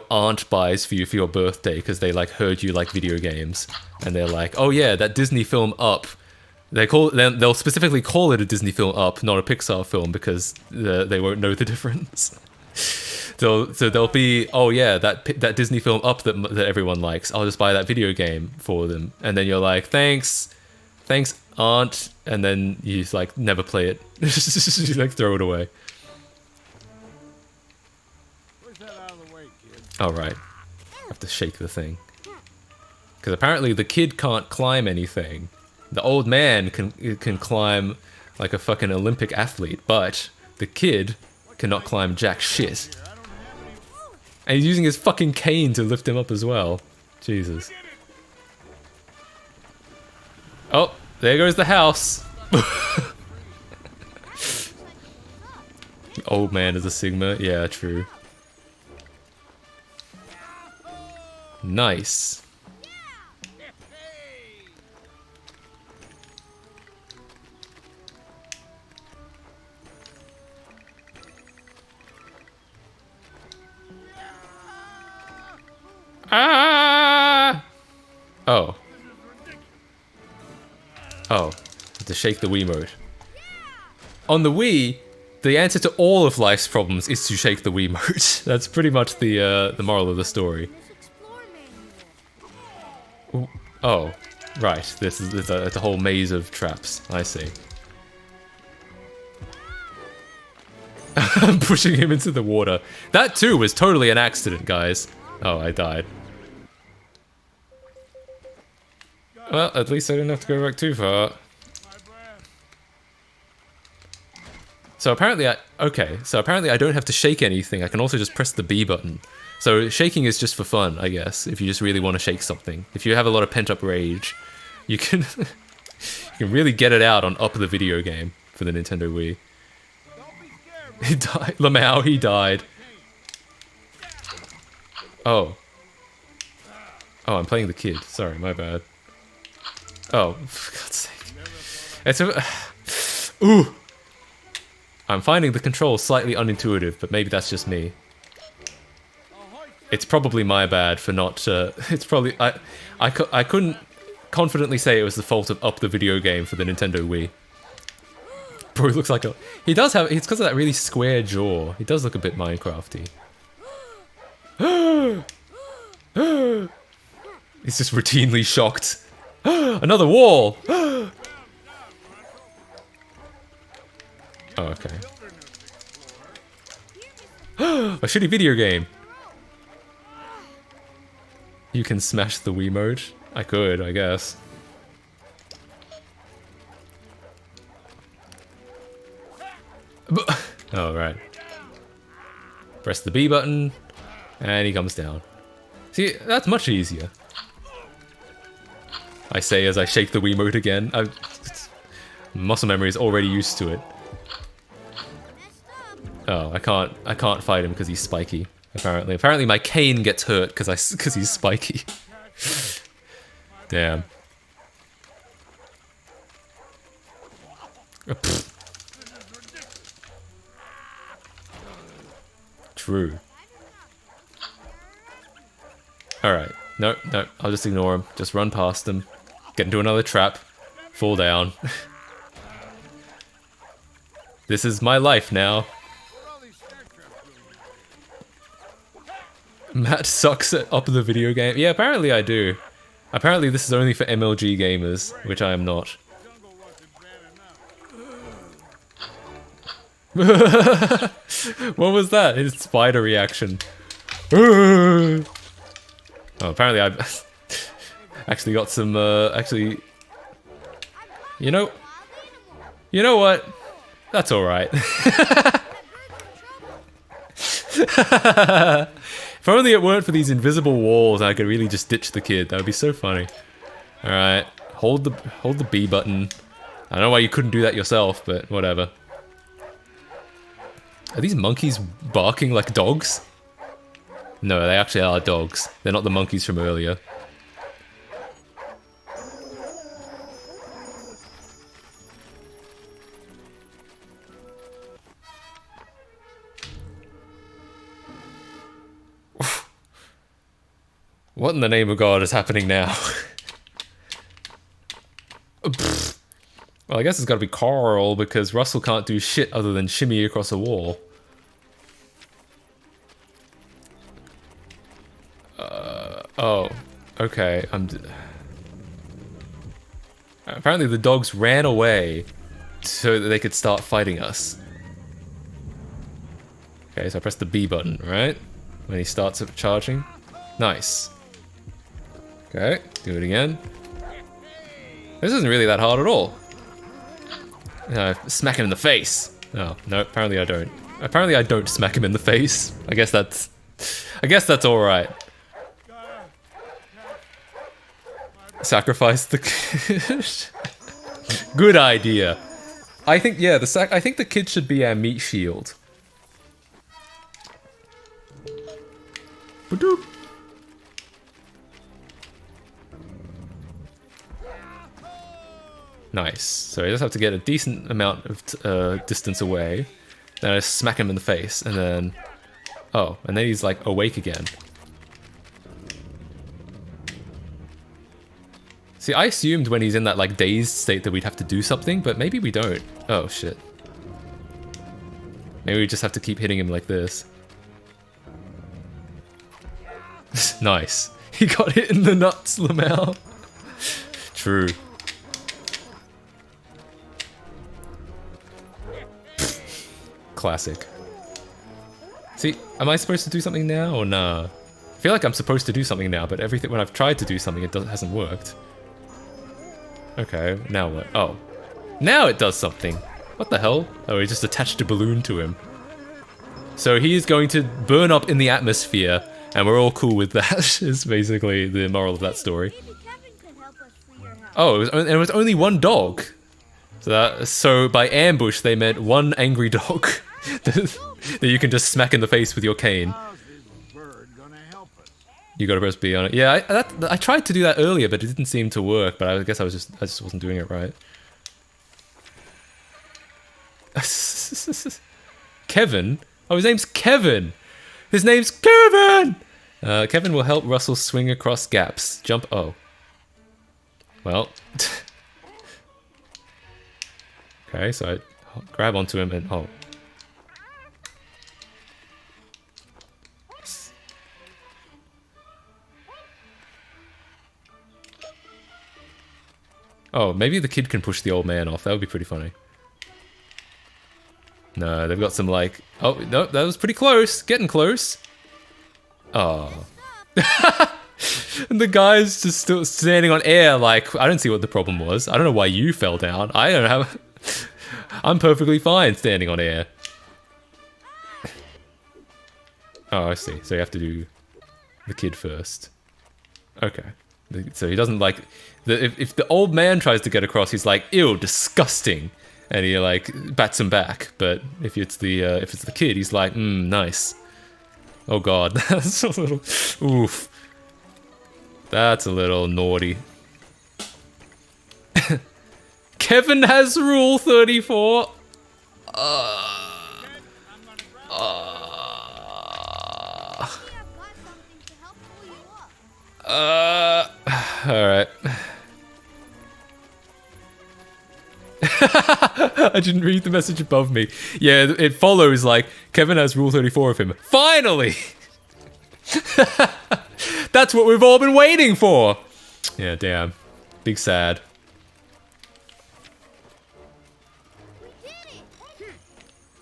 aunt buys for you for your birthday because they like heard you like video games and they're like, oh yeah, that Disney film Up. They'll specifically call it a Disney film Up, not a Pixar film, because they won't know the difference. So they'll be, oh yeah, that Disney film Up that everyone likes. I'll just buy that video game for them, and then you're like, thanks, aunt, and then you just like never play it. You like throw it away. Push that out of the way, kid. All right, I have to shake the thing because apparently the kid can't climb anything. The old man can climb like a fucking Olympic athlete, but the kid cannot climb jack shit. And he's using his fucking cane to lift him up as well. Jesus. Oh, there goes the house. The old man is a Sigma. Yeah, true. Nice. Ah! Oh. Oh. To shake the Wiimote. On the Wii, the answer to all of life's problems is to shake the Wiimote. That's pretty much the moral of the story. Ooh. Oh. Right. This is it's a whole maze of traps. I see. I'm pushing him into the water. That too was totally an accident, guys. Oh, I died. Well, at least I didn't have to go back too far. So apparently I don't have to shake anything. I can also just press the B button. So shaking is just for fun, I guess, if you just really want to shake something. If you have a lot of pent-up rage, you can you can really get it out on Up the video game for the Nintendo Wii. He died. Lamau, he died. Oh. Oh, I'm playing the kid. Sorry, my bad. Oh, for God's sake. It's a... Ooh! I'm finding the controls slightly unintuitive, but maybe that's just me. It's probably my bad for not... it's probably... I couldn't confidently say it was the fault of Up the video game for the Nintendo Wii. Bro, he looks like a... He does have... It's because of that really square jaw. He does look a bit Minecrafty. He's just routinely shocked. Another wall! Oh, okay. A shitty video game. You can smash the Wiimote? I could, I guess. Oh, right. Press the B button, and he comes down. See, that's much easier. I say as I shake the Wiimote again. Muscle memory is already used to it. Oh, I can't fight him because he's spiky. Apparently my cane gets hurt because he's spiky. Damn. True. Alright. No, I'll just ignore him. Just run past him. Get into another trap. Fall down. This is my life now. Matt sucks at Up the video game. Yeah, apparently I do. Apparently this is only for MLG gamers, which I am not. What was that? His spider reaction. Oh, apparently I've actually got some, actually... You know what? That's alright. If only it weren't for these invisible walls, I could really just ditch the kid. That would be so funny. Alright, hold the B button. I don't know why you couldn't do that yourself, but whatever. Are these monkeys barking like dogs? No, they actually are dogs. They're not the monkeys from earlier. What in the name of God is happening now? Well, I guess it's gotta be Carl, because Russell can't do shit other than shimmy across a wall. Oh, okay, apparently the dogs ran away so that they could start fighting us. Okay, so I press the B button, right? When he starts charging. Nice. Okay, do it again. This isn't really that hard at all. Smack him in the face. Oh, no, apparently I don't. Apparently I don't smack him in the face. I guess that's alright. Sacrifice the kid. Good idea. I think, yeah, I think the kid should be our meat shield. Ba-doop. Nice. So you just have to get a decent amount of distance away. Then I smack him in the face, and then... Oh, and then he's like awake again. See, I assumed when he's in that like dazed state that we'd have to do something, but maybe we don't. Oh shit. Maybe we just have to keep hitting him like this. Nice. He got hit in the nuts, Lamau. True. Classic. See, am I supposed to do something now or nah? I feel like I'm supposed to do something now, but everything when I've tried to do something, it hasn't worked. Okay, now what? Oh. Now it does something. What the hell? Oh, he just attached a balloon to him. So he is going to burn up in the atmosphere, and we're all cool with that, is basically the moral of that story. Oh, it was only one dog. So by ambush, they meant one angry dog that you can just smack in the face with your cane. You gotta press B on it. Yeah, I tried to do that earlier, but it didn't seem to work. But I guess I just wasn't doing it right. Kevin? Oh, his name's Kevin. His name's Kevin. Kevin will help Russell swing across gaps. Jump. Oh. Well. Okay, so I grab onto him and oh. Oh, maybe the kid can push the old man off. That would be pretty funny. No, they've got some like... Oh, no, that was pretty close. Getting close. Oh. And the guy's just still standing on air like, I don't see what the problem was. I don't know why you fell down. I don't have... I'm perfectly fine standing on air. Oh, I see. So you have to do the kid first. Okay. So he doesn't like... If the old man tries to get across, he's like, ew, disgusting. And he like bats him back. But if it's the kid, he's like, nice. Oh god, that's a little... Oof. That's a little naughty. Kevin has rule 34. Alright. I didn't read the message above me. Yeah, it follows like, Kevin has rule 34 of him. Finally! That's what we've all been waiting for! Yeah, damn. Big sad.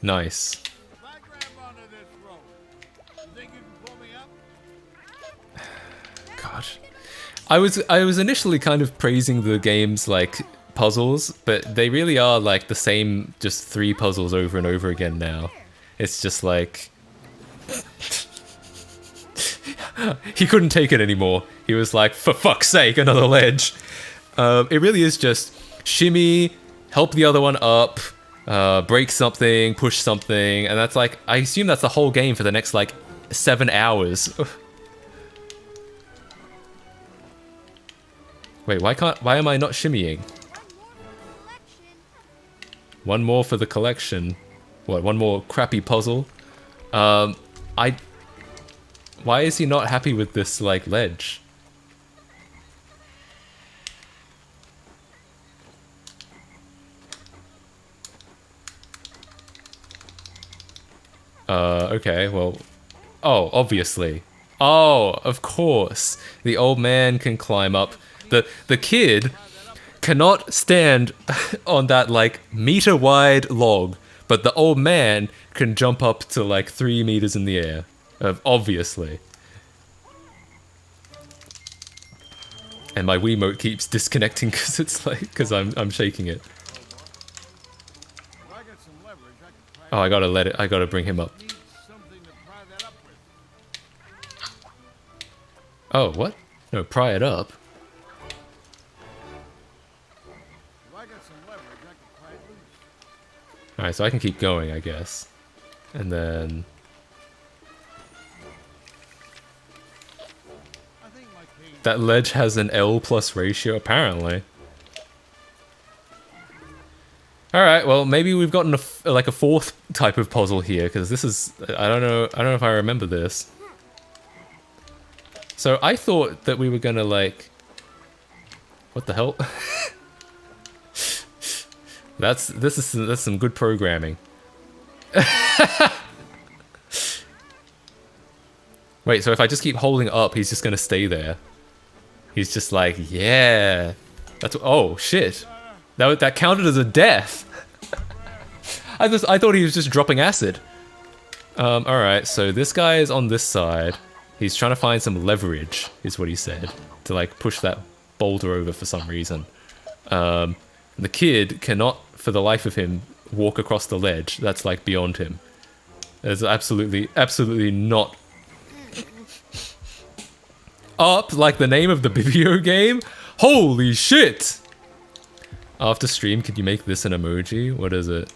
Nice. Gosh. I was initially kind of praising the game's like puzzles, but they really are like the same, just 3 puzzles over and over again now. It's just like... He couldn't take it anymore. He was like, for fuck's sake, another ledge. It really is just shimmy, help the other one up, break something, push something, and that's like, I assume that's the whole game for the next like 7 hours. Wait, why am I not shimmying? One more for the collection. What, one more crappy puzzle? Why is he not happy with this, like, ledge? Okay, well... Oh, obviously. Oh, of course. The old man can climb up. The kid cannot stand on that, like, meter-wide log, but the old man can jump up to, like, 3 meters in the air. Obviously. And my Wiimote keeps disconnecting because it's like, because I'm shaking it. Oh, I gotta bring him up. Oh, what? No, pry it up. Alright, so I can keep going, I guess. And then... That ledge has an L plus ratio, apparently. Alright, well, maybe we've gotten like a fourth type of puzzle here, because this is... I don't know if I remember this. So I thought that we were gonna, like... What the hell? That's some good programming. Wait, so if I just keep holding up, he's just gonna stay there. He's just like, yeah. That's oh shit. That counted as a death. I thought he was just dropping acid. All right, so this guy is on this side. He's trying to find some leverage, is what he said, to like push that boulder over for some reason. The kid cannot, for the life of him, walk across the ledge. That's like beyond him. There's absolutely not. Up, like the name of the video game? Holy shit! After stream, could you make this an emoji? What is it?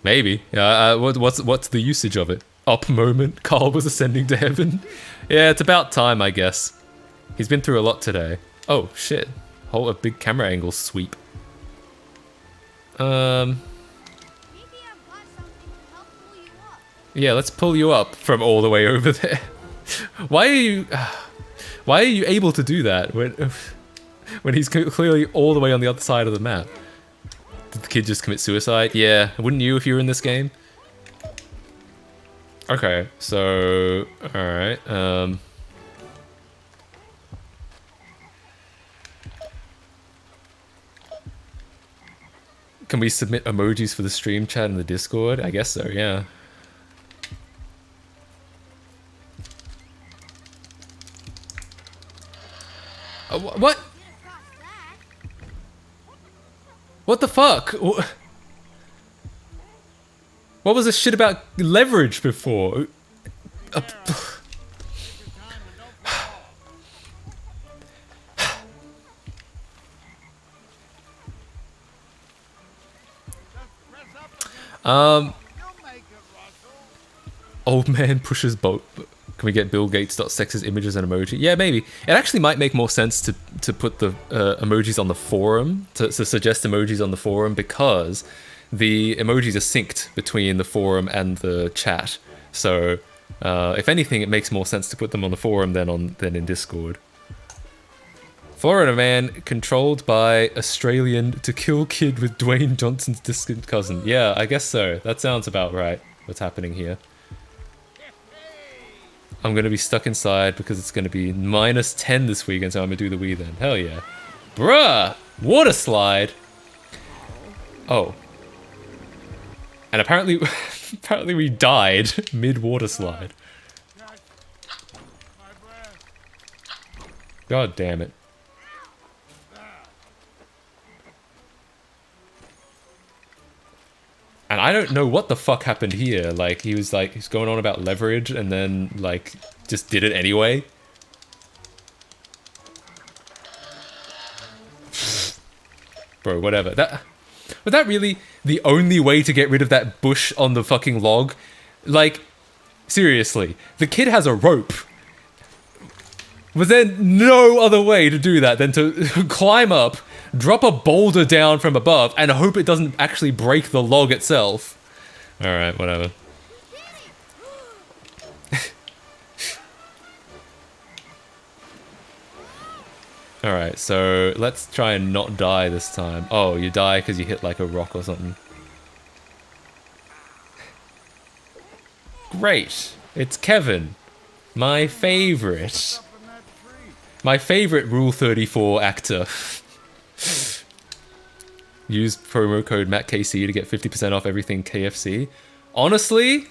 Maybe. What's the usage of it? Up moment. Carl was ascending to heaven. Yeah, it's about time, I guess. He's been through a lot today. Oh shit! Hold a big camera angle sweep. Yeah, let's pull you up from all the way over there. Why are you able to do that when he's clearly all the way on the other side of the map? Did the kid just commit suicide? Yeah, wouldn't you if you were in this game? Okay, so alright, can we submit emojis for the stream chat in the Discord? I guess so, yeah. What? What the fuck? What was this shit about leverage before? Old man pushes boat. Can we get Bill Gates.sex's images and emoji? Yeah, maybe. It actually might make more sense to put the emojis on the forum, to suggest emojis on the forum, because the emojis are synced between the forum and the chat. So, if anything, it makes more sense to put them on the forum than in Discord. Florida man controlled by Australian to kill kid with Dwayne Johnson's distant cousin. Yeah, I guess so. That sounds about right. What's happening here? I'm gonna be stuck inside because it's gonna be -10 this weekend, so I'm gonna do the Wii then. Hell yeah. Bruh! Water slide! Oh. And apparently, apparently we died mid-water slide. God damn it. And I don't know what the fuck happened here. Like, he's going on about leverage and then, like, just did it anyway. Bro, whatever. Was that really the only way to get rid of that bush on the fucking log? Like, seriously, the kid has a rope. Was there no other way to do that than to climb up, drop a boulder down from above, and hope it doesn't actually break the log itself? Alright, whatever. Alright, so let's try and not die this time. Oh, you die because you hit like a rock or something. Great! It's Kevin. My favorite. My favorite Rule 34 actor. Use promo code MattKC to get 50% off everything KFC. Honestly,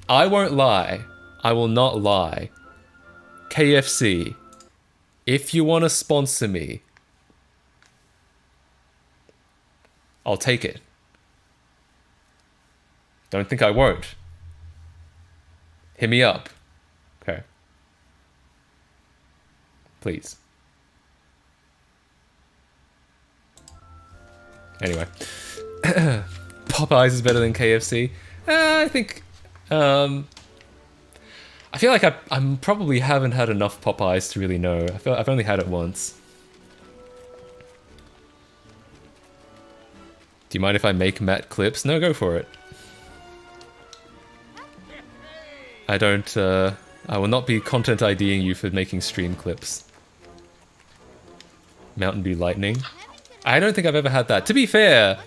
I won't lie. I will not lie. KFC. If you want to sponsor me, I'll take it. Don't think I won't. Hit me up. Okay. Please. Anyway. Popeyes is better than KFC. I think... I feel like I'm probably haven't had enough Popeyes to really know. I feel I've only had it once. Do you mind if I make Matt clips? No, go for it. I don't, I will not be content IDing you for making stream clips. Mountain Dew Lightning. I don't think I've ever had that. To be fair,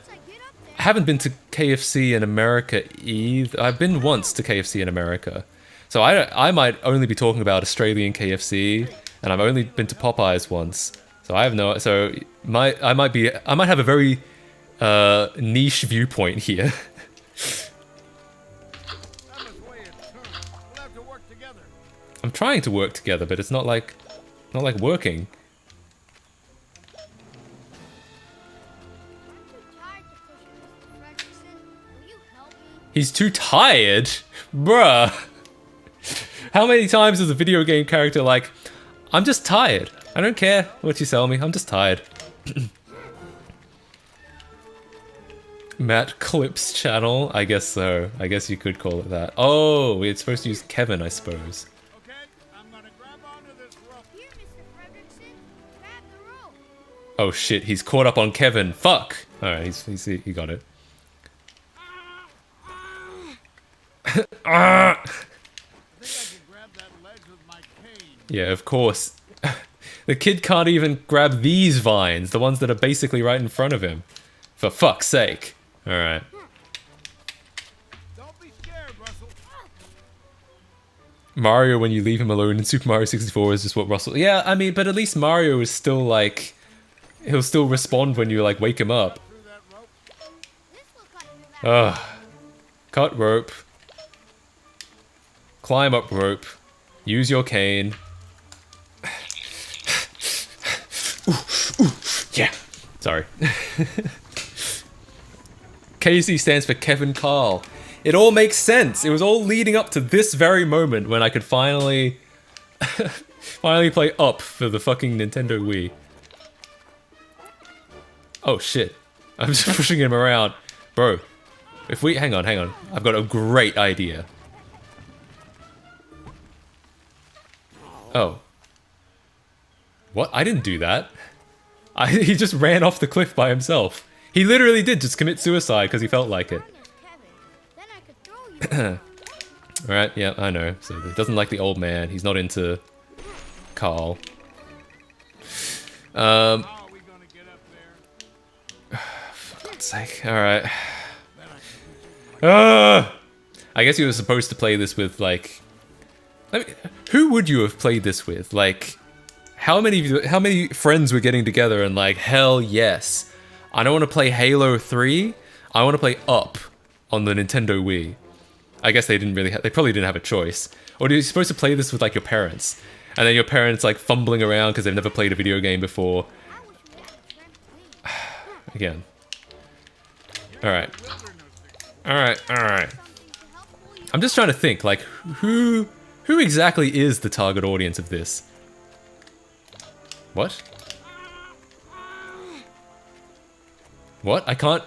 I haven't been to KFC in America either. I've been once to KFC in America. So I might only be talking about Australian KFC, and I've only been to Popeyes once. So I have no. So I might have a very niche viewpoint here. I'm trying to work together, but it's not like working. He's too tired, bruh. How many times is a video game character like, I'm just tired. I don't care what you sell me. I'm just tired. Matt Clips channel? I guess so. I guess you could call it that. Oh, we're supposed to use Kevin, I suppose. Okay, I'm gonna grab onto this rope. Here, Mr. Fredrickson. Grab the rope. Oh shit, he's caught up on Kevin. Fuck! Alright, he got it. I think I can grab that ledge with my cane. Yeah, of course. The kid can't even grab these vines, the ones that are basically right in front of him. For fuck's sake. Alright. Don't be scared, Russell. Mario, when you leave him alone in Super Mario 64, is just what Russell... Yeah, I mean, but at least Mario is still, like... He'll still respond when you, like, wake him up. Through that rope. This will cut through that. Ugh. Cut rope. Climb up rope. Use your cane. Ooh, yeah. Sorry. KC stands for Kevin Carl. It all makes sense. It was all leading up to this very moment when I could finally... finally play Up for the fucking Nintendo Wii. Oh shit. I'm just pushing him around. Bro, if we... Hang on. I've got a great idea. Oh. What? I didn't do that. He just ran off the cliff by himself. He literally did just commit suicide because he felt like it. Then I could throw you. Alright, yeah, I know. So he doesn't like the old man. He's not into Carl. How are we gonna get up there? For God's sake. Alright. I guess you were supposed to play this with, like... I mean, who would you have played this with? Like, how many friends were getting together and like, hell yes, I don't want to play Halo 3, I want to play Up on the Nintendo Wii. I guess they probably didn't have a choice. Or are you supposed to play this with like your parents? And then your parents like fumbling around because they've never played a video game before. Again. Alright. Alright. I'm just trying to think, like, who exactly is the target audience of this? What? What? I can't...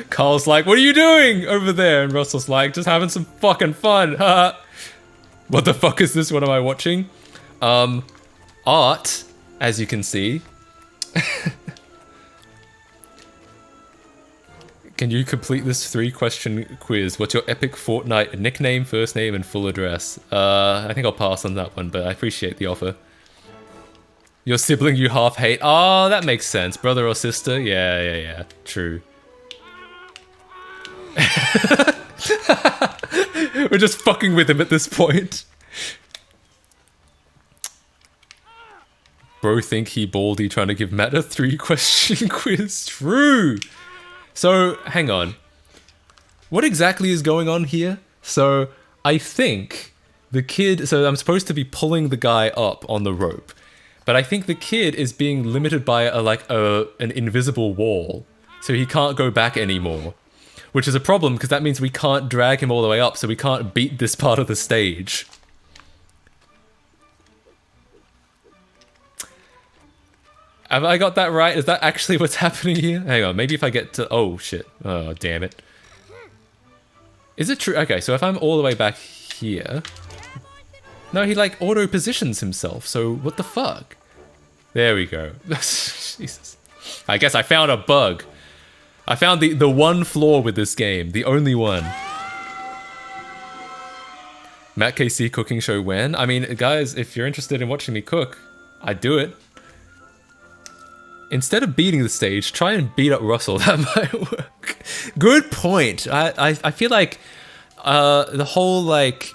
Carl's like, what are you doing over there? And Russell's like, just having some fucking fun. What the fuck is this? What am I watching? Art, as you can see. Can you complete this 3-question quiz? What's your epic Fortnite nickname, first name, and full address? I think I'll pass on that one, but I appreciate the offer. Your sibling you half hate. Oh, that makes sense. Brother or sister? Yeah. True. We're just fucking with him at this point. Bro think he baldy trying to give Matt a 3-question quiz. True. So, hang on. What exactly is going on here? So, I think the kid... So, I'm supposed to be pulling the guy up on the rope. But I think the kid is being limited by an invisible wall. So he can't go back anymore. Which is a problem, because that means we can't drag him all the way up, so we can't beat this part of the stage. Have I got that right? Is that actually what's happening here? Hang on, maybe if I get to... Oh, shit. Oh, damn it. Is it true? Okay, so if I'm all the way back here... No, he, like, auto-positions himself, so what the fuck? There we go. Jesus. I guess I found a bug. I found the one flaw with this game. The only one. MattKC cooking show when? I mean, guys, if you're interested in watching me cook, I'd do it. Instead of beating the stage, try and beat up Russell. That might work. Good point. I feel like the whole, like,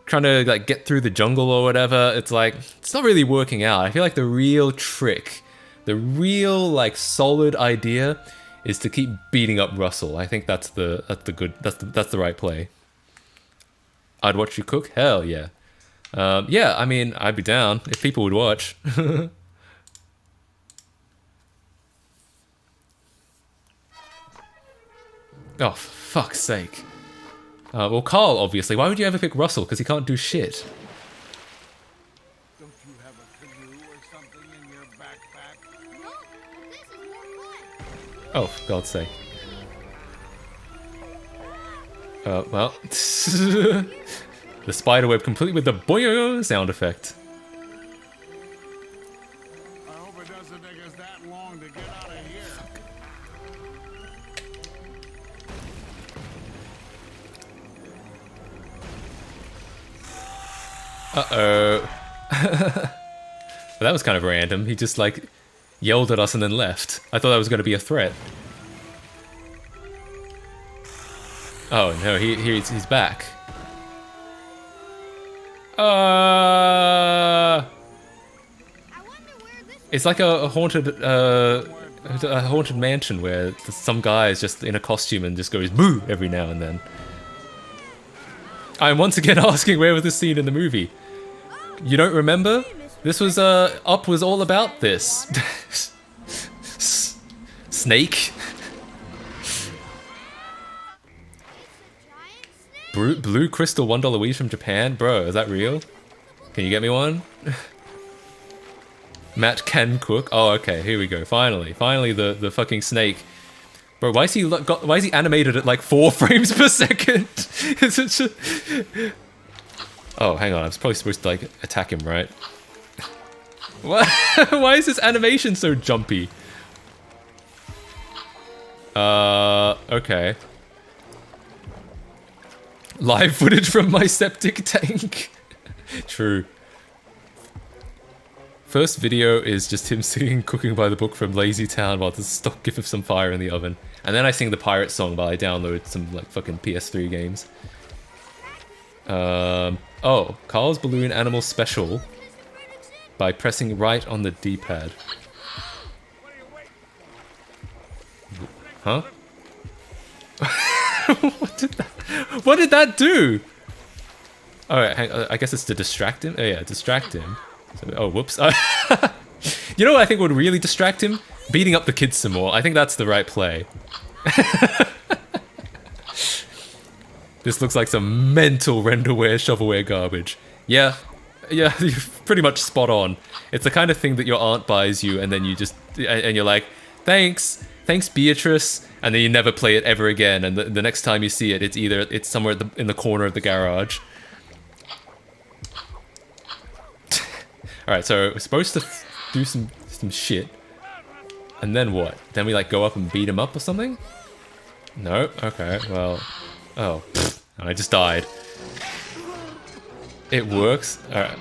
trying to, like, get through the jungle or whatever, it's like, it's not really working out. I feel like the real trick, the real, like, solid idea is to keep beating up Russell. I think that's the right play. I'd watch you cook? Hell yeah. Yeah, I mean, I'd be down if people would watch. Oh, for fuck's sake. Well, Carl, obviously. Why would you ever pick Russell? Because he can't do shit. Don't you have a canoe or something in your backpack? No, but this is more fun. Oh, for God's sake. Well. The spiderweb complete with the boing sound effect. I hope it doesn't take us that long to get out of here. Uh-oh. Well, that was kind of random. He just, like, yelled at us and then left. I thought that was going to be a threat. Oh, no, he's back. It's like a haunted mansion where some guy is just in a costume and just goes boo every now and then. I'm once again asking where was this scene in the movie? You don't remember? This was, Up was all about this. Snake? Blue crystal $1 weed from Japan? Bro, is that real? Can you get me one? Matt can cook. Oh, okay, here we go. Finally the fucking snake. Bro, why is he animated at like 4 frames per second? Is it just... Oh, hang on. I was probably supposed to like attack him, right? What? Why is this animation so jumpy? Okay. Live footage from my septic tank. True. First video is just him singing Cooking by the Book from Lazy Town while there's a stock gif of some fire in the oven. And then I sing the pirate song while I download some like fucking PS3 games. Oh, Carl's Balloon Animal Special by pressing right on the D-pad. Huh? What did that do? Alright, I guess it's to distract him? Oh yeah, distract him. So, oh, whoops. You know what I think would really distract him? Beating up the kids some more. I think that's the right play. This looks like some mental renderware, shovelware garbage. Yeah, yeah, you're pretty much spot on. It's the kind of thing that your aunt buys you, and then you just and you're like, thanks Beatrice, and then you never play it ever again. And the next time you see it, it's somewhere in the corner of the garage. All right, so we're supposed to do some shit, and then what? Then we like go up and beat him up or something? No. Okay. Well. Oh. And I just died. It works. All right.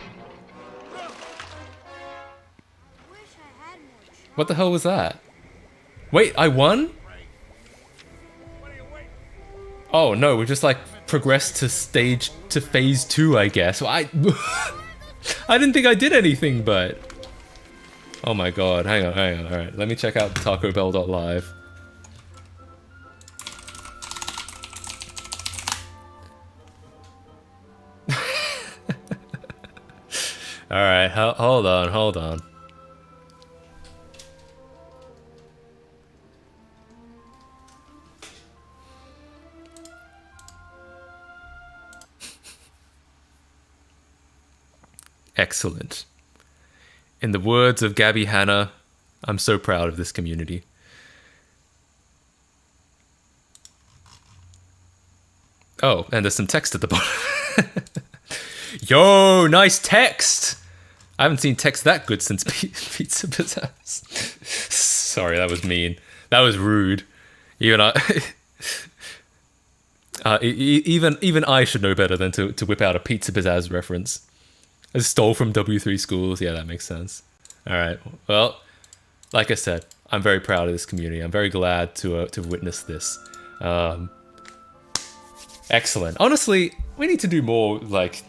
What the hell was that? Wait, I won? Oh no, we just like progressed to phase 2, I guess. Well, I didn't think I did anything, but oh my god, hang on. All right, let me check out TacoBell.live. All right, hold on. Excellent. In the words of Gabby Hanna, I'm so proud of this community. Oh, and there's some text at the bottom. Yo, nice text! I haven't seen text that good since Pizza Pizzazz. Sorry, that was mean. That was rude. Even I should know better than to whip out a Pizza Pizzazz reference. I stole from W3 schools. Yeah, that makes sense. All right. Well, like I said, I'm very proud of this community. I'm very glad to witness this. Excellent. Honestly, we need to do more like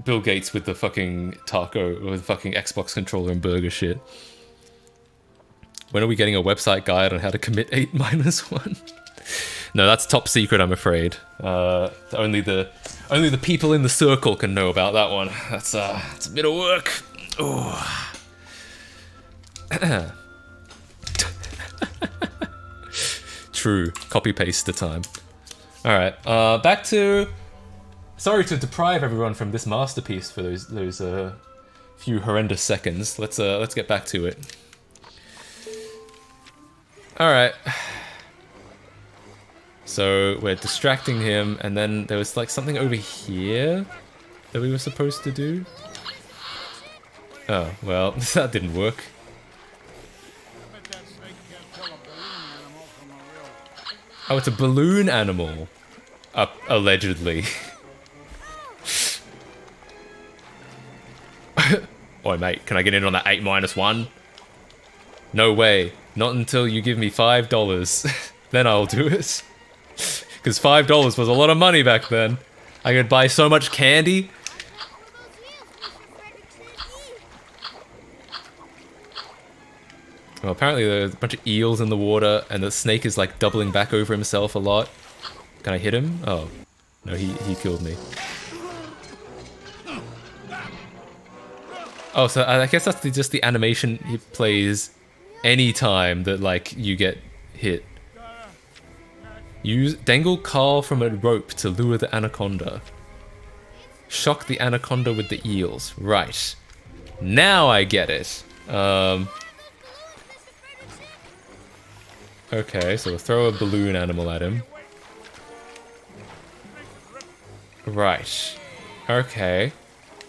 Bill Gates with the fucking taco or the fucking Xbox controller and burger shit. When are we getting a website guide on how to commit 8-1? No, that's top secret, I'm afraid. Only the people in the circle can know about that one. That's a bit of work. Oh. True. Copy paste the time. All right. Back to. Sorry to deprive everyone from this masterpiece for those few horrendous seconds. Let's get back to it. All right. So we're distracting him, and then there was like something over here that we were supposed to do. Oh, well, that didn't work. Oh, it's a balloon animal. Allegedly. Oi, mate, can I get in on that 8-1? No way. Not until you give me $5. Then I'll do it. Because $5 was a lot of money back then. I could buy so much candy. Well, apparently there's a bunch of eels in the water, and the snake is like doubling back over himself a lot. Can I hit him? Oh. No, he killed me. Oh, so I guess that's just the animation he plays anytime that like you get hit. Dangle Carl from a rope to lure the anaconda. Shock the anaconda with the eels. Right. Now I get it. Okay, so we'll throw a balloon animal at him. Right. Okay.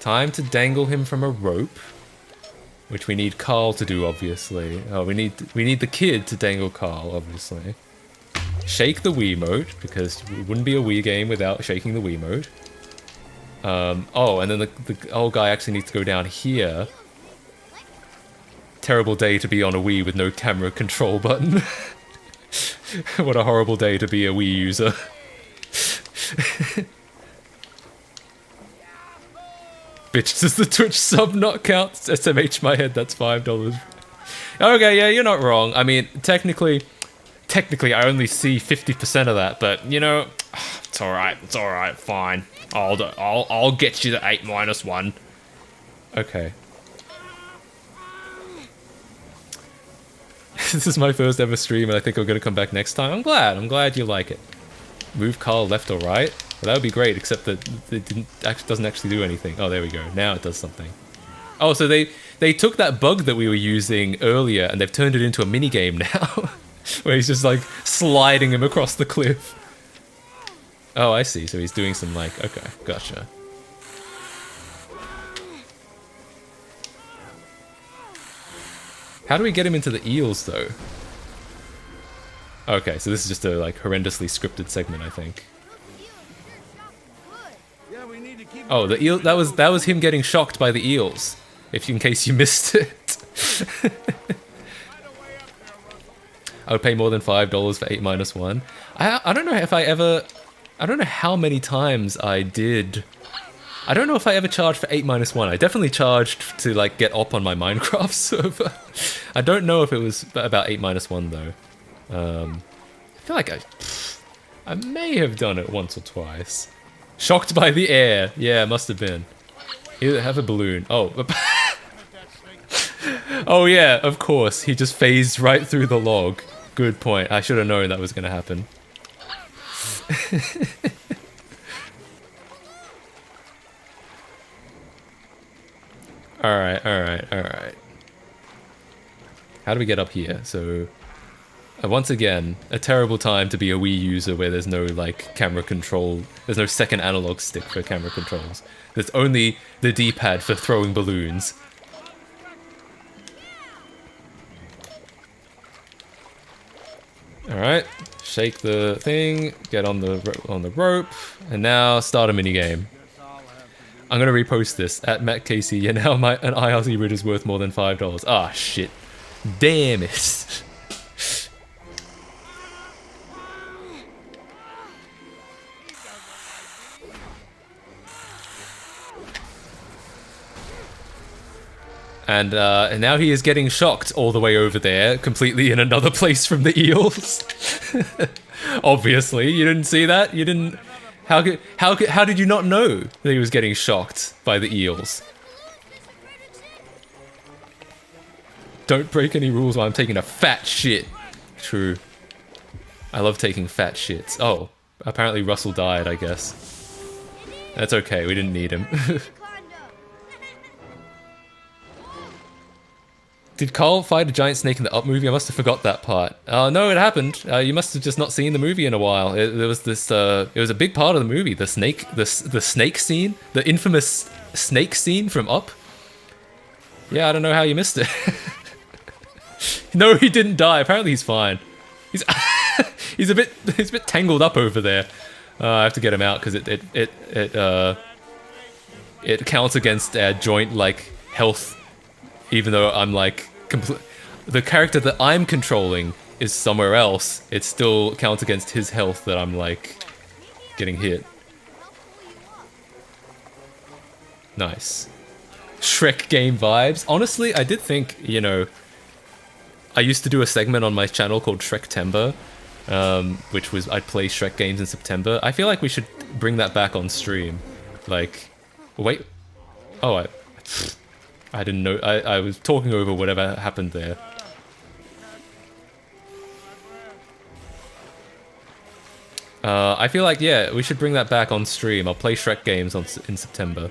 Time to dangle him from a rope. Which we need Carl to do, obviously. Oh, we need the kid to dangle Carl, obviously. Shake the Wiimote, because it wouldn't be a Wii game without shaking the Wiimote. Oh, and then the old guy actually needs to go down here. Terrible day to be on a Wii with no camera control button. What a horrible day to be a Wii user. Bitch, does the Twitch sub not count? SMH my head, that's $5. Okay, yeah, you're not wrong. I mean, technically I only see 50% of that, but you know, it's alright, fine. I'll get you the 8-1. Okay. This is my first ever stream, and I think I'm gonna come back next time. I'm glad you like it. Move Carl left or right? Well, that would be great, except that it doesn't actually do anything. Oh, there we go. Now it does something. Oh, so they took that bug that we were using earlier and they've turned it into a mini game now, where he's just like sliding him across the cliff. Oh, I see. So he's doing some like, okay, gotcha. How do we get him into the eels though? Okay, so this is just a like horrendously scripted segment, I think. Yeah, we need to keep Oh, the eel, that was him getting shocked by the eels. In case you missed it. I would pay more than $5 for 8-1. I don't know if I ever, I don't know how many times I did. I don't know if I ever charged for 8-1. I definitely charged to like get up on my Minecraft server. I don't know if it was about 8-1 though. I feel like I may have done it once or twice. Shocked by the air. Yeah, must have been. Here, have a balloon. Oh. Oh yeah, of course. He just phased right through the log. Good point. I should have known that was going to happen. Alright, alright, alright. How do we get up here? So, once again, a terrible time to be a Wii user where there's no, like, camera control. There's no second analog stick for camera controls. There's only the D-pad for throwing balloons. Alright, shake the thing, get on the rope, and now start a minigame. I'm gonna repost this at MattKC, and now an IRC rid is worth more than $5. Ah, shit. Damn it. And now he is getting shocked all the way over there, completely in another place from the eels. Obviously, you didn't see that. You didn't. How did you not know that he was getting shocked by the eels? Don't break any rules while I'm taking a fat shit. True. I love taking fat shits. Oh, apparently Russell died, I guess. That's okay, we didn't need him. Did Carl fight a giant snake in the Up movie? I must have forgot that part. No, it happened. You must have just not seen the movie in a while. There was this. It was a big part of the movie. The snake scene, the infamous snake scene from Up. Yeah, I don't know how you missed it. No, he didn't die. Apparently, he's fine. He's he's a bit tangled up over there. I have to get him out because it counts against joint like health. Even though I'm like, the character that I'm controlling is somewhere else, it still counts against his health that I'm like, getting hit. Nice. Shrek game vibes. Honestly, I did think, you know, I used to do a segment on my channel called Shrektember, which was, I'd play Shrek games in September. I feel like we should bring that back on stream. Like, wait. Oh, I didn't know. I was talking over whatever happened there. I feel like, yeah, we should bring that back on stream. I'll play Shrek games in September.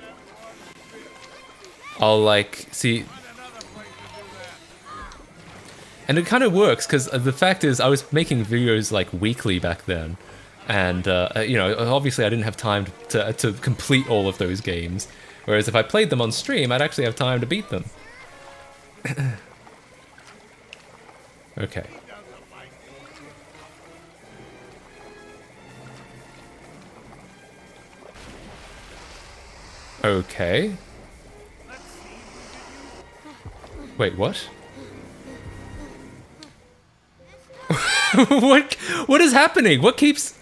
I'll, like, see... And it kind of works, because the fact is, I was making videos, like, weekly back then. And, you know, obviously I didn't have time to complete all of those games. Whereas if I played them on stream, I'd actually have time to beat them. Okay. Okay. Wait, what? What is happening? What keeps...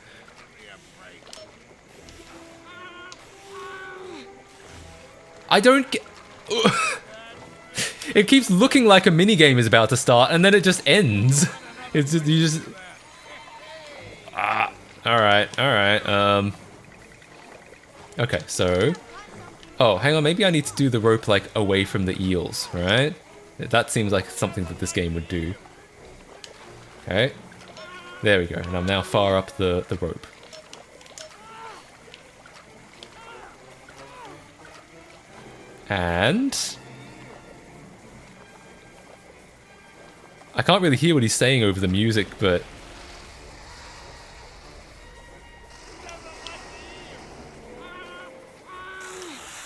I don't get... It keeps looking like a minigame is about to start, and then it just ends. It's just, you just... Alright, alright, Okay, so... Oh, hang on, maybe I need to do the rope, like, away from the eels, right? That seems like something that this game would do. Okay. There we go, and I'm now far up the rope. And I can't really hear what he's saying over the music, but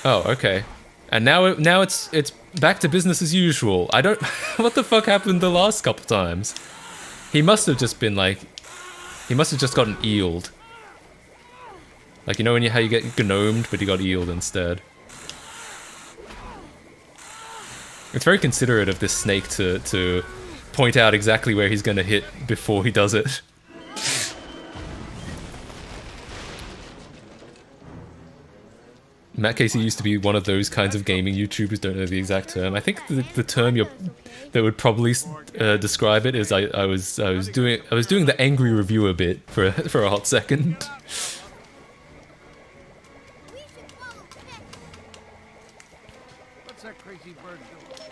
oh, okay. And now it's back to business as usual. I don't what the fuck happened the last couple times? He must have just been like he must have just gotten eeled. Like, you know when how you get gnomed, but he got eeled instead. It's very considerate of this snake to point out exactly where he's gonna hit before he does it. MattKC used to be one of those kinds of gaming YouTubers, don't know the exact term. I think the term that would probably describe it is I was doing the angry reviewer bit for a hot second. What's that crazy bird doing?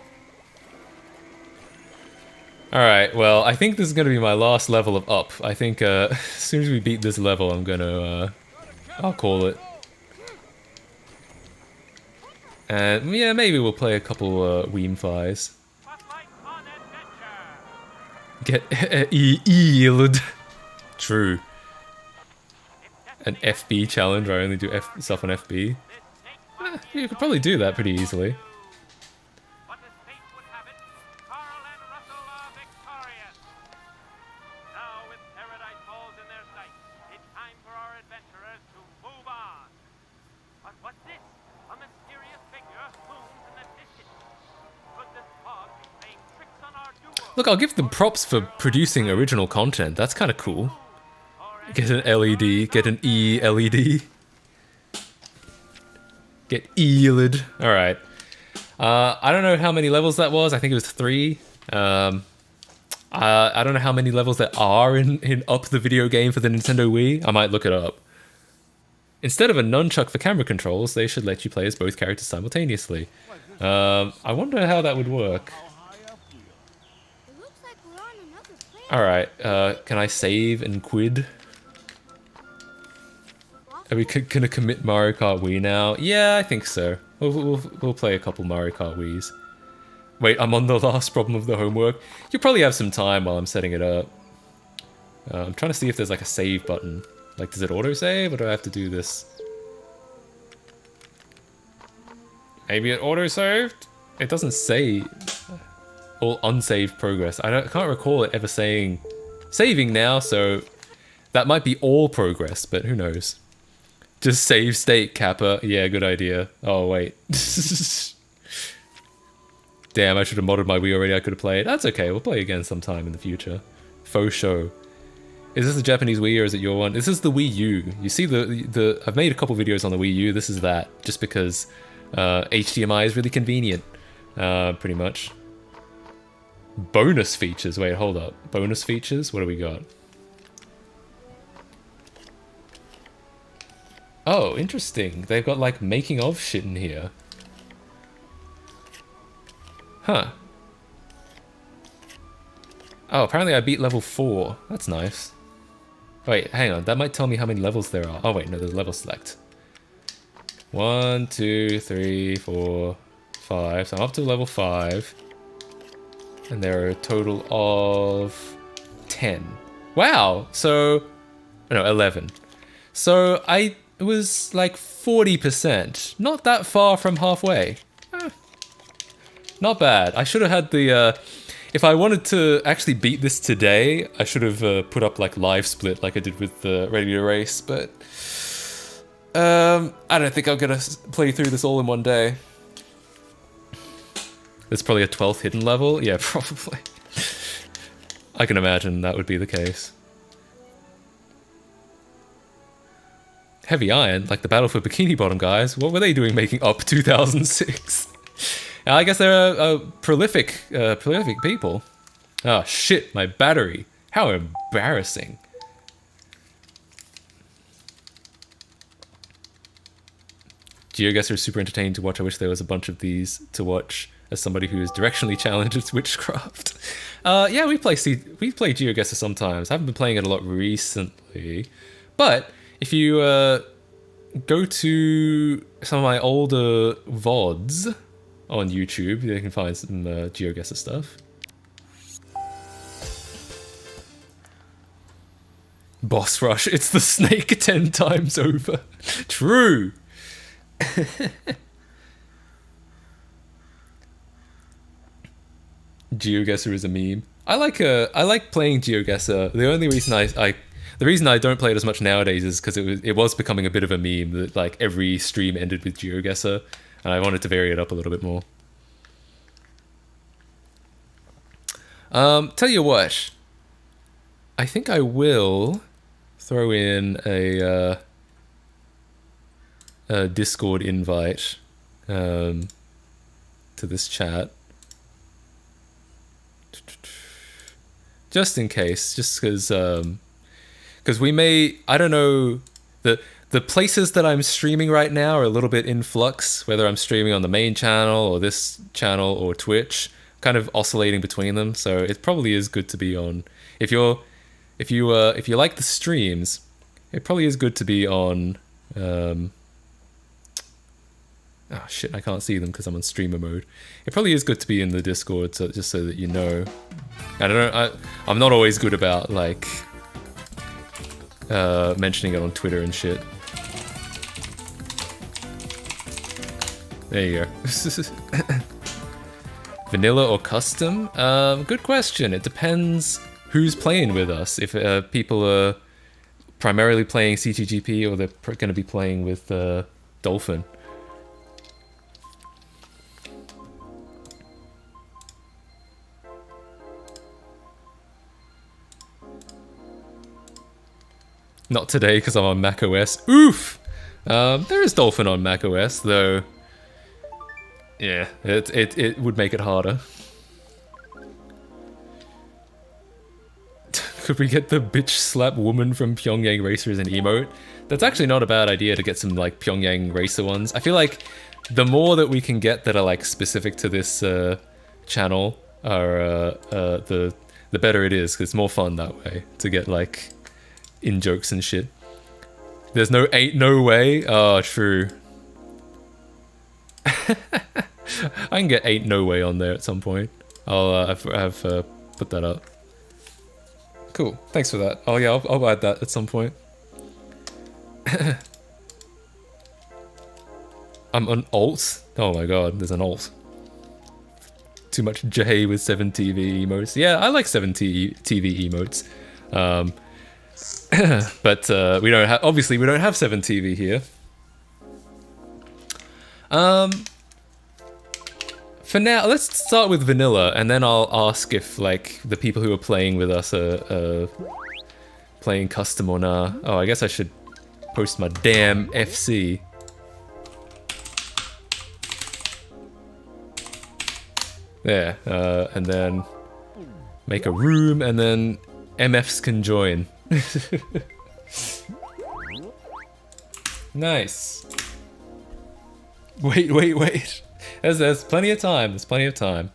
Alright, well, I think this is gonna be my last level of up. I think as soon as we beat this level, I'm gonna I'll call it. And yeah, maybe we'll play a couple Weemfis. Get eeled. True. An FB challenge where I only do stuff on FB. You could probably do that pretty easily. But as fate would have it, Carl and Russell are victorious. Now, with Paradise Falls in their sights, it's time for our adventurers to move on. But what's this? A mysterious figure looms in the distance. Could this fog be playing tricks on our duo? Look, I'll give them props for producing original content. That's kind of cool. Get an LED, get an E-LED. Get eeled. Alright. I don't know how many levels that was. I think it was 3. I don't know how many levels there are in Up the video game for the Nintendo Wii. I might look it up. Instead of a nunchuck for camera controls, they should let you play as both characters simultaneously. I wonder how that would work. It looks like we're on another planet. Alright, can I save and quid? Are we gonna commit Mario Kart Wii now? Yeah, I think so. We'll play a couple Mario Kart Wiis. Wait, I'm on the last problem of the homework. You'll probably have some time while I'm setting it up. I'm trying to see if there's like a save button. Like, does it autosave, or do I have to do this? Maybe it autosaved? It doesn't say all unsaved progress. I can't recall it ever saying saving now, so that might be all progress, but who knows. Just save state, Kappa. Yeah, good idea. Oh, wait. Damn, I should have modded my Wii already. I could have played. That's okay. We'll play again sometime in the future. Faux show. Is this the Japanese Wii or is it your one? This is the Wii U. You see the I've made a couple videos on the Wii U. This is that. Just because HDMI is really convenient. Pretty much. Bonus features. Wait, hold up. Bonus features? What do we got? Oh, interesting. They've got, like, making of shit in here. Huh. Oh, apparently I beat level 4. That's nice. Wait, hang on. That might tell me how many levels there are. Oh, wait, no, there's level select. 1, 2, 3, 4, 5. So I'm up to level 5. And there are a total of 10. Wow! So... no, 11. So I... it was like 40%. Not that far from halfway. Not bad. I should have had the... if I wanted to actually beat this today, I should have put up like live split like I did with the regular race, but... I don't think I'm gonna play through this all in one day. There's probably a 12th hidden level? Yeah, probably. I can imagine that would be the case. Heavy Iron, like the Battle for Bikini Bottom guys, what were they doing making Up 2006? I guess they're prolific people. Oh shit, my battery. How embarrassing. GeoGuessr is super entertaining to watch. I wish there was a bunch of these to watch as somebody who is directionally challenged with witchcraft. Yeah, we play GeoGuessr sometimes. I haven't been playing it a lot recently. But if you go to some of my older VODs on YouTube. You can find some GeoGuessr stuff. Boss rush, it's the snake 10 times over. True. GeoGuessr is a meme. I like playing GeoGuessr. The only reason the reason I don't play it as much nowadays is because it was becoming a bit of a meme that like every stream ended with GeoGuessr, and I wanted to vary it up a little bit more. Tell you what, I think I will throw in a Discord invite to this chat. Just in case, just because we may, I don't know, the places that I'm streaming right now are a little bit in flux, whether I'm streaming on the main channel or this channel or Twitch, kind of oscillating between them. So it probably is good to be on, if you like the streams, it probably is good to be on, oh shit, I can't see them because I'm on streamer mode. It probably is good to be in the Discord, so just so that you know. I don't know, I'm not always good about like mentioning it on Twitter and shit. There you go. Vanilla or custom? Good question. It depends who's playing with us. If people are primarily playing ctgp or they're going to be playing with Dolphin. Not today because I'm on macOS. Oof! There is Dolphin on macOS, though. Yeah, it would make it harder. Could we get the bitch slap woman from Pyongyang Racer as an emote? That's actually not a bad idea to get some like Pyongyang Racer ones. I feel like the more that we can get that are like specific to this channel, are the better it is. 'Cause it's more fun that way to get like in jokes and shit. There's ain't no way. Oh, true. I can get ain't no way on there at some point. I'll have put that up. Cool. Thanks for that. Oh yeah, I'll add that at some point. I'm on alt. Oh my god, there's an alt. Too much J with 7TV emotes. Yeah, I like 7TV emotes. But we don't have, obviously we don't have 7TV here. For now, let's start with vanilla, and then I'll ask if like the people who are playing with us are playing custom or not. Oh, I guess I should post my damn FC. There, and then make a room, and then MFs can join. Nice. Wait. There's plenty of time. There's plenty of time.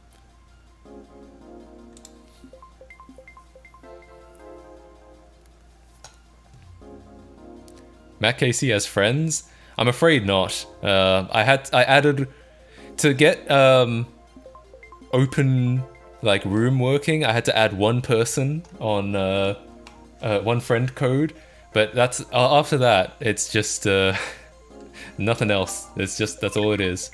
MattKC has friends? I'm afraid not. I added to get open like room working. I had to add one person on one friend code, but that's after that. It's just nothing else. It's just that's all it is.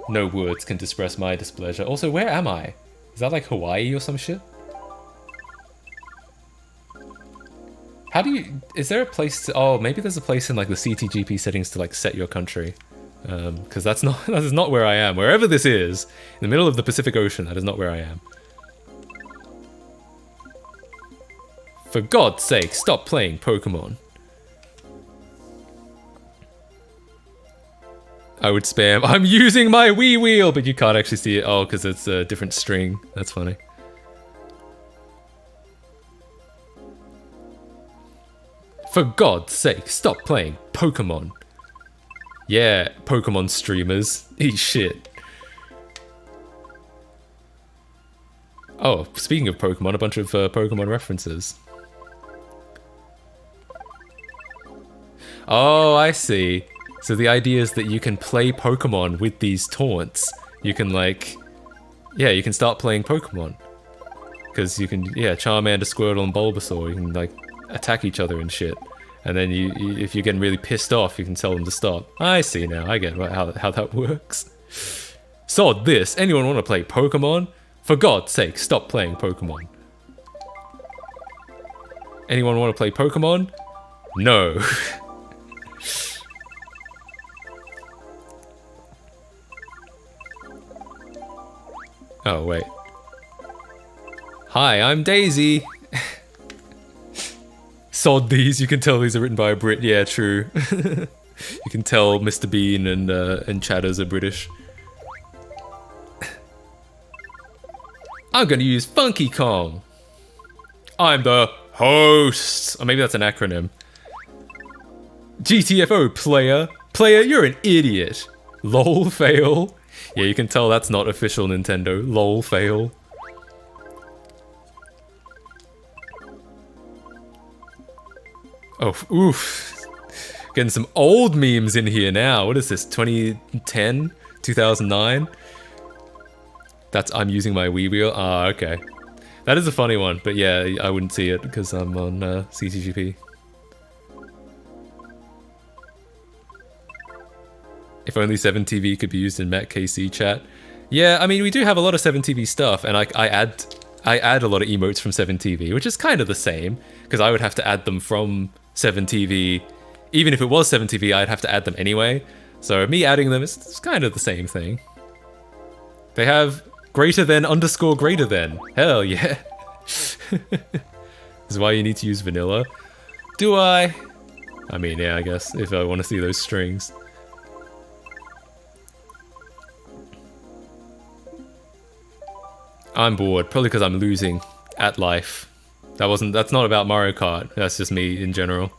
No words can express my displeasure. Also, where am I? Is that like Hawaii or some shit? How do you... Is there a place to... Oh, maybe there's a place in like the ctgp settings to like set your country. Because that is not where I am. Wherever this is, in the middle of the Pacific Ocean, that is not where I am. For God's sake, stop playing Pokemon. I would spam, I'm using my Wii wheel, but you can't actually see it. Oh, because it's a different string. That's funny. For God's sake, stop playing Pokemon. Yeah, Pokemon streamers. Eat shit. Oh, speaking of Pokemon, a bunch of Pokemon references. Oh, I see. So the idea is that you can play Pokemon with these taunts. You can like, yeah, you can start playing Pokemon. Because you can, yeah, Charmander, Squirtle, and Bulbasaur, you can like attack each other and shit. And then if you're getting really pissed off, you can tell them to stop. I see now, I get how that works. Sod this, anyone want to play Pokemon? For God's sake, stop playing Pokemon. Anyone want to play Pokemon? No. Oh, wait. Hi, I'm Daisy. Sod these, you can tell these are written by a Brit. Yeah, true. You can tell Mr. Bean and Chatters are British. I'm gonna use Funky Kong. I'm the host. Or maybe that's an acronym. GTFO, player. Player, you're an idiot. Lol, fail. Yeah, you can tell that's not official Nintendo. Lol, fail. Oh, oof. Getting some old memes in here now. What is this, 2010? 2009? That's I'm using my Wii wheel? Ah, okay. That is a funny one, but yeah, I wouldn't see it because I'm on ctgp. If only 7TV could be used in MattKC chat. Yeah, I mean, we do have a lot of 7TV stuff, and I add a lot of emotes from 7TV, which is kind of the same, because I would have to add them from 7TV. Even if it was 7TV, I'd have to add them anyway. So me adding them is kind of the same thing. They have greater than underscore greater than. Hell yeah. This is why you need to use vanilla. Do I? I mean, yeah, I guess, if I want to see those strings. I'm bored, probably because I'm losing at life. That's not about Mario Kart, that's just me in general.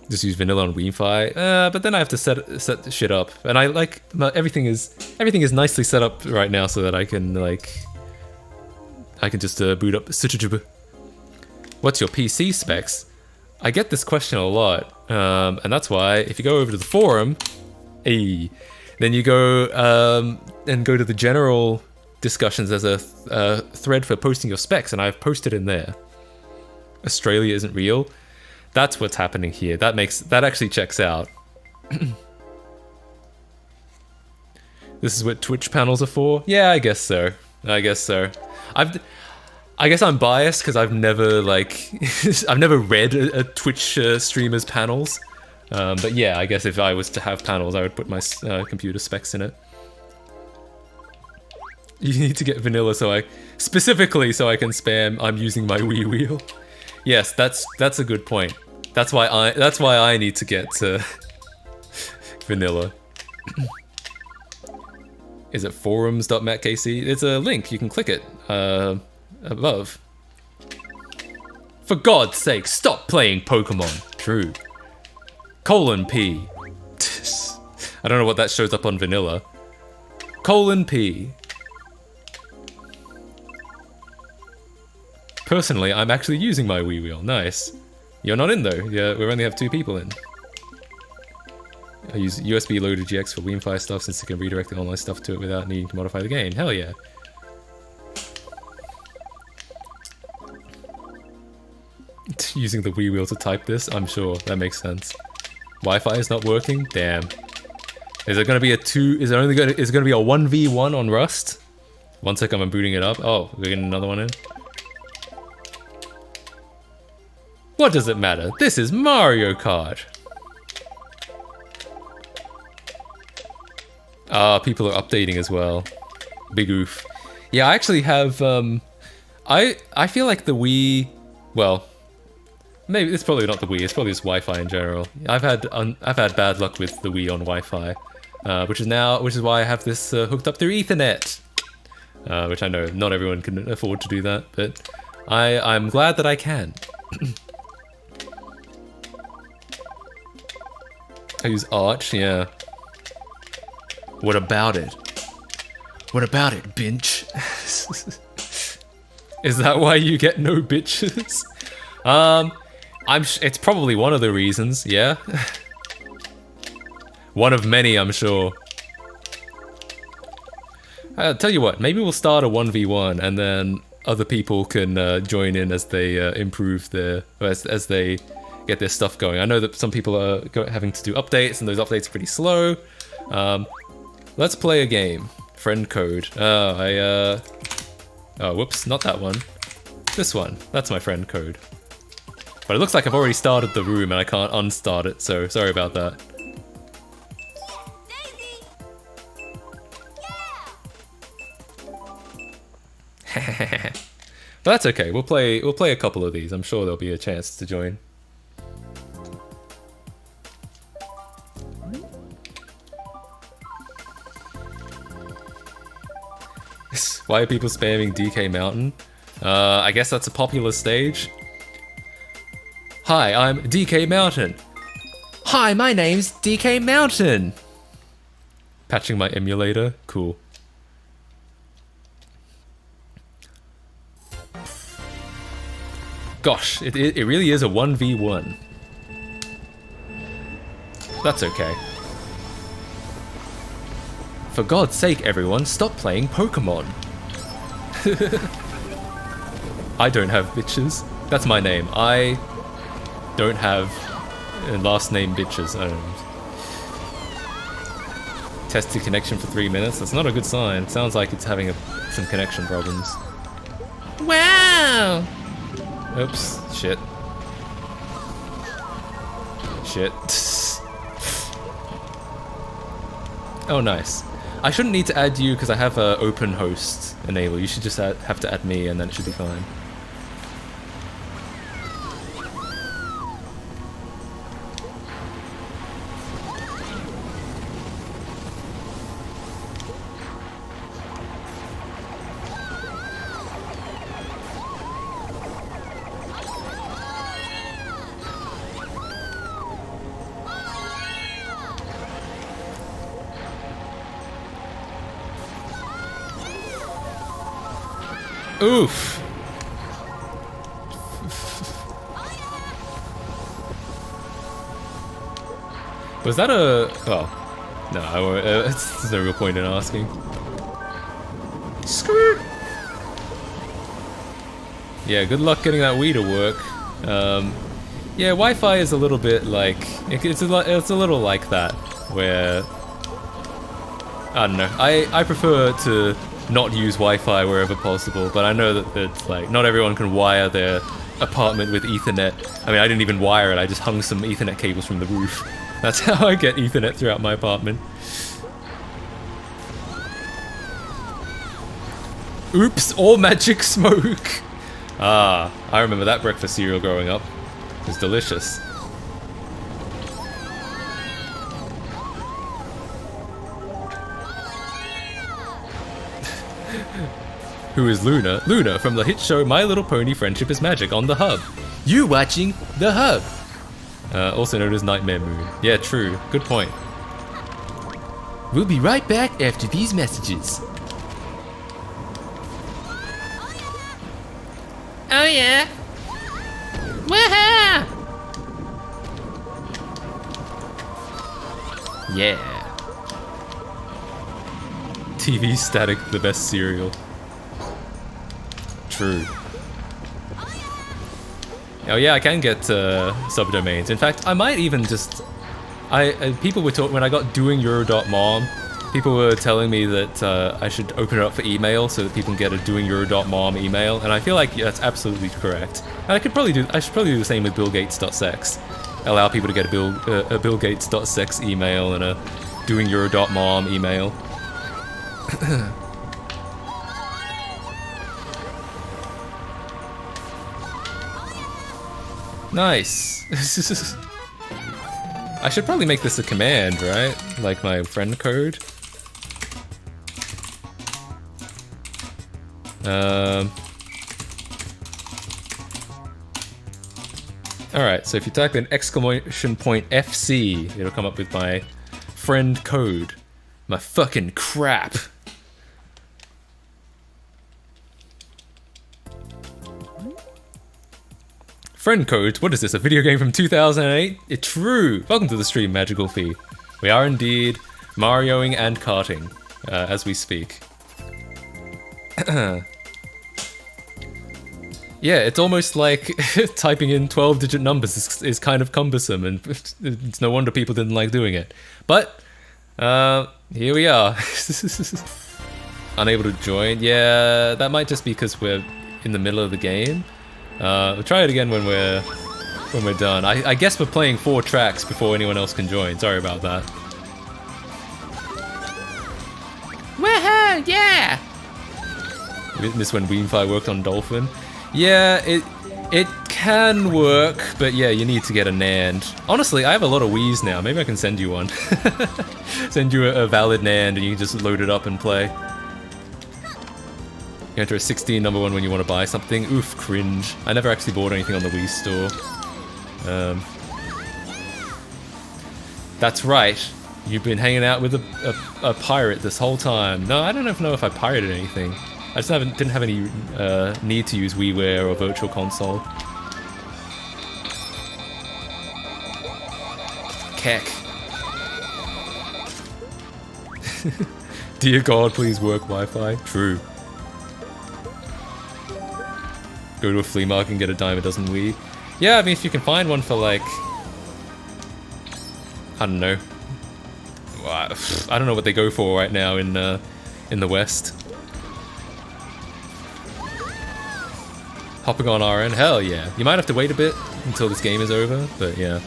Just use vanilla on Wi-Fi, but then I have to set shit up, and I like everything is nicely set up right now so that I can just boot up ctgp. What's your PC specs? I get this question a lot, and that's why if you go over to the forum, then you go and go to the general discussions. There's a thread for posting your specs, and I've posted in there. Australia isn't real. That's what's happening here. That actually checks out. This is what Twitch panels are for? Yeah, I guess so. I guess so. I guess I'm biased because I've never I've never read a Twitch streamer's panels. But yeah, I guess if I was to have panels, I would put my computer specs in it. You need to get vanilla specifically so I can spam I'm using my Wii wheel. Yes, that's a good point. That's why I need to get vanilla. Is it forums.matkc? It's a link, you can click it above. For God's sake, stop playing Pokemon. True. : P. I don't know what that shows up on vanilla. : P. Personally, I'm actually using my Wii wheel. Nice. You're not in though. Yeah, we only have 2 people in. I use USB loader GX for Wi-Fi stuff since it can redirect the online stuff to it without needing to modify the game. Hell yeah. Using the Wii wheel to type this, I'm sure that makes sense. Wi-Fi is not working? Damn. Is it gonna be a 2? Is it gonna be a 1v1 on Rust? 1 second, I'm booting it up. Oh, we're getting another one in. What does it matter? This is Mario Kart. Ah, people are updating as well. Big oof. Yeah, I actually have. I feel like the Wii. Well, maybe it's probably not the Wii. It's probably just Wi-Fi in general. I've had bad luck with the Wii on Wi-Fi, which is why I have this hooked up through Ethernet. Which I know not everyone can afford to do that, but I'm glad that I can. I use Arch, yeah. What about it? What about it, bitch? Is that why you get no bitches? It's probably one of the reasons, yeah. One of many, I'm sure. I'll tell you what, maybe we'll start a 1v1 and then other people can join in as they improve their, as they get their stuff going. I know that some people are having to do updates and those updates are pretty slow. Let's play a game. Friend code. Oh, whoops, not that one. This one. That's my friend code. But it looks like I've already started the room and I can't unstart it, so sorry about that. Daisy! But that's okay. We'll play a couple of these. I'm sure there'll be a chance to join. Why are people spamming DK Mountain? I guess that's a popular stage. Hi, I'm DK Mountain. Hi, my name's DK Mountain. Patching my emulator? Cool. Gosh, it really is a 1v1. That's okay. For God's sake, everyone, stop playing Pokemon. I don't have bitches. That's my name. I don't have a last name bitches. I don't know. Tested connection for 3 minutes. That's not a good sign. It sounds like it's having some connection problems. Wow! Oops. Shit. Shit. Oh, nice. I shouldn't need to add you because I have a open host enabled. You should just have to add me and then it should be fine. Oof. Was that a... Oh. No, I won't. There's no real point in asking. Screw. Yeah, good luck getting that Wii to work. Yeah, Wi-Fi is a little bit like... It's a little like that, where... I don't know. I prefer to not use Wi-Fi wherever possible, but I know that it's like not everyone can wire their apartment with Ethernet. I mean, I didn't even wire it, I just hung some Ethernet cables from the roof. That's how I get Ethernet throughout my apartment. Oops, all magic smoke! Ah, I remember that breakfast cereal growing up. It was delicious. Who is Luna? Luna from the hit show My Little Pony Friendship is Magic on the Hub. You watching the Hub? Also known as Nightmare Moon. Yeah, true. Good point. We'll be right back after these messages. Oh yeah! Woohoo! Yeah. TV static, the best cereal. True. Oh yeah, I can get subdomains. In fact, I might even just... people were talking when I got doingeuro.mom. People were telling me that I should open it up for email so that people can get a doingeuro.mom email, and I feel like that's absolutely correct. And I should probably do the same with billgates.sex. Allow people to get a billgates.sex email and a doingeuro.mom email. Nice. I should probably make this a command, right? Like my friend code. Alright, so if you type in !FC, it'll come up with my friend code. My fucking crap. Friend code. What is this? A video game from 2008? It's true. Welcome to the stream, Magical Fee. We are indeed Marioing and karting as we speak. Yeah, it's almost like typing in 12-digit numbers is kind of cumbersome, and it's no wonder people didn't like doing it. But here we are. Unable to join. Yeah, that might just be because we're in the middle of the game. We'll try it again when we're done. I guess we're playing 4 tracks before anyone else can join. Sorry about that. Woohoo! Yeah! This when Weemfi worked on Dolphin. Yeah, it can work, but yeah, you need to get a NAND. Honestly, I have a lot of Wiis now. Maybe I can send you one. Send you a valid NAND and you can just load it up and play. You enter a 16 number one when you want to buy something. Oof, cringe. I never actually bought anything on the Wii store. That's right. You've been hanging out with a pirate this whole time. No, I don't know if I pirated anything. I just didn't have any need to use WiiWare or Virtual Console. Keck. Dear God, please work Wi-Fi. True. Go to a flea market and get a dime a dozen Wii. Yeah, I mean, if you can find one for like... I don't know. I don't know what they go for right now in the West. Hopping on RN? Hell yeah. You might have to wait a bit until this game is over, but yeah.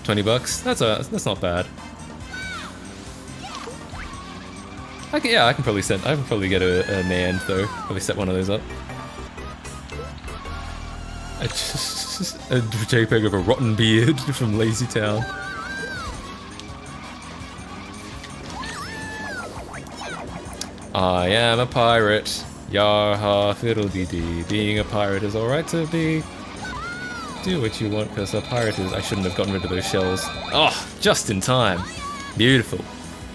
20 bucks? That's not bad. I can probably get a NAND though. Probably set one of those up. A JPEG of a rotten beard from Lazy Town. I am a pirate. Yarha fiddle-dee-dee. Being a pirate is alright to be. Do what you want, because a pirate is... I shouldn't have gotten rid of those shells. Oh, just in time. Beautiful. Do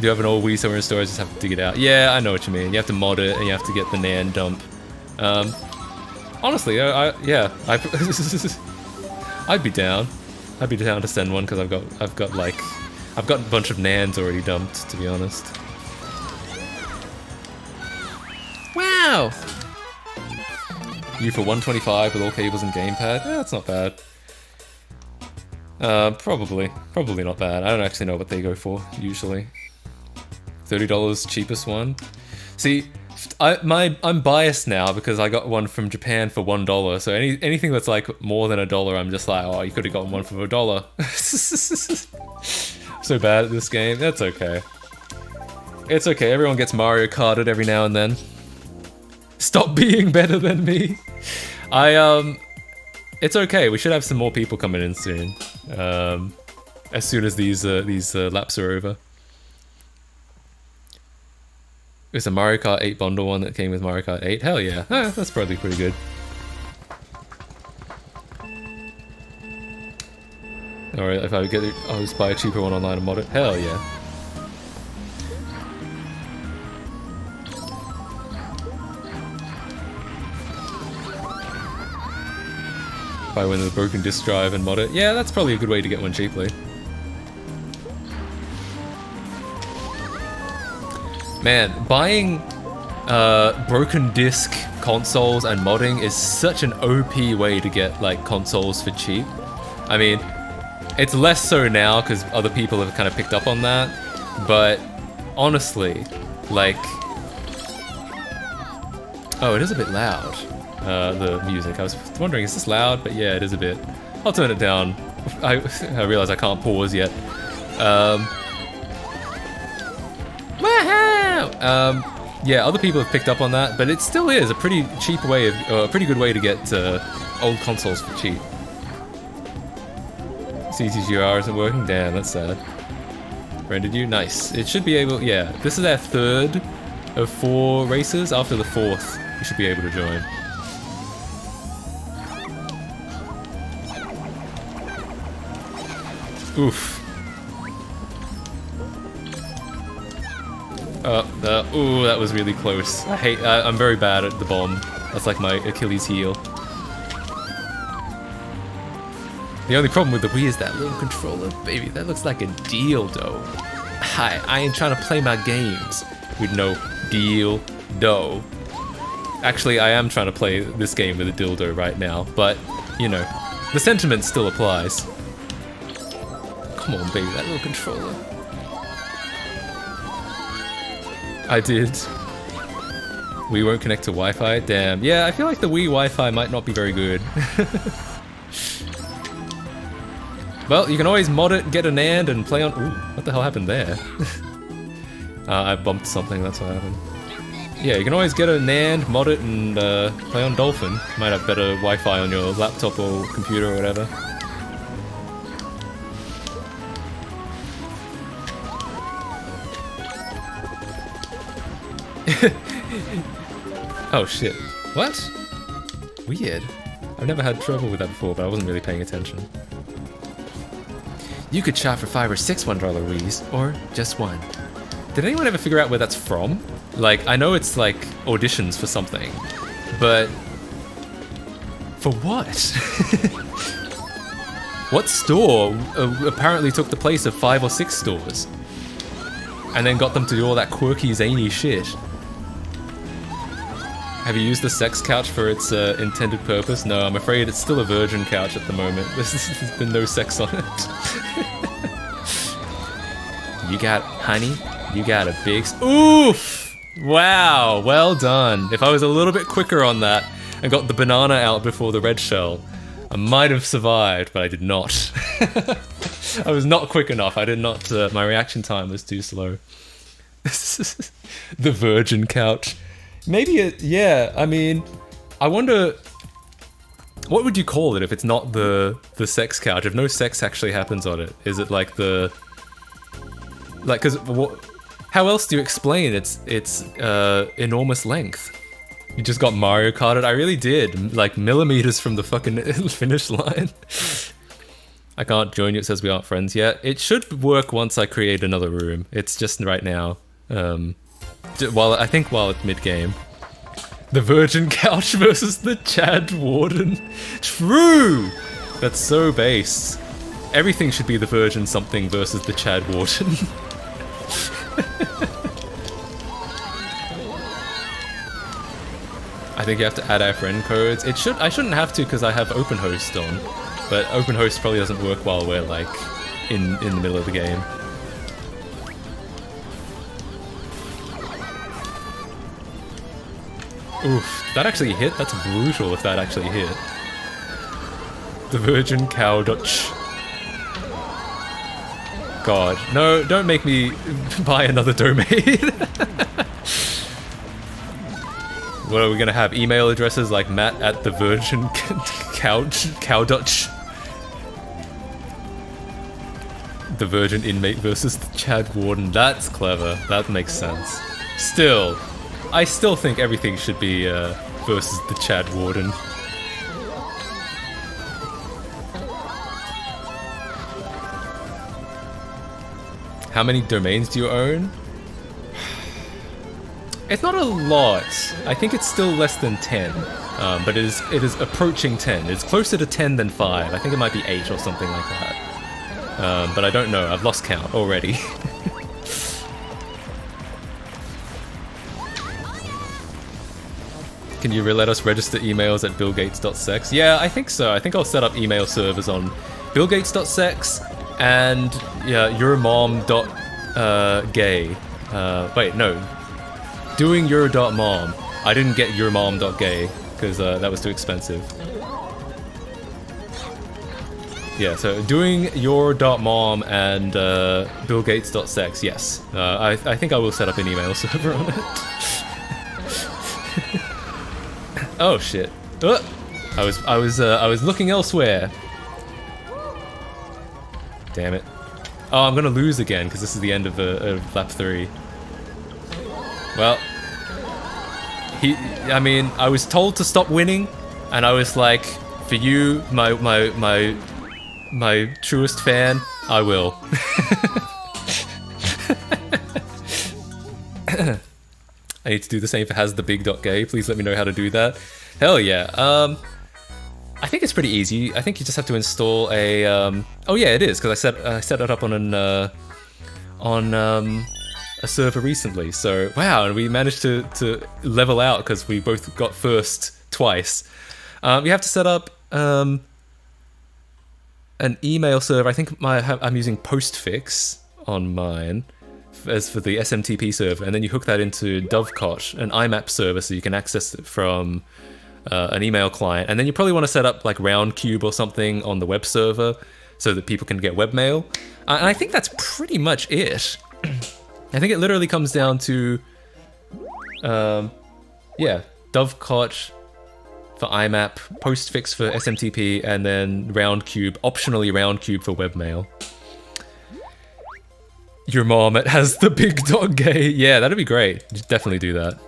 you have an old Wii somewhere in storage? Just have to dig it out. Yeah, I know what you mean. You have to mod it, and you have to get the NAND dump. Honestly, yeah, I'd be down. I'd be down to send one, because I've got a bunch of NANDs already dumped, to be honest. Wow! You for 125 with all cables and gamepad? Yeah, that's not bad. Probably not bad. I don't actually know what they go for, usually. $30 cheapest one. See, I'm biased now because I got one from Japan for $1, so anything that's like more than $1, I'm just like, oh, you could have gotten one for $1. So bad at this game. That's okay. It's okay, everyone gets Mario Karted every now and then. Stop being better than me. It's okay. We should have some more people coming in soon. As soon as these laps are over. It's a Mario Kart 8 bundle one that came with Mario Kart 8. Hell yeah. That's probably pretty good. Alright, if I get it, I'll just buy a cheaper one online and mod it. Hell yeah. Buy one with a broken disk drive and mod it. Yeah, that's probably a good way to get one cheaply. Man, buying broken disc consoles and modding is such an OP way to get like consoles for cheap. I mean, it's less so now because other people have kind of picked up on that, but honestly, like... Oh, it is a bit loud. The music. I was wondering, is this loud? But yeah, it is a bit. I'll turn it down. I realize I can't pause yet. Yeah, other people have picked up on that, but it still is a pretty cheap way of, a pretty good way to get old consoles for cheap. CTGR isn't working? Damn, that's sad. Rendered you? Nice. It should be able, yeah. This is our 3rd of 4 races. After the 4th, you should be able to join. Oof. Ooh, that was really close. I'm very bad at the bomb. That's like my Achilles heel. The only problem with the Wii is that little controller, baby. That looks like a dildo. Hi, I ain't trying to play my games with no dildo. Actually, I am trying to play this game with a dildo right now, but, you know, the sentiment still applies. Come on, baby, that little controller. I did. We won't connect to Wi-Fi? Damn. Yeah, I feel like the Wii Wi-Fi might not be very good. Well, you can always mod it, get an AND, and play on... Ooh, what the hell happened there? I bumped something, that's what happened. Yeah, you can always get a NAND, mod it, and play on Dolphin. Might have better Wi-Fi on your laptop or computer or whatever. Oh shit. What? Weird. I've never had trouble with that before, but I wasn't really paying attention. You could shop for 5 or 6 $1 Wiis, or just one. Did anyone ever figure out where that's from? Like, I know it's like auditions for something, but for what? What store apparently took the place of 5 or 6 stores and then got them to do all that quirky, zany shit? Have you used the sex couch for its intended purpose? No, I'm afraid it's still a virgin couch at the moment. There's been no sex on it. You got, honey, you got a big... Oof! Wow, well done. If I was a little bit quicker on that and got the banana out before the red shell, I might have survived, but I did not. I was not quick enough. I did not... my reaction time was too slow. The virgin couch. Maybe it... Yeah, I mean... I wonder... What would you call it if it's not the sex couch? If no sex actually happens on it? Is it like the... Like, because... How else do you explain its enormous length? You just got Mario Karted? I really did. Like, millimeters from the fucking finish line. I can't join you, it says we aren't friends yet. It should work once I create another room. It's just right now. While it's mid-game. The Virgin Couch versus the Chad Warden. True! That's so base. Everything should be the Virgin something versus the Chad Warden. I think you have to add our friend codes. I shouldn't have to because I have OpenHost on, but OpenHost probably doesn't work while we're like in the middle of the game. Oof, that actually hit? That's brutal if that actually hit. The Virgin Cow Dutch. God, no, don't make me buy another domain. What are we gonna have? Email addresses like Matt at the Virgin Cow Dutch. The Virgin Inmate versus the Chad Warden. That's clever. That makes sense. Still, I still think everything should be versus the Chad Warden. How many domains do you own? It's not a lot. I think it's still less than 10, but it is approaching 10. It's closer to 10 than 5. I think it might be 8 or something like that. But I don't know. I've lost count already. Can you let us register emails at billgates.sex? Yeah, I think so. I think I'll set up email servers on billgates.sex and yourmom.gay. Wait, no. Doing your.mom. I didn't get yourmom.gay because that was too expensive. Yeah, so doing your.mom and billgates.sex, yes. I think I will set up an email server on it. Oh shit. I was looking elsewhere. Damn it. Oh, I'm gonna lose again because this is the end of lap 3. Well, I mean, I was told to stop winning, and I was like, for you, my truest fan, I will. I need to do the same for hasthebig.gay. Please let me know how to do that. Hell yeah. I think it's pretty easy. I think you just have to install a. Oh yeah, it is because I set it up on a server recently. So wow, and we managed to level out because we both got first twice. You have to set up an email server. I think I'm using Postfix on mine as for the SMTP server, and then you hook that into Dovecot, an IMAP server, so you can access it from an email client. And then you probably want to set up like Roundcube or something on the web server so that people can get webmail. And I think that's pretty much it. I think it literally comes down to, yeah, Dovecot for IMAP, Postfix for SMTP, and then Roundcube, optionally Roundcube for webmail. Your mom, it has the big dog gay. Yeah, that'd be great. Definitely do that.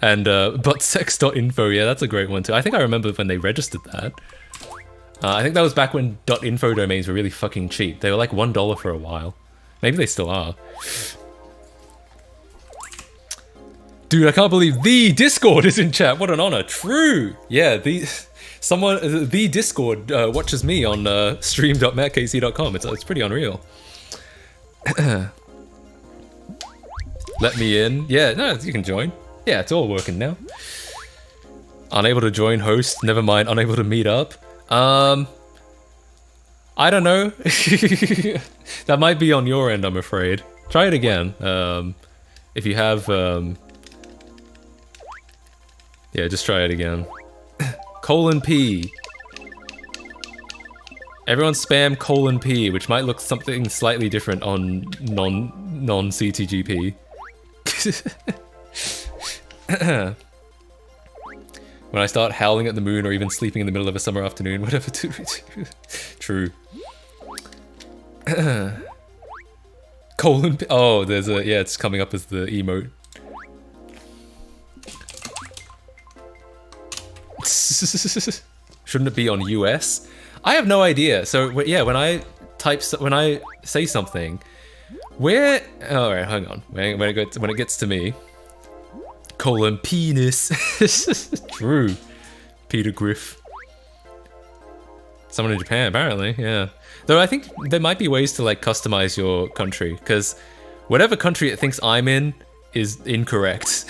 And buttsex.info, yeah, that's a great one too. I think I remember when they registered that. I think that was back when .info domains were really fucking cheap. They were like $1 for a while. Maybe they still are. Dude, I can't believe the Discord is in chat. What an honor. True. Yeah, the Discord watches me on stream.mattkc.com. It's pretty unreal. Let me in. Yeah, no, you can join. Yeah, it's all working now. Unable to join host. Never mind. Unable to meet up. I don't know. That might be on your end, I'm afraid. Try it again. If you have... yeah, just try it again. :P. Everyone spam :P, which might look something slightly different on non-ctgp. When I start howling at the moon or even sleeping in the middle of a summer afternoon, whatever do we do? True. :P. Oh, there's a... yeah, it's coming up as the emote. Shouldn't it be on US? I have no idea. So yeah, when I say something, where... oh, all right, hang on. When it gets to me, :penis. True. Peter Griff. Someone in Japan, apparently. Yeah. Though I think there might be ways to like customize your country, because whatever country it thinks I'm in is incorrect.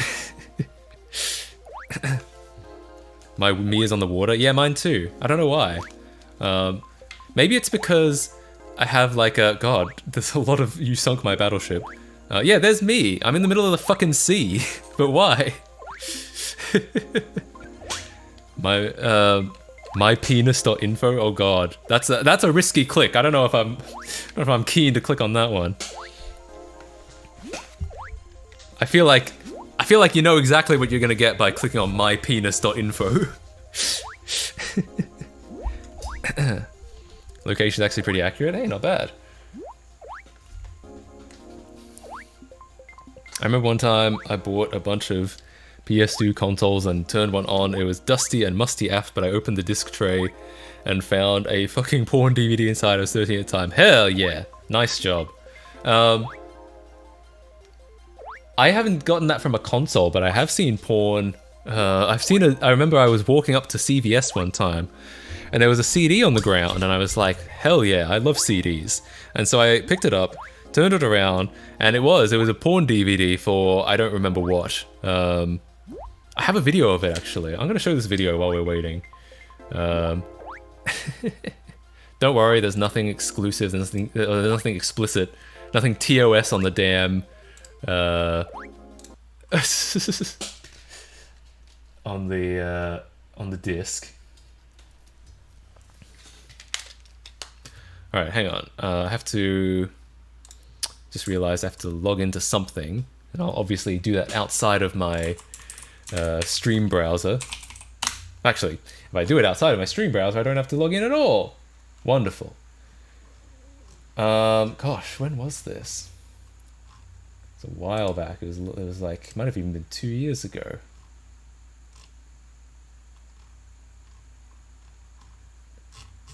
Me is on the water. Yeah, mine too. I don't know why. Maybe it's because I have like a... God, there's a lot of... You sunk my battleship. Yeah, there's me. I'm in the middle of the fucking sea. But why? My penis.info. Oh god, that's a risky click. I don't know if I'm keen to click on that one. I feel like you know exactly what you're gonna get by clicking on my penis.info. Location's actually pretty accurate. Hey, not bad. I remember one time I bought a bunch of PS2 consoles and turned one on. It was dusty and musty af, but I opened the disc tray and found a fucking porn DVD inside. I was 13 at the time. Hell yeah. Nice job. I haven't gotten that from a console, but I have seen porn. I remember I was walking up to CVS one time and there was a CD on the ground and I was like, hell yeah, I love CDs. And so I picked it up, turned it around, and it was a porn DVD for I don't remember what. I have a video of it actually. I'm gonna show this video while we're waiting. Don't worry, there's nothing exclusive, there's nothing explicit, nothing TOS on the damn on the disc. All right, hang on. I have to just realize I have to log into something, and I'll obviously do that outside of my stream browser. Actually, if I do it outside of my stream browser, I don't have to log in at all. Wonderful. Gosh, when was this? It's a while back. It was like, it might have even been 2 years ago.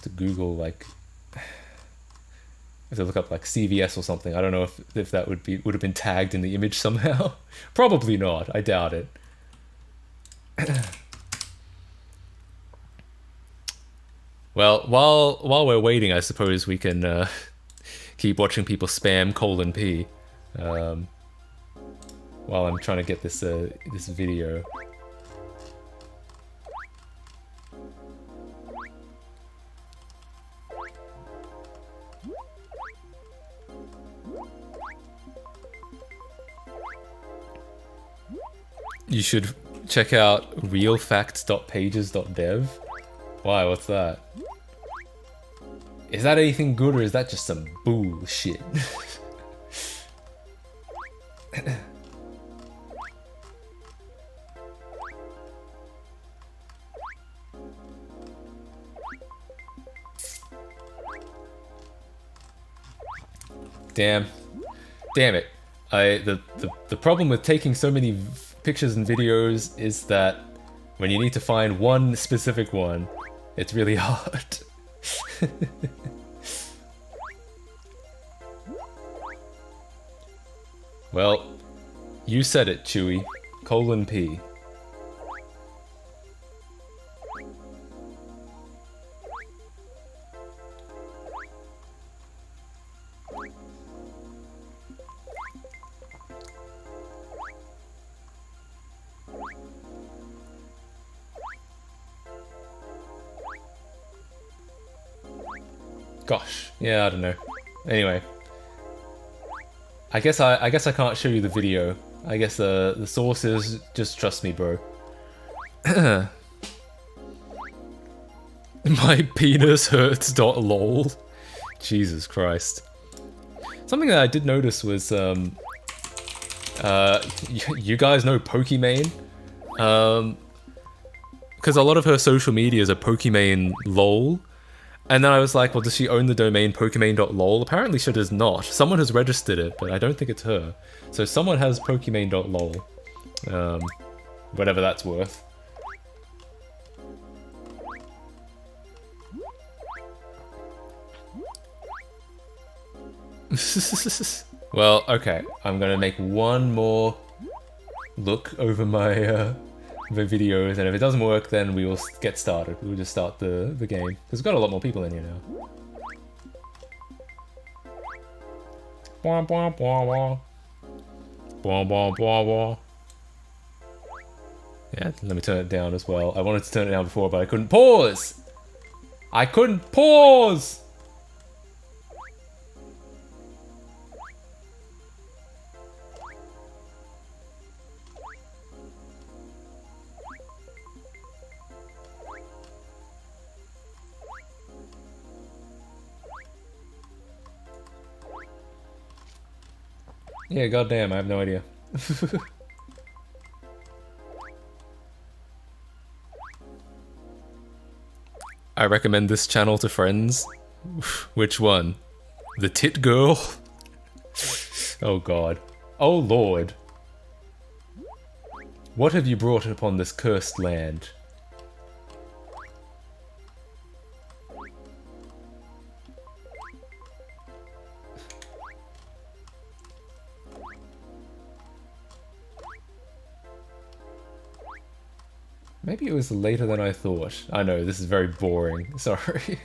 To Google, like, I have to look up like CVS or something. I don't know if that would have been tagged in the image somehow. Probably not. I doubt it. Well, while we're waiting, I suppose we can keep watching people spam :P while I'm trying to get this this video. You should check out realfacts.pages.dev. Why, what's that? Is that anything good or is that just some bullshit? Damn it. The problem with taking so many pictures and videos is that when you need to find one specific one, it's really hard. Well, you said it, Chewy. :P. Gosh, yeah, I don't know. Anyway, I guess I can't show you the video. I guess the sources, just trust me, bro. My penis hurts.lol. Jesus Christ. Something that I did notice was you guys know Pokimane? Because a lot of her social medias are Pokimane lol. And then I was like, well, does she own the domain Pokimane.lol? Apparently she does not. Someone has registered it, but I don't think it's her. So someone has Pokimane.lol. Whatever that's worth. Well, okay. I'm gonna make one more look over my the videos, and if it doesn't work, then we will get started. We'll just start the game. Because we've got a lot more people in here now. Bwah, bwah, bwah, bwah. Bwah, bwah, bwah, bwah. Yeah, let me turn it down as well. I wanted to turn it down before, but I couldn't pause! I couldn't pause! Yeah, goddamn, I have no idea. I recommend this channel to friends. Which one? The tit girl? Oh god. Oh lord. What have you brought upon this cursed land? Maybe it was later than I thought. I know, this is very boring. Sorry.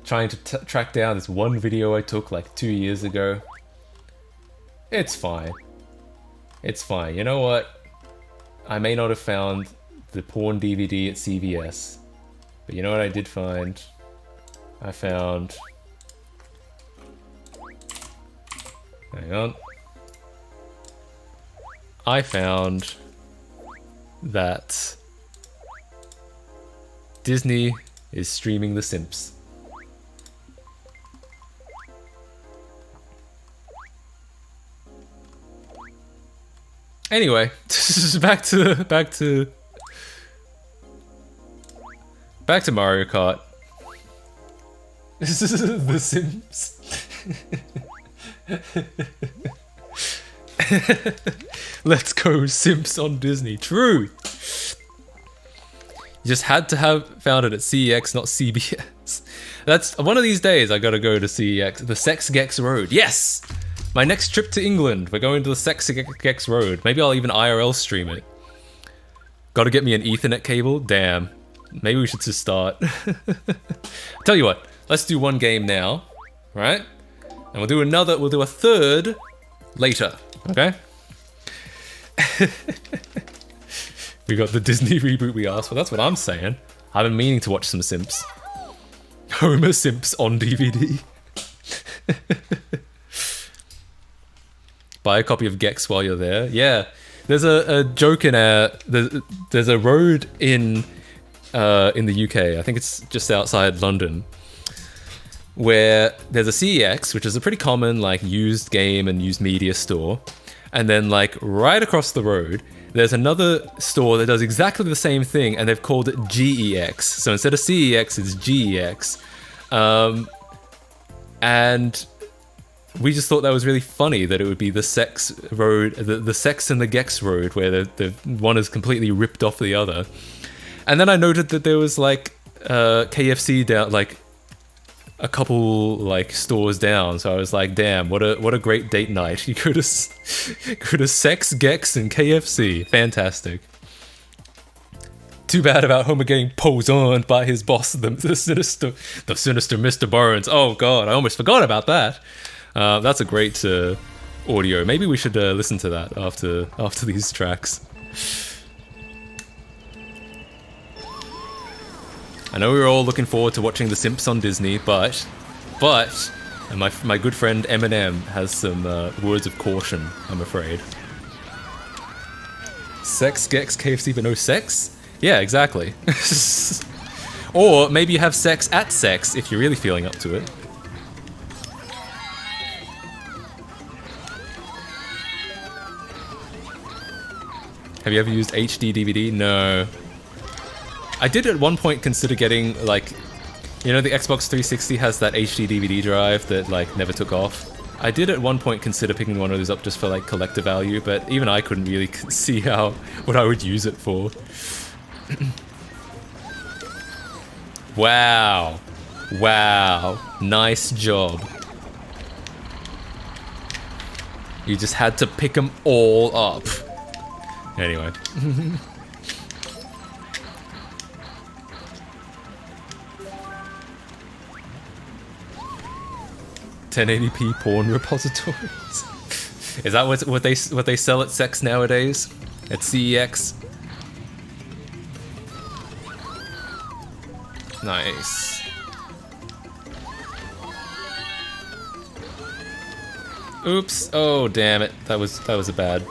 Trying to track down this one video I took like 2 years ago. It's fine. It's fine. You know what? I may not have found the porn DVD at CVS. But you know what I did find? I found... Hang on. I found that Disney is streaming The Simps. Anyway, back to Mario Kart. The Sims. Let's go Simps on Disney. True. You just had to have found it at CEX, not CBS. That's one of these days I gotta go to CEX. The Sex Gex Road. Yes! My next trip to England. We're going to the Sex Gex Road. Maybe I'll even IRL stream it. Gotta get me an Ethernet cable? Damn. Maybe we should just start. Tell you what, let's do one game now, right? And we'll do a third later, okay? We got the Disney reboot we asked for, that's what I'm saying. I've been meaning to watch some Simps. Homer Simps on DVD. Buy a copy of Gex while you're there. Yeah, there's a joke in there's a road in the UK, I think it's just outside London, where there's a CEX, which is a pretty common like used game and used media store, and then like right across the road there's another store that does exactly the same thing, and they've called it GEX. So instead of CEX, it's GEX. And we just thought that was really funny that it would be the sex road, the sex and the Gex road, where the one is completely ripped off the other. And then I noted that there was like KFC down, like a couple like stores down. So I was like, damn, what a great date night. You go to Sex, Gex, and KFC. Fantastic. Too bad about Homer getting posed on by his boss, the sinister Mr. Burns. Oh god, I almost forgot about that. That's a great audio. Maybe we should listen to that after these tracks. I know we were all looking forward to watching The Simps on Disney, but and my good friend Eminem has some words of caution, I'm afraid. Sex, Gex, KFC, but no sex? Yeah, exactly. Or maybe you have sex at sex if you're really feeling up to it. Have you ever used HD DVD? No. I did at one point consider getting, like, you know, the Xbox 360 has that HD DVD drive that, like, never took off. I did at one point consider picking one of those up just for, like, collector value, but even I couldn't really see what I would use it for. Wow. Wow. Nice job. You just had to pick them all up. Anyway. 1080p porn repositories. Is that what they sell at Sex nowadays? At CEX? Nice. Oops. Oh damn it. That was a bad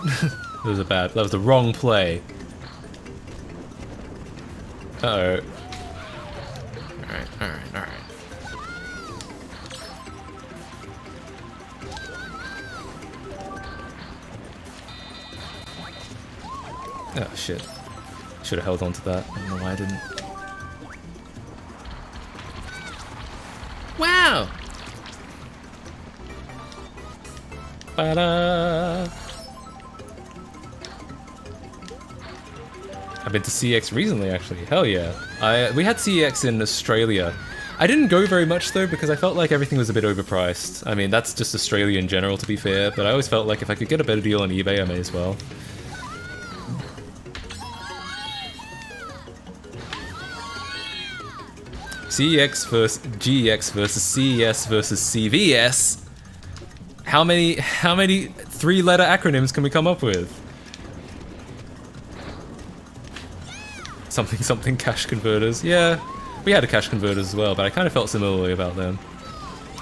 that was the wrong play. Uh-oh. Alright. Oh shit. Should have held on to that. I don't know why I didn't. Wow! Ba-da! I've been to CEX recently, actually. Hell yeah. We had CEX in Australia. I didn't go very much though because I felt like everything was a bit overpriced. I mean, that's just Australia in general, to be fair, but I always felt like if I could get a better deal on eBay, I may as well. CEX versus GEX versus CES versus CVS. How many 3-letter acronyms can we come up with? Something cash converters. Yeah, we had a cash converters as well, but I kind of felt similarly about them.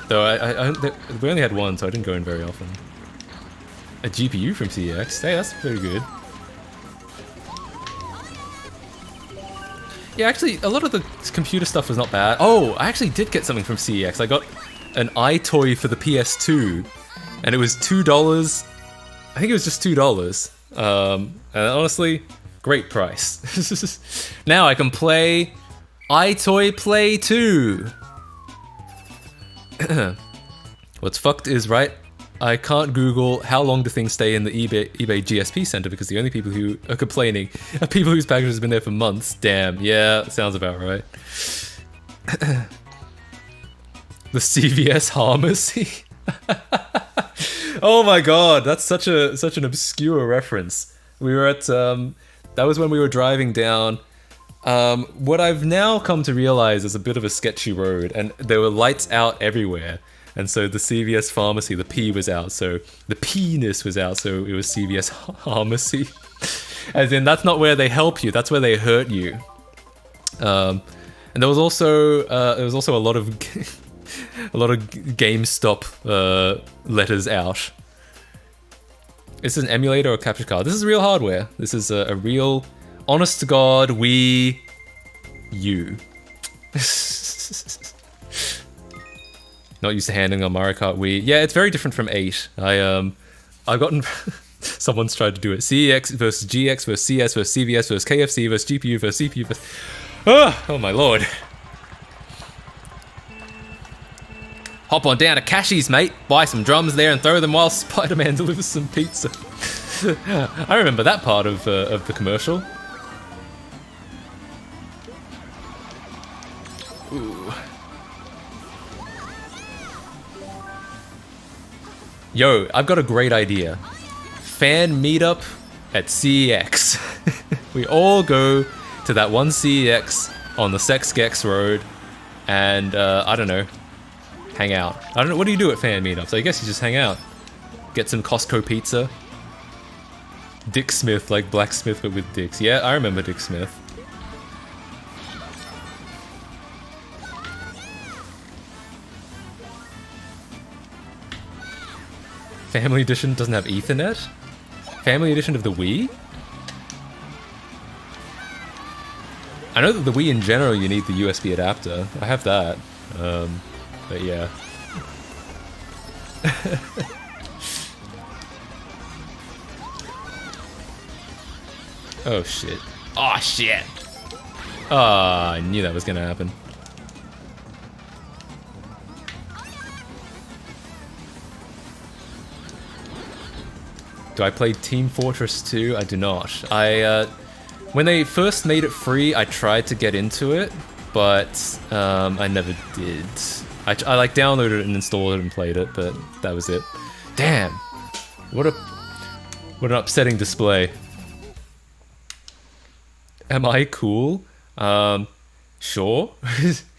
Though we only had one, so I didn't go in very often. A GPU from CEX. Hey, that's pretty good. Yeah, actually, a lot of the computer stuff was not bad. Oh, I actually did get something from CEX. I got an iToy for the PS2, and it was $2. I think it was just $2. And honestly, great price. Now I can play iToy Play 2. What's fucked is, right, I can't Google how long do things stay in the eBay GSP center because the only people who are complaining are people whose packages have been there for months. Damn, yeah, sounds about right. The CVS pharmacy. Oh my god, that's such an obscure reference. We were at That was when we were driving down what I've now come to realize is a bit of a sketchy road, and there were lights out everywhere. And so the CVS pharmacy, the P was out, so the penis was out, so it was CVS pharmacy. As in, that's not where they help you, that's where they hurt you. And there was also a lot of GameStop letters out. This is an emulator or capture card. This is real hardware. This is a real, honest to God, Wii U. Not used to handling on Mario Kart Wii. Yeah, it's very different from 8. I've gotten someone's tried to do it. CEX versus GX versus CS versus CVS versus KFC versus GPU versus CPU versus... Oh my lord. Hop on down to Cashies, mate. Buy some drums there and throw them while Spider-Man delivers some pizza. I remember that part of the commercial. Ooh. Yo, I've got a great idea. Fan meetup at CEX. We all go to that one CEX on the Sex-Gex Road and, I don't know, hang out. I don't know, what do you do at fan meetups? I guess you just hang out. Get some Costco pizza. Dick Smith, like blacksmith but with dicks. Yeah, I remember Dick Smith. Family Edition doesn't have Ethernet? Family Edition of the Wii? I know that the Wii in general you need the USB adapter. I have that. But yeah. Oh shit. Oh shit! Oh, I knew that was gonna happen. Do I play Team Fortress 2? I do not. When they first made it free, I tried to get into it, but I never did. I like downloaded it and installed it and played it, but that was it. Damn! What an upsetting display. Am I cool? Sure.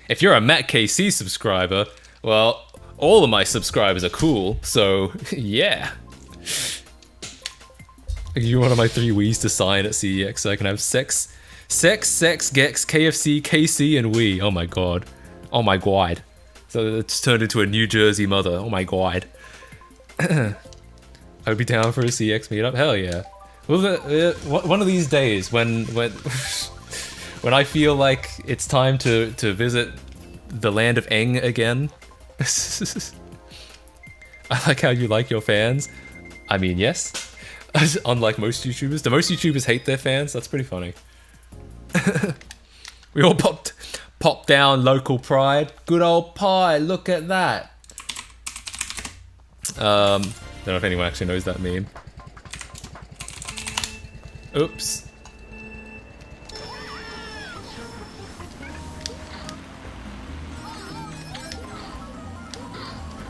If you're a MattKC subscriber, well, all of my subscribers are cool, so yeah. You're one of my 3 Wiis to sign at CEX so I can have sex, Gex, KFC, KC, and Wii. Oh my god. Oh my god. So it's turned into a New Jersey mother. Oh my god. I would be down for a CEX meetup. Hell yeah. Well, one of these days when when I feel like it's time to visit the land of Eng again. I like how you like your fans. I mean, yes. Unlike most YouTubers. Do most YouTubers hate their fans? That's pretty funny. We all pop down local pride. Good old pie, look at that. Don't know if anyone actually knows that meme. Oops.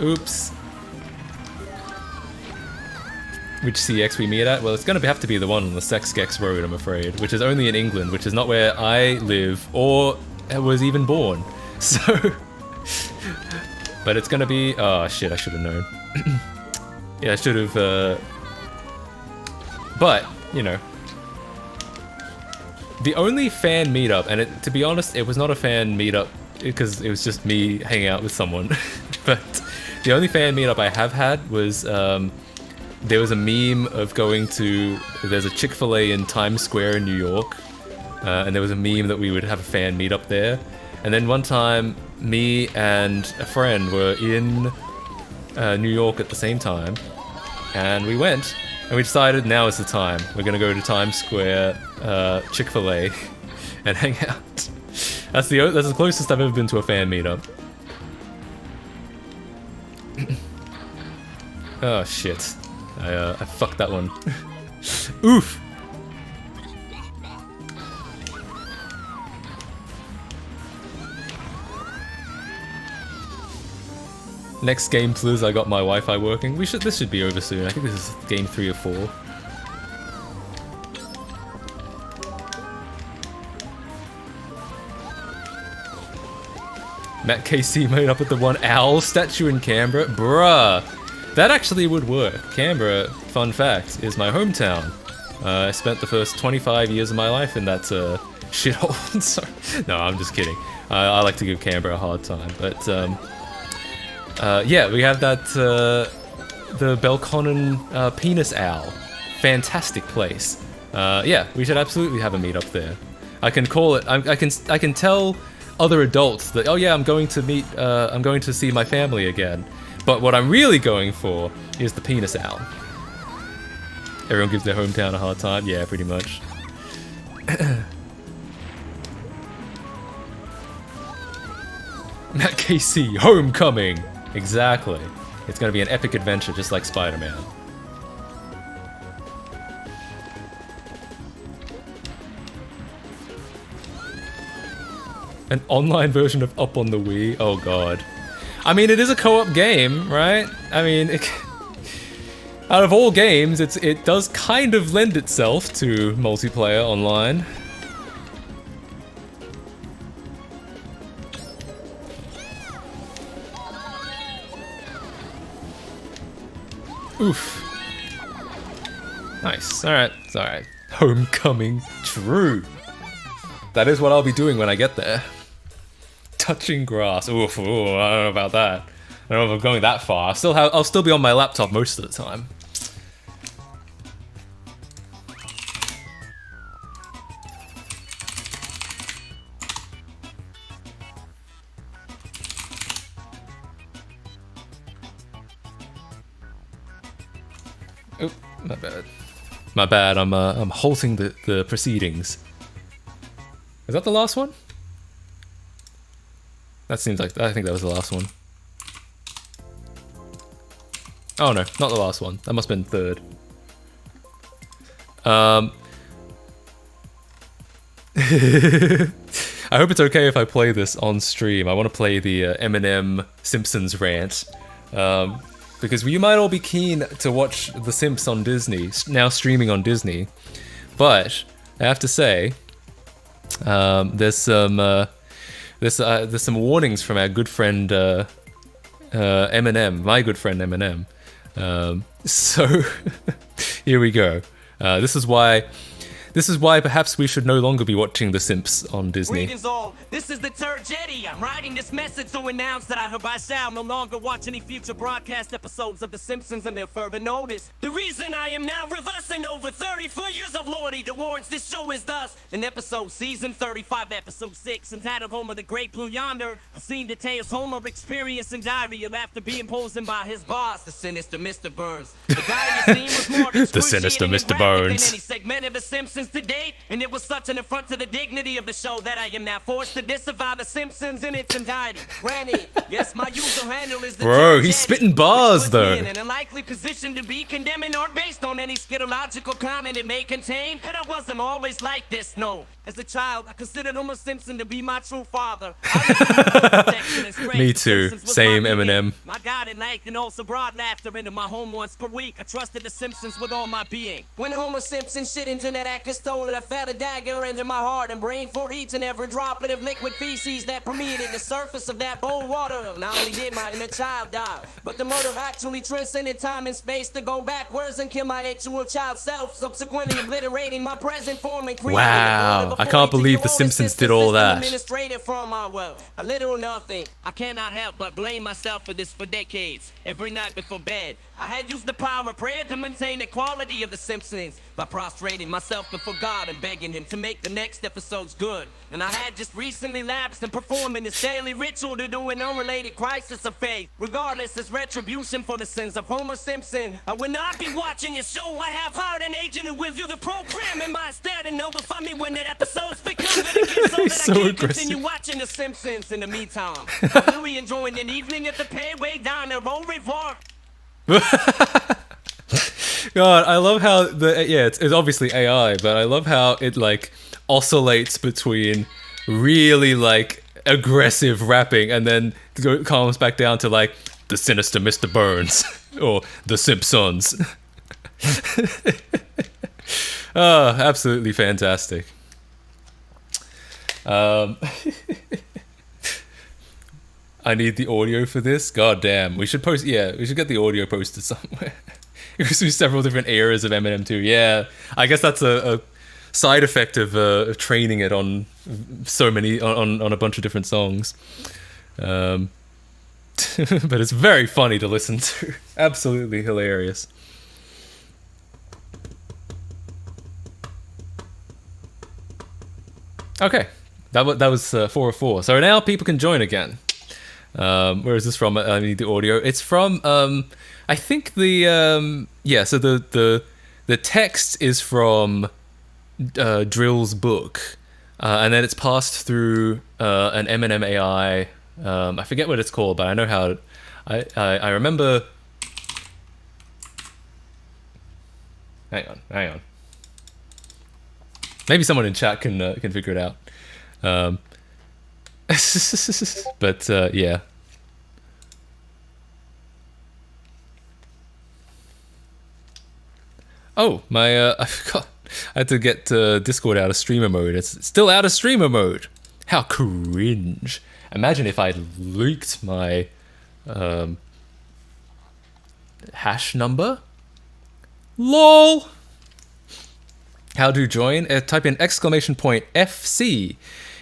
Oops. Which CX we meet at? Well, it's gonna have to be the one on the Sex-Gex Road, I'm afraid, which is only in England, which is not where I live or was even born. So, but it's gonna be. Oh shit! I should have known. Yeah, I should have. But you know, the only fan meetup, and to be honest, it was not a fan meetup because it was just me hanging out with someone. But the only fan meetup I have had was. There was a meme of going to, there's a Chick-fil-A in Times Square in New York, and there was a meme that we would have a fan meet up there. And then one time, me and a friend were in New York at the same time, and we went, and we decided now is the time. We're gonna go to Times Square, Chick-fil-A, and hang out. That's the closest I've ever been to a fan meetup. Oh shit. I fucked that one. Oof! Next game, please. I got my Wi-Fi working. This should be over soon. I think this is game 3 or 4. MattKC made up with the one owl statue in Canberra. Bruh. That actually would work. Canberra, fun fact, is my hometown. I spent the first 25 years of my life in that shithole. Sorry. No, I'm just kidding. I like to give Canberra a hard time. But yeah, we have that, the Belconnen penis owl. Fantastic place. Yeah, we should absolutely have a meetup there. I can call it, I can tell other adults that, oh yeah, I'm going to see my family again. But what I'm really going for is the penis owl. Everyone gives their hometown a hard time. Yeah, pretty much. MattKC, homecoming! Exactly. It's gonna be an epic adventure just like Spider-Man. An online version of Up on the Wii? Oh god. I mean, it is a co-op game, right? I mean, out of all games, it does kind of lend itself to multiplayer online. Oof. Nice. Alright, it's alright. Homecoming. True. That is what I'll be doing when I get there. Touching grass. Oof, ooh, I don't know about that. I don't know if I'm going that far. I'll still be on my laptop most of the time. Oh, my bad. My bad. I'm halting the proceedings. Is that the last one? That seems like, I think that was the last one. Oh no, not the last one. That must have been third. I hope it's okay if I play this on stream. I want to play the Eminem Simpsons rant. Because you might all be keen to watch The Simps on Disney, now streaming on Disney. But, I have to say, there's some warnings from our good friend Eminem, my good friend Eminem. So here we go. This is why perhaps we should no longer be watching The Simps on Disney. Greetings all. This is the third Jetty. I'm writing this message to announce that I hereby shall no longer watch any future broadcast episodes of The Simpsons until further notice. The reason I am now reversing over 34 years of loyalty towards this show is thus, in episode season 35, episode 6, entitled Homer the Great Blue Yonder, a scene details Homer experiencing diarrhea after being poisoned by his boss, the sinister Mr. Burns. The diarrhea scene was more The sinister Mr. Burns. than any segment of The Simpsons to date, and it was such an affront to the dignity of the show that I am now forced to disavow The Simpsons in its entirety. Granny, yes, my user handle is the Bro, Judge he's Eddie, spitting bars, which puts me though. in an unlikely position to be condemning or based on any scatological comment it may contain, and I wasn't always like this, no. As a child, I considered Homer Simpson to be my true father. Me too. Same, Eminem. My guiding light and also brought laughter into my home once per week. I trusted The Simpsons with all my being. When Homer Simpson shit into that actor's toilet, I felt a dagger into my heart and brain for each and every droplet of liquid feces that permeated the surface of that bowl of water. Not only did my inner child die, but the murder actually transcended time and space to go backwards and kill my actual child self, subsequently obliterating my present form and creating Wow, I can't believe The Simpsons did all that. Administrated from my well, a little nothing. I cannot help but blame myself for this for decades. Every night before bed, I had used the power of prayer to maintain the quality of The Simpsons by prostrating myself before God and begging him to make the next episodes good. And I had just recently lapsed in performing this daily ritual to do an unrelated crisis of faith. Regardless, as retribution for the sins of Homer Simpson, I will not be watching your show. I have hired an agent who will view the program in my stead and notify me when the episodes become good again so that So I can aggressive. continue watching The Simpsons in the meantime. I'm really enjoying an evening at the Payway Diner. Au revoir. God, I love how it's obviously AI, but I love how it like oscillates between really like aggressive rapping and then calms back down to like the sinister Mr. Burns or the Simpsons. Oh, absolutely fantastic. I need the audio for this. God damn. We should post. Yeah, we should get the audio posted somewhere. Because there's several different eras of Eminem 2. Yeah, I guess that's a side effect of training it on so many on a bunch of different songs. But it's very funny to listen to. Absolutely hilarious. Okay, that was 404. So now people can join again. Where is this from? I need the audio. It's from I think the yeah. So the text is from Drill's book, and then it's passed through an Eminem AI. I forget what it's called, but I know how. I remember. Hang on. Maybe someone in chat can figure it out. But yeah. Oh, my I forgot. I had to get Discord out of streamer mode. It's still out of streamer mode. How cringe. Imagine if I leaked my hash number. LOL. How to join? Type in !FC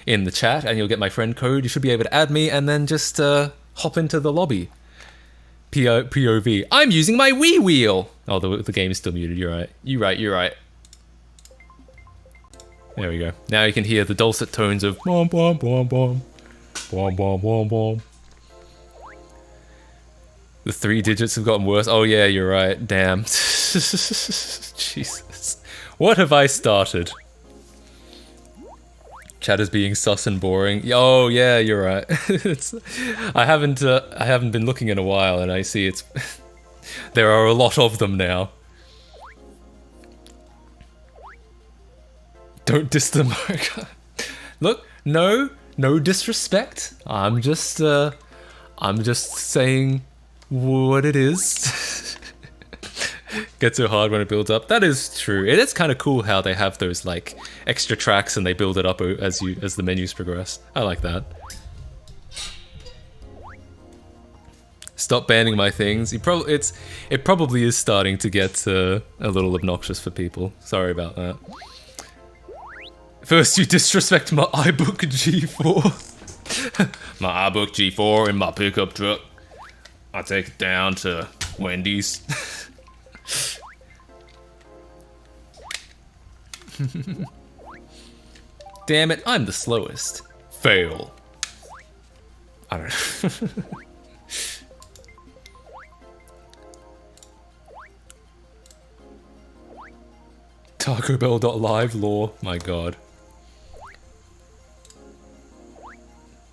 in the chat and you'll get my friend code. You should be able to add me and then just hop into the lobby. POV. I'm using my Wii wheel. Oh, the game is still muted. You're right. You're right. There we go. Now you can hear the dulcet tones of bom bom bom bom bom bom bom bom. The 3 digits have gotten worse. Oh yeah, you're right. Damn. Jesus. What have I started? Chat is being sus and boring. Oh yeah, you're right. I haven't been looking in a while, and I see it's there are a lot of them now. Don't diss them. Look, no disrespect. I'm just saying what it is. Gets so hard when it builds up. That is true. It is kind of cool how they have those like extra tracks and they build it up as the menus progress. I like that. Stop banning my things. It probably is starting to get a little obnoxious for people. Sorry about that. First you disrespect my iBook G4. My iBook G4 in my pickup truck. I take it down to Wendy's. Damn it, I'm the slowest. Fail. I don't know. Taco Bell.live lore, my god.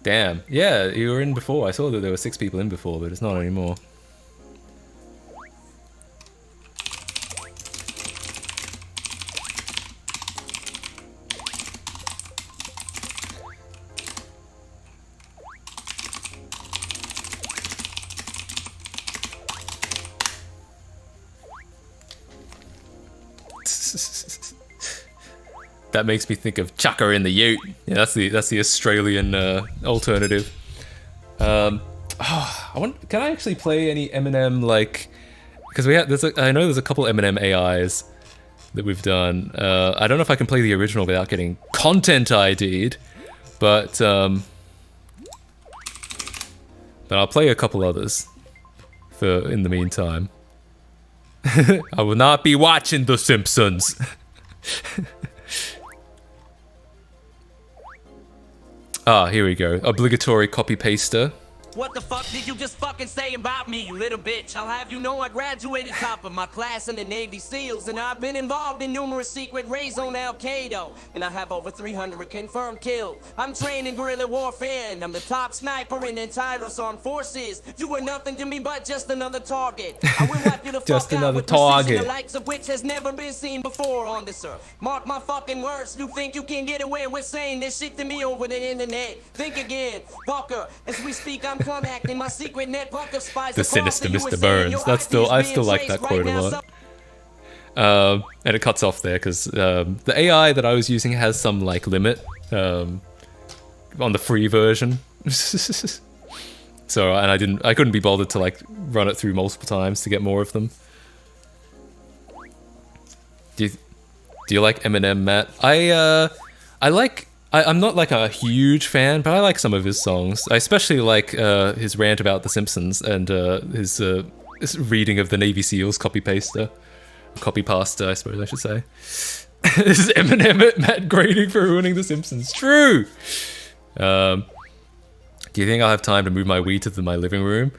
Damn. Yeah, you were in before. I saw that there were 6 people in before, but it's not anymore. That makes me think of Chucker in the Ute. Yeah, that's the Australian alternative. Can I actually play any Eminem like? Because I know there's a couple Eminem AIs that we've done. I don't know if I can play the original without getting content ID'd, but I'll play a couple others in the meantime. I will not be watching The Simpsons. Ah, here we go. Obligatory copy paster. What the fuck did you just fucking say about me, you little bitch? I'll have you know I graduated top of my class in the Navy SEALs, and I've been involved in numerous secret raids on Al-Qaeda, and I have over 300 confirmed kills. I'm trained in guerrilla warfare, and I'm the top sniper in the entire armed forces. You were nothing to me but just another target. I will wipe you the Just fuck another out with precision, target. the likes of which has never been seen before on this earth. Mark my fucking words. You think you can get away with saying this shit to me over the internet? Think again, fucker. As we speak, I'm contacting my secret network of spies. The sinister Mr. Burns. I still like that quote a lot. And it cuts off there because the AI that I was using has some like limit on the free version. So, and I couldn't be bothered to like run it through multiple times to get more of them. Do you like Eminem, Matt? I'm not like a huge fan, but I like some of his songs. I especially like his rant about The Simpsons and his reading of the Navy SEALs copy pasta, I suppose I should say. This is Eminem at Matt grading for ruining The Simpsons. True. Do you think I'll have time to move my Wii to my living room?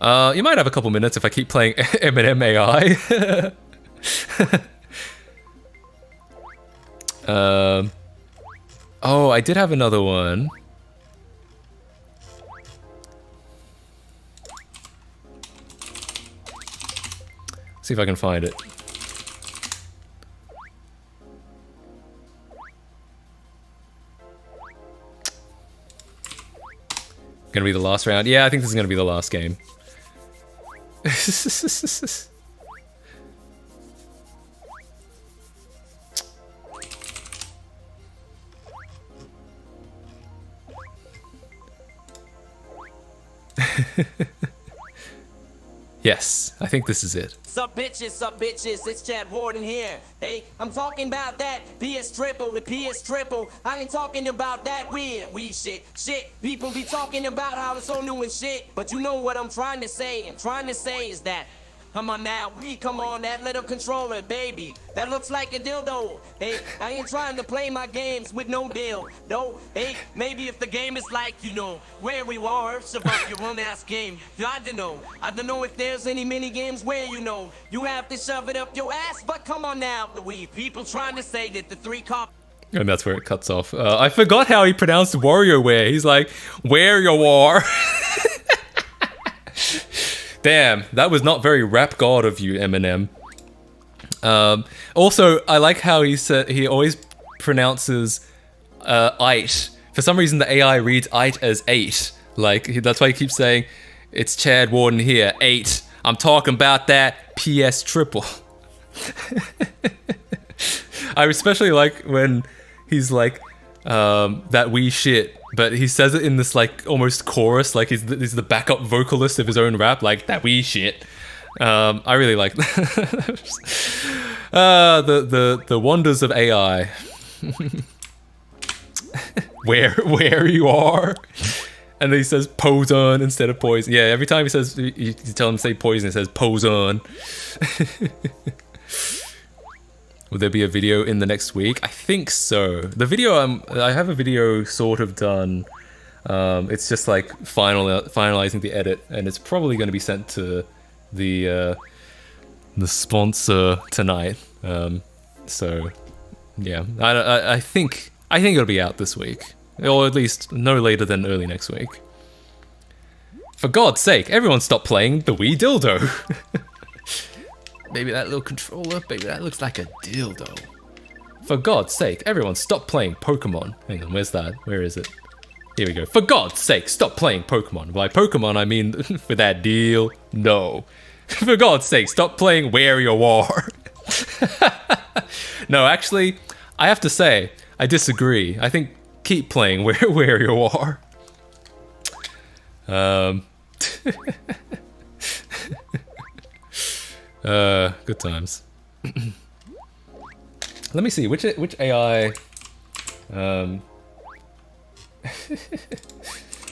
You might have a couple minutes if I keep playing Eminem AI. Oh, I did have another one. See if I can find it. Gonna be the last round? Yeah, I think this is gonna be the last game. Yes, I think this is it. Sup bitches, it's Chad Warden here. Hey, I'm talking about that PS triple, the PS triple. I ain't talking about that weird shit. People be talking about how it's so new and shit. But you know what I'm trying to say? I'm trying to say is that, come on now, come on, that little controller, baby. That looks like a dildo. Hey, I ain't trying to play my games with no deal. No, hey, maybe if the game is like, you know, where we are, it's about your one-ass game. I don't know if there's any mini games where, you know, you have to shove it up your ass. But come on now, we people trying to say that the 3 cop. And that's where it cuts off. I forgot how he pronounced WarioWare. He's like, where you are. Damn, that was not very rap god of you, Eminem. Also, I like how he always pronounces "ite." For some reason, the AI reads "ite" as 8. Like that's why he keeps saying, "It's Chad Warden here, 8. I'm talking about that PS triple." I especially like when he's like, "that wee shit." But he says it in this like almost chorus, like he's the backup vocalist of his own rap, like that wee shit. I really like the wonders of AI. where you are, and then he says poison instead of poison. Yeah, every time he says you tell him to say poison, it says poison. Will there be a video in the next week? I think so. The video, I have a video sort of done. It's just like finalizing the edit, and it's probably going to be sent to the sponsor tonight. So yeah, I think it'll be out this week, or at least no later than early next week. For God's sake, everyone stop playing the Wii dildo. Maybe that little controller, baby, that looks like a dildo. For God's sake, everyone stop playing Pokemon. Hang on, where's that? Where is it? Here we go. For God's sake, stop playing Pokemon. By Pokemon, I mean for that deal, no. For God's sake, stop playing Where You Are. No, actually, I have to say, I disagree. I think keep playing Where You Are. Good times. Let me see which AI.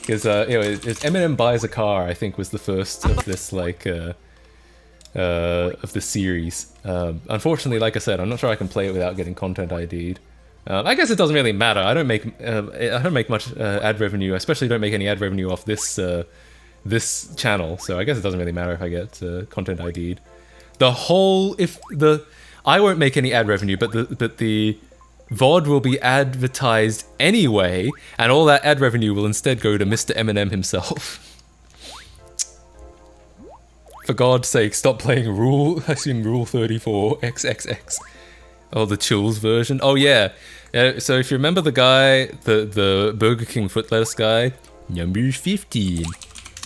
Because Eminem Buys a Car, I think, was the first of this like of the series. Unfortunately, like I said, I'm not sure I can play it without getting content ID'd. I guess it doesn't really matter. I don't make much ad revenue. I especially don't make any ad revenue off this this channel. So I guess it doesn't really matter if I get content ID'd. I won't make any ad revenue, but the VOD will be advertised anyway, and all that ad revenue will instead go to Mr. Eminem himself. For God's sake, stop playing Rule 34 XXX. Oh, the Chills version. Oh yeah. So if you remember the guy, the Burger King foot lettuce guy, number 15,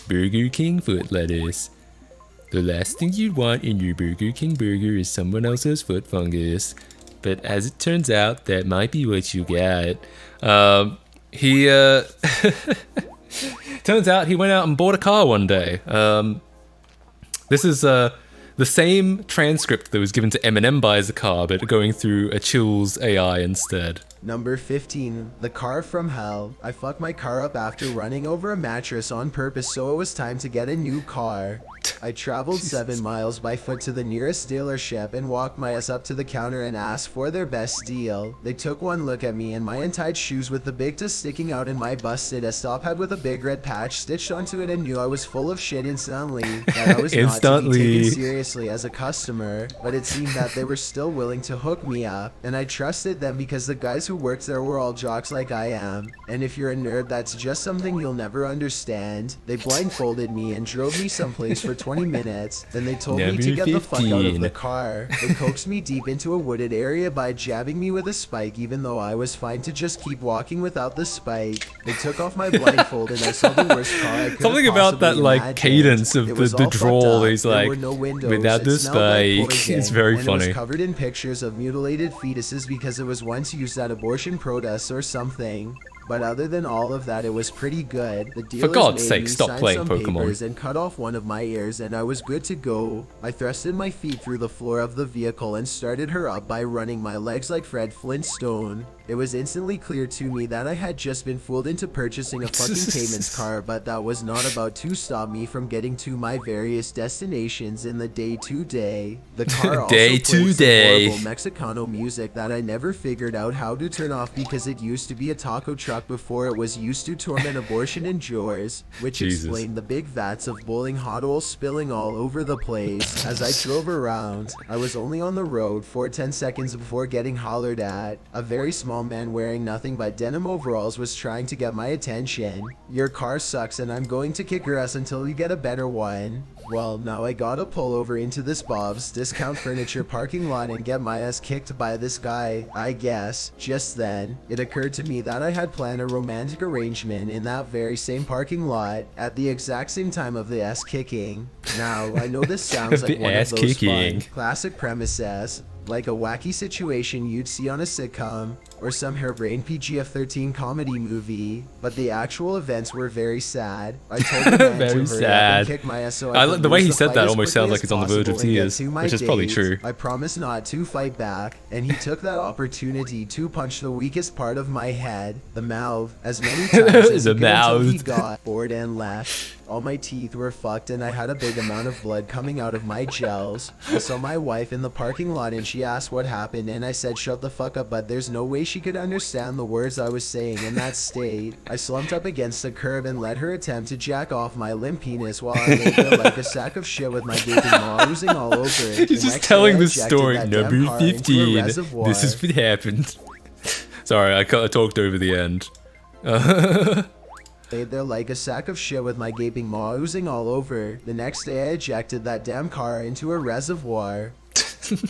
Burger King foot lettuce. The last thing you'd want in your Burger King burger is someone else's foot fungus. But as it turns out, that might be what you got. He Turns out he went out and bought a car one day. This is the same transcript that was given to Eminem buys a car, but going through a Chill's AI instead. Number 15, the car from hell. I fucked my car up after running over a mattress on purpose, so it was time to get a new car. I traveled 7 miles by foot to the nearest dealership and walked my ass up to the counter and asked for their best deal. They took one look at me and my untied shoes with the big toe sticking out and my busted ass top hat with a big red patch stitched onto it, and knew I was full of shit instantly. That I was not to be taken seriously as a customer, but it seemed that they were still willing to hook me up, and I trusted them because the guys who worked there were all jocks like I am. And if you're a nerd, that's just something you'll never understand. They blindfolded me and drove me someplace for 20 minutes. Then they told me to get the fuck out of the car. They coaxed me deep into a wooded area by jabbing me with a spike, even though I was fine to just keep walking without the spike. They took off my blindfold and I saw the worst car I could Something about that like cadence of the drawl. He's like, without the spike. It's very funny. It was covered in pictures of mutilated fetuses because it was once used at abortion protests or something. But other than all of that, it was pretty good. The dealers For God's made sake, me stop sign playing some Pokemon. papers and cut off one of my ears, and I was good to go. I thrusted my feet through the floor of the vehicle and started her up by running my legs like Fred Flintstone. It was instantly clear to me that I had just been fooled into purchasing a fucking payments car, but that was not about to stop me from getting to my various destinations in the day-to-day. The car also played some horrible Mexicano music that I never figured out how to turn off because it used to be a taco truck before it was used to torment abortion enjoyers, which explained the big vats of boiling hot oil spilling all over the place. As I drove around, I was only on the road for 10 seconds before getting hollered at. A very small man wearing nothing but denim overalls was trying to get my attention. "Your car sucks and I'm going to kick your ass until you get a better one." Well, now I gotta pull over into this Bob's Discount Furniture parking lot and get my ass kicked by this guy, I guess. Just then, it occurred to me that I had planned a romantic arrangement in that very same parking lot at the exact same time of the ass kicking. Now, I know this sounds like one of those fun, classic premises, like a wacky situation you'd see on a sitcom or some harebrained PG-13 comedy movie, but the actual events were very sad. I told the man to hurry up and kick my ass so the way he said that almost sounds like he's on the verge of tears, which is probably true. I promised not to fight back, and he took that opportunity to punch the weakest part of my head, the mouth, as many times as he could until he got bored and left. All my teeth were fucked and I had a big amount of blood coming out of my gels. I saw my wife in the parking lot and she asked what happened, and I said shut the fuck up, but there's no way she could understand the words I was saying in that state. I slumped up against the curb and let her attempt to jack off my limp penis while I laid there like a sack of shit with my gaping maw oozing all over it. He's just telling the story. Number 15. This is what happened. Sorry, I talked over the end. Laid there like a sack of shit with my gaping maw oozing all over. The next day I ejected that damn car into a reservoir.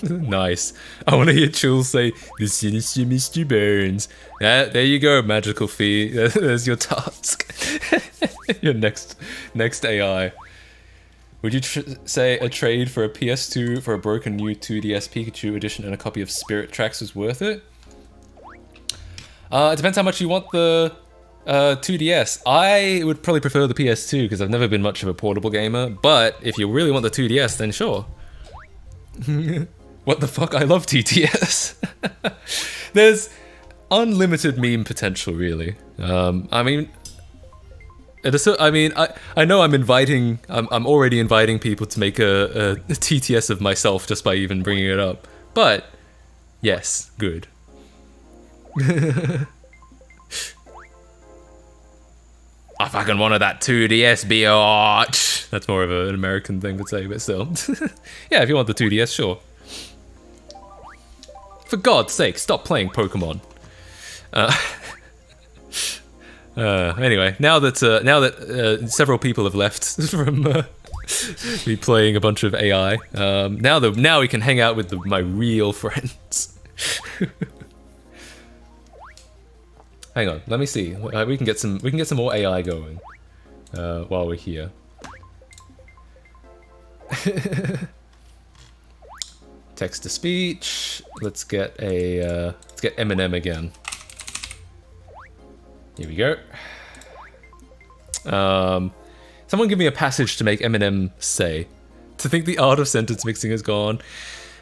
Nice. I want to hear Chul say, "The sinister Mr. Burns." There you go, magical fee. There's your task. Your next AI. Would you say a trade for a PS2 for a broken new 2DS Pikachu edition and a copy of Spirit Tracks was worth it? It depends how much you want the 2DS. I would probably prefer the PS2 because I've never been much of a portable gamer, but if you really want the 2DS, then sure. What the fuck? I love TTS. There's unlimited meme potential, really. I mean, I know I'm already inviting people to make a TTS of myself just by even bringing it up, but yes, good. I fucking wanted that 2DS, biatch. That's more of an American thing to say, but still. Yeah, if you want the 2DS, sure. For God's sake, stop playing Pokemon. Anyway, now that several people have left from me playing a bunch of AI, now we can hang out with my real friends. Hang on, let me see. We can get some more AI going while we're here. Text to speech. Let's get Eminem again. Here we go. Someone give me a passage to make Eminem say. To think the art of sentence mixing is gone.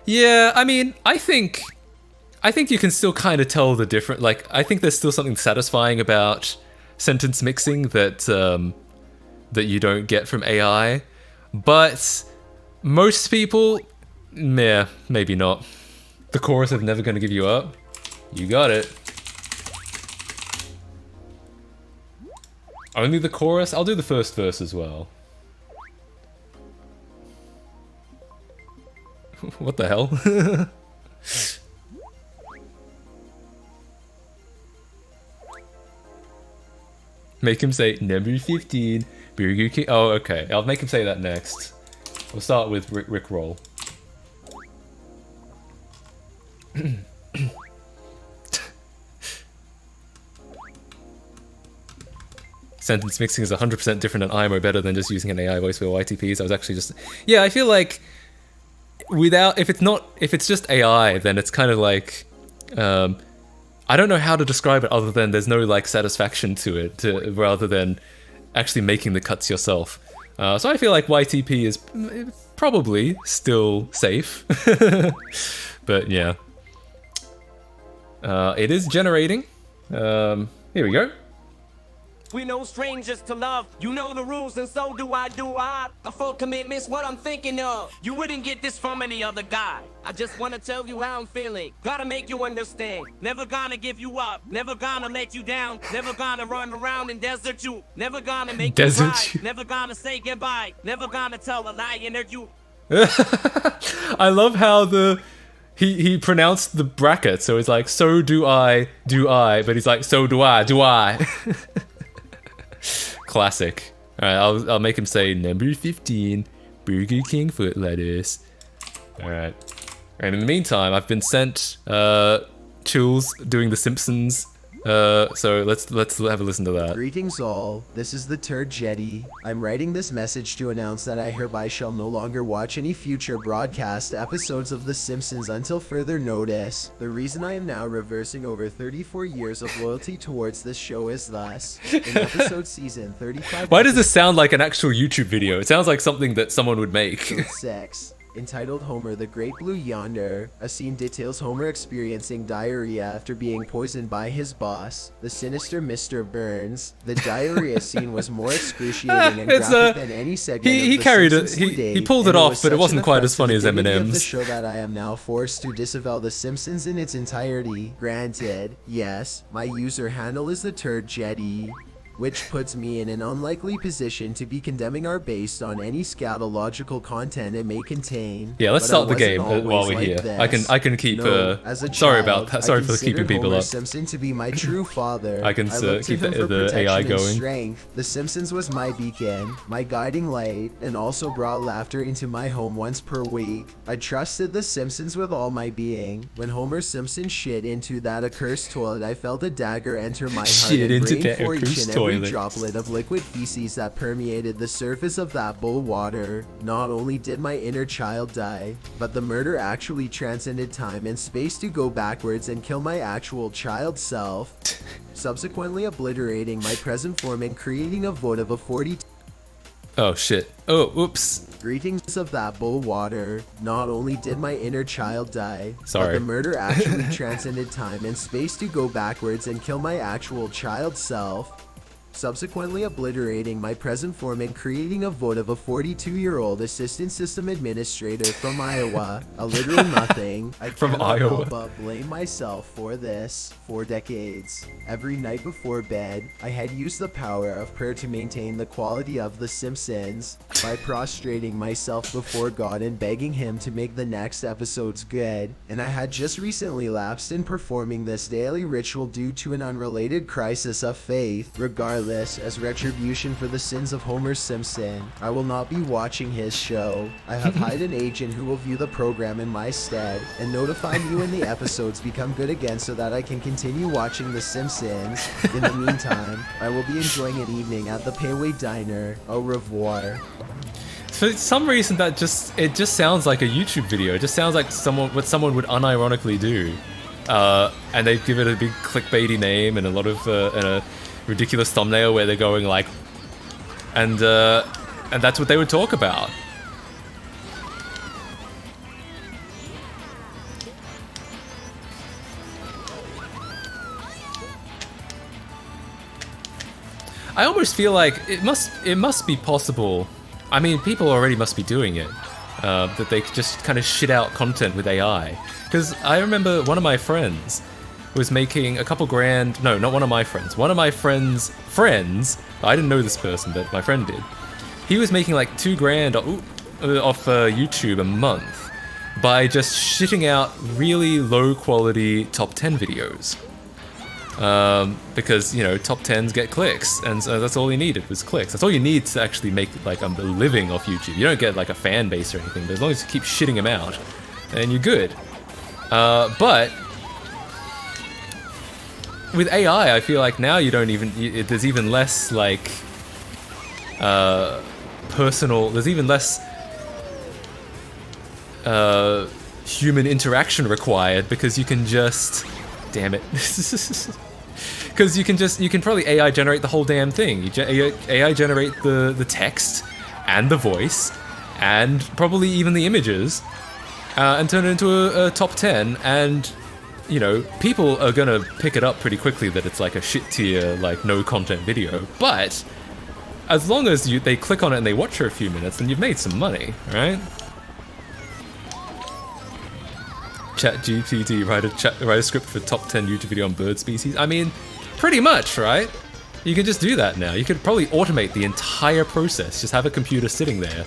Yeah, I mean, I think you can still kind of tell the difference. Like, I think there's still something satisfying about sentence mixing that that you don't get from AI. But most people, meh, maybe not. The chorus of Never Gonna Give You Up. You got it. Only the chorus? I'll do the first verse as well. What the hell? Make him say number 15, Burger King. Oh, okay. I'll make him say that next. We'll start with Rick Roll. Sentence mixing is 100% different and IMO better than just using an AI voice for YTPs. I was actually just... Yeah, I feel like if it's just AI, then it's kind of like... I don't know how to describe it other than there's no like satisfaction to it, rather than actually making the cuts yourself. So I feel like YTP is probably still safe. But yeah. It is generating. Here we go. We no strangers to love. You know the rules, and so do I. A full commitment's what I'm thinking of. You wouldn't get this from any other guy. I just wanna tell you how I'm feeling. Gotta make you understand. Never gonna give you up. Never gonna let you down. Never gonna run around and desert you. Never gonna make you cry. Never gonna say goodbye. Never gonna tell a lie and hurt you. I love how he pronounced the bracket, so it's like so do I, but he's like so do I. Classic. Alright, I'll make him say number 15, Burger King foot lettuce. Alright. And in the meantime, I've been sent Chills doing The Simpsons. So let's have a listen to that. Greetings all, this is the Turd Jetty. I'm writing this message to announce that I hereby shall no longer watch any future broadcast episodes of The Simpsons until further notice. The reason I am now reversing over 34 years of loyalty towards this show is thus. In episode season 35... Why does this sound like an actual YouTube video? It sounds like something that someone would make. 6. Entitled Homer the Great Blue Yonder, a scene details Homer experiencing diarrhea after being poisoned by his boss, the sinister Mr. Burns. The diarrhea scene was more excruciating and graphic than any segment he of the carried it. Simpsons to He date, pulled it and off, was but it such wasn't an quite as offense funny to as the dignity of the Eminem's. show that I am now forced to disavow The Simpsons in its entirety. Granted, yes, my user handle is the Turd Jetty, which puts me in an unlikely position to be condemning our based on any scatological content it may contain. Yeah, let's But start I the game wasn't while always we're here. like this. I can keep. No, as a sorry child, about that. Sorry I for keeping considered people Homer up. Simpson to be my true father. I can looked to keep him for the AI protection and going. Strength. The Simpsons was my beacon, my guiding light, and also brought laughter into my home once per week. I trusted The Simpsons with all my being. When Homer Simpson shit into that accursed toilet, I felt a dagger enter my heart Shit and into brain that for each accursed and every toilet. droplet of liquid feces that permeated the surface of that bowl of water. Not only did my inner child die, but the murder actually transcended time and space to go backwards and kill my actual child self, subsequently obliterating my present form and creating a vote of a 42. Oh shit. Oh, oops. Greetings of that bowl of water. Not only did my inner child die, Sorry. but the murder actually transcended time and space to go backwards and kill my actual child self, subsequently obliterating my present form and creating a vote of a 42-year-old assistant system administrator from Iowa. A literal nothing. I From cannot Iowa. help but blame myself for this. For decades, every night before bed, I had used the power of prayer to maintain the quality of The Simpsons by prostrating myself before God and begging Him to make the next episodes good. And I had just recently lapsed in performing this daily ritual due to an unrelated crisis of faith. Regardless, as retribution for the sins of Homer Simpson, I will not be watching his show. I have hired an agent who will view the program in my stead and notify me when the episodes become good again so that I can continue watching The Simpsons. In the meantime, I will be enjoying an evening at the Payway Diner. Au revoir. For some reason, it just sounds like a YouTube video. It just sounds like what someone would unironically do, and they give it a big clickbaity name and a lot of and a ridiculous thumbnail where they're going like, and that's what they would talk about. I almost feel like it must be possible. I mean, people already must be doing it. That they could just kind of shit out content with AI. Because I remember one of my friends was making a couple grand. No, not one of my friends. One of my friends' friends. I didn't know this person, but my friend did. He was making like 2 grand off YouTube a month by just shitting out really low quality top 10 videos. Because, you know, top 10s get clicks, and so that's all he needed was clicks. That's all you need to actually make like a living off YouTube. You don't get like a fan base or anything, but as long as you keep shitting them out, then you're good. But with AI, I feel like now you don't even, there's even less like personal, there's even less human interaction required, because you can just, damn it. Because you can probably AI generate the whole damn thing. AI generate the text and the voice and probably even the images and turn it into a top 10, and you know, people are gonna pick it up pretty quickly that it's like a shit tier, like no content video. But as long as they click on it and they watch for a few minutes, then you've made some money, right? ChatGPT, write a script for top 10 YouTube video on bird species. I mean, pretty much, right? You can just do that now. You could probably automate the entire process. Just have a computer sitting there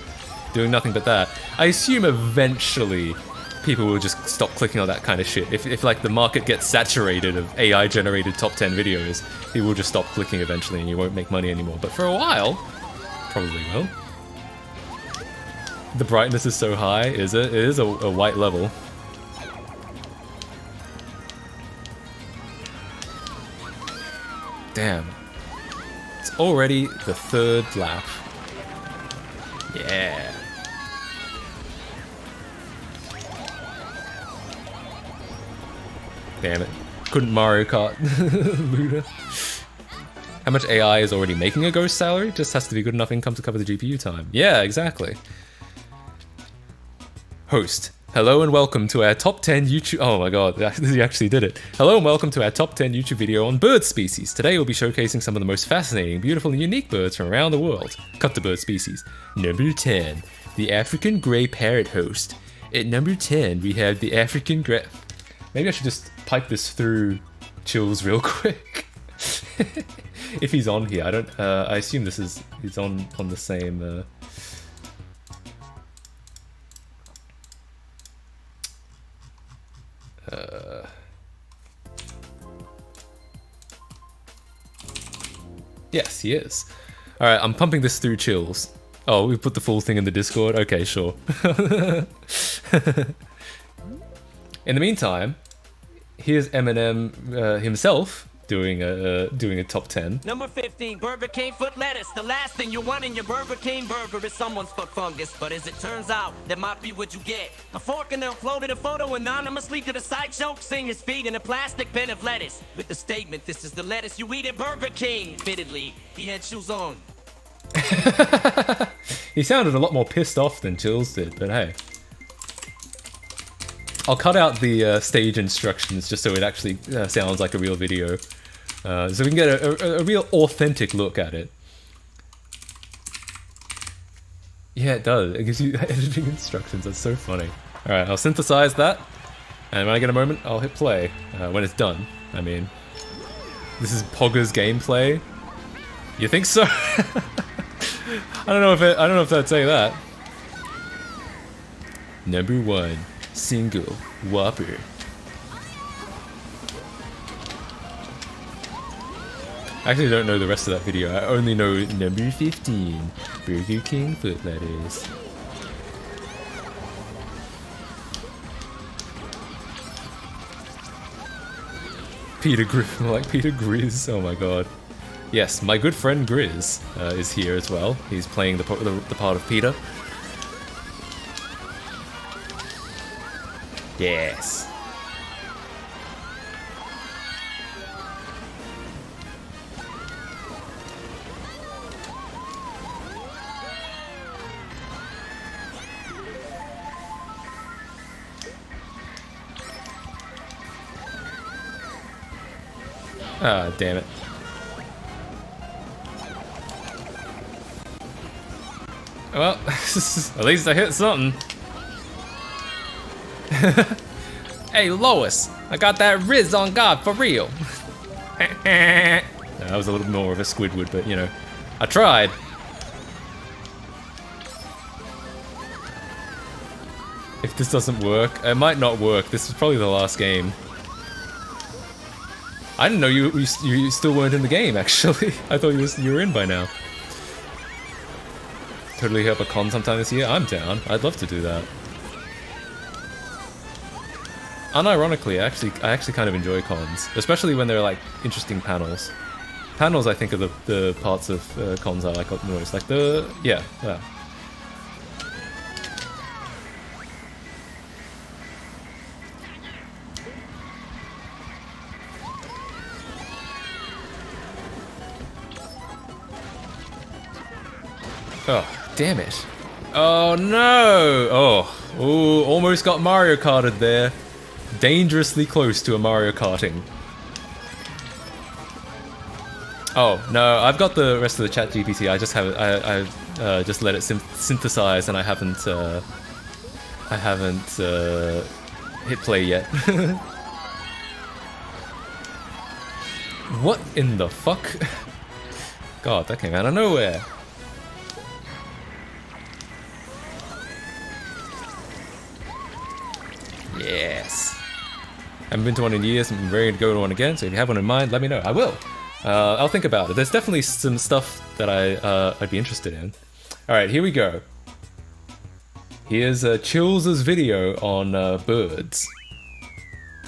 doing nothing but that. I assume eventually people will just stop clicking on that kind of shit. If like the market gets saturated of AI generated top 10 videos, people will just stop clicking eventually and you won't make money anymore. But for a while, probably will. The brightness is so high, is it? It is a white level. Damn. It's already the 3rd lap. Yeah. Damn it. Couldn't Mario Kart Luda. How much AI is already making a ghost salary? Just has to be good enough income to cover the GPU time. Yeah, exactly. Host. Hello and welcome to our top 10 YouTube... Oh my god, you actually did it. Hello and welcome to our top 10 YouTube video on bird species. Today we'll be showcasing some of the most fascinating, beautiful and unique birds from around the world. Cut to bird species. Number 10, the African grey parrot host. At number 10, we have the African grey... Maybe I should just pipe this through Chills real quick. If he's on here, I don't... I assume he's on the same... Yes, he is. Alright, I'm pumping this through Chills. Oh, we put the full thing in the Discord? Okay, sure. In the meantime, here's Eminem himself doing a top 10. Number 15, Burger King foot lettuce. The last thing you want in your Burger King burger is someone's foot fungus. But as it turns out, that might be what you get. A fork and they'll floated a photo anonymously to the sideshow, seeing his feet in a plastic bin of lettuce. With the statement, this is the lettuce you eat at Burger King. Admittedly, he had shoes on. He sounded a lot more pissed off than Chills did, but hey. I'll cut out the stage instructions just so it actually sounds like a real video. So we can get a real authentic look at it. Yeah, it does. It gives you editing instructions. That's so funny. Alright, I'll synthesize that. And when I get a moment, I'll hit play. When it's done, I mean. This is Pogger's gameplay. You think so? I don't know if I'd say that. Number 1. Single Whopper. I actually don't know the rest of that video. I only know number 15, Burger King foot lettuce. Peter Griffin, like Peter Grizz. Oh my god. Yes, my good friend Grizz is here as well. He's playing the part of Peter. Yes. Ah, damn it. Well, at least I hit something. Hey, Lois, I got that Riz on God for real. That was a little more of a Squidward, but you know, I tried. If this doesn't work, it might not work. This is probably the last game. I didn't know you still weren't in the game, actually. I thought you were in by now. Totally hit up a con sometime this year. I'm down. I'd love to do that. Unironically, I actually kind of enjoy cons, especially when they're like interesting panels. Panels, I think, are the parts of cons I like the most. Like yeah. Oh, damn it. Oh no! Oh, ooh, almost got Mario Karted there. Dangerously close to a Mario Karting. Oh, no, I've got the rest of the chat GPT. I just have I've just let it synthesize and I haven't hit play yet. What in the fuck? God, that came out of nowhere. Yes. Haven't been to one in years. I'm ready to go to one again. So if you have one in mind, let me know. I will. I'll think about it. There's definitely some stuff that I'd be interested in. All right, here we go. Here's Chills' video on birds.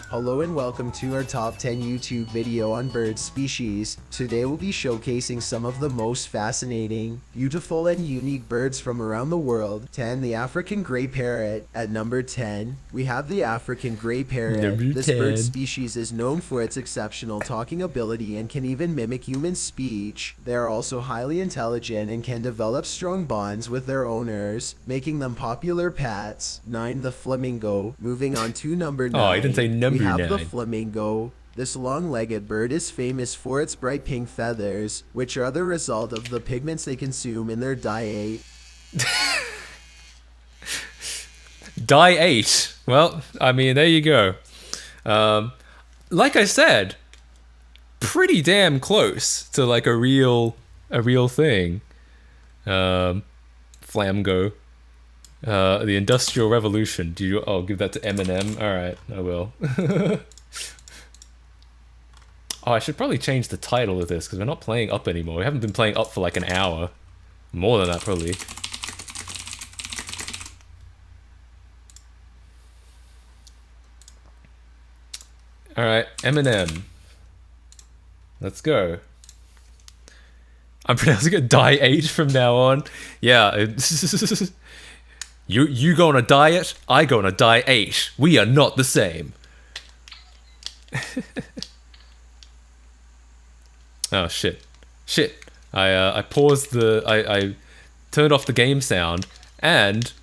Hello and welcome to our top 10 YouTube video on bird species. Today we'll be showcasing some of the most fascinating, beautiful and unique birds from around the world. 10. The African Grey Parrot. At number 10, we have the African Grey Parrot. This bird species is known for its exceptional talking ability and can even mimic human speech. They are also highly intelligent and can develop strong bonds with their owners, making them popular pets. 9. The Flamingo. Moving on to number 9. Oh, I didn't say number 9. We have the flamingo. This long-legged bird is famous for its bright pink feathers, which are the result of the pigments they consume in their diet. Diet. Well, I mean, there you go. Like I said, pretty damn close to like a real thing. Flamingo. The Industrial Revolution. Do you? Oh, give that to Eminem. All right, I will. Oh, I should probably change the title of this because we're not playing Up anymore. We haven't been playing Up for like an hour. More than that, probably. All right, Eminem. Let's go. I'm pronouncing it Die-8 from now on. Yeah. You go on a diet, I go on a Die-8. We are not the same. Oh shit. I paused the I turned off the game sound and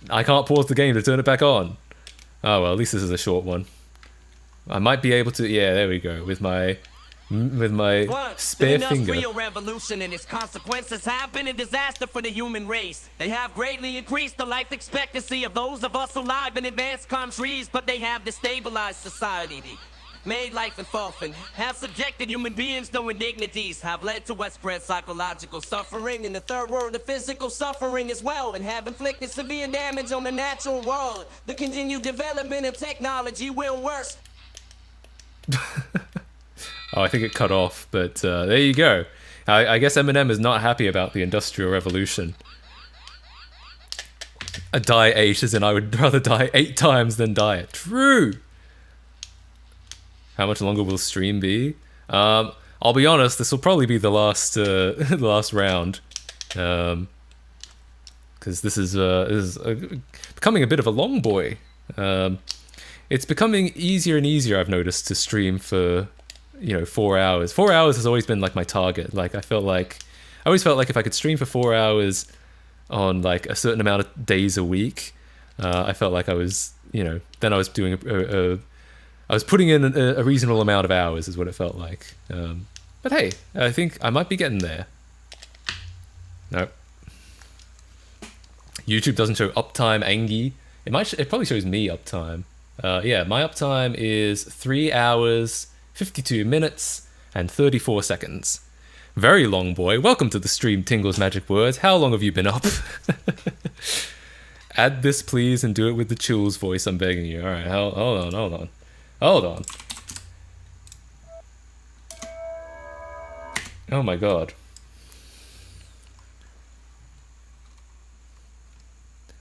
I can't pause the game to turn it back on. Oh well, at least this is a short one. I might be able to, yeah, there we go, with my spare the finger. Industrial Revolution and its consequences have been a disaster for the human race. They have greatly increased the life expectancy of those of us alive in advanced countries, but they have destabilized society, made life involving, have subjected human beings to indignities, have led to widespread psychological suffering in the third world, the physical suffering as well, and have inflicted severe damage on the natural world. The continued development of technology will worse. Oh, I think it cut off, but there you go. I guess Eminem is not happy about the Industrial Revolution. A Die-8 as in I would rather die 8 times than diet. True! How much longer will stream be? I'll be honest, this will probably be the last the last round. Because this is becoming a bit of a long boy. It's becoming easier and easier, I've noticed, to stream for, 4 hours. 4 hours has always been like my target. Like I always felt like if I could stream for 4 hours on like a certain amount of days a week, I felt like I was, then I was doing I was putting in a reasonable amount of hours, is what it felt like. But hey, I think I might be getting there. Nope. YouTube doesn't show uptime, Angie. It probably shows me uptime. Yeah, my uptime is 3 hours, 52 minutes, and 34 seconds. Very long, boy. Welcome to the stream, Tingle's Magic Words. How long have you been up? Add this, please, and do it with the Chills voice, I'm begging you. Alright, hold on. Hold on. Oh my god.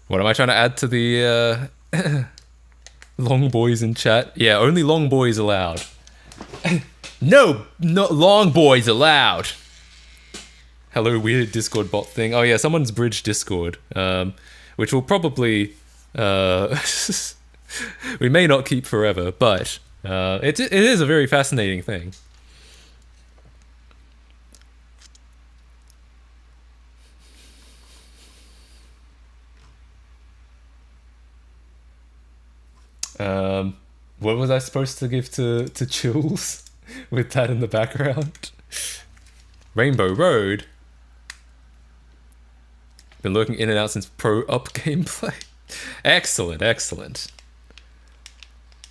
What am I trying to add to the long boys in chat? Yeah, only long boys allowed. No, not long boys allowed. Hello, weird Discord bot thing. Oh yeah, someone's bridged Discord, which will probably we may not keep forever, but it is a very fascinating thing. What was I supposed to give to Chills with that in the background? Rainbow Road. Been lurking in and out since Pro Up gameplay. Excellent, excellent.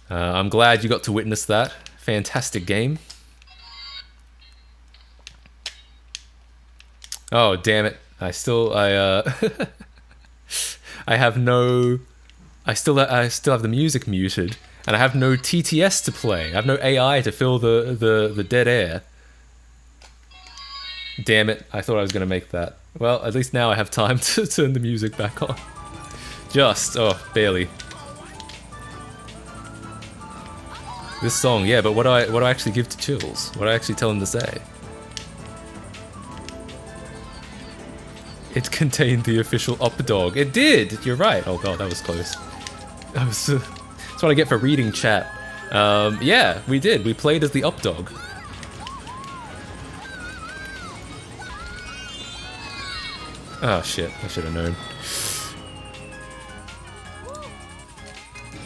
I'm glad you got to witness that. Fantastic game. Oh, damn it. I still have the music muted, and I have no TTS to play. I have no AI to fill the dead air. Damn it, I thought I was going to make that. Well, at least now I have time to turn the music back on. Barely. This song, yeah, but what do I actually give to Chills? What do I actually tell him to say? It contained the official up dog. It did! You're right. Oh god, that was close. That's what I get for reading chat. Yeah, we did. We played as the up dog. Oh shit, I should have known.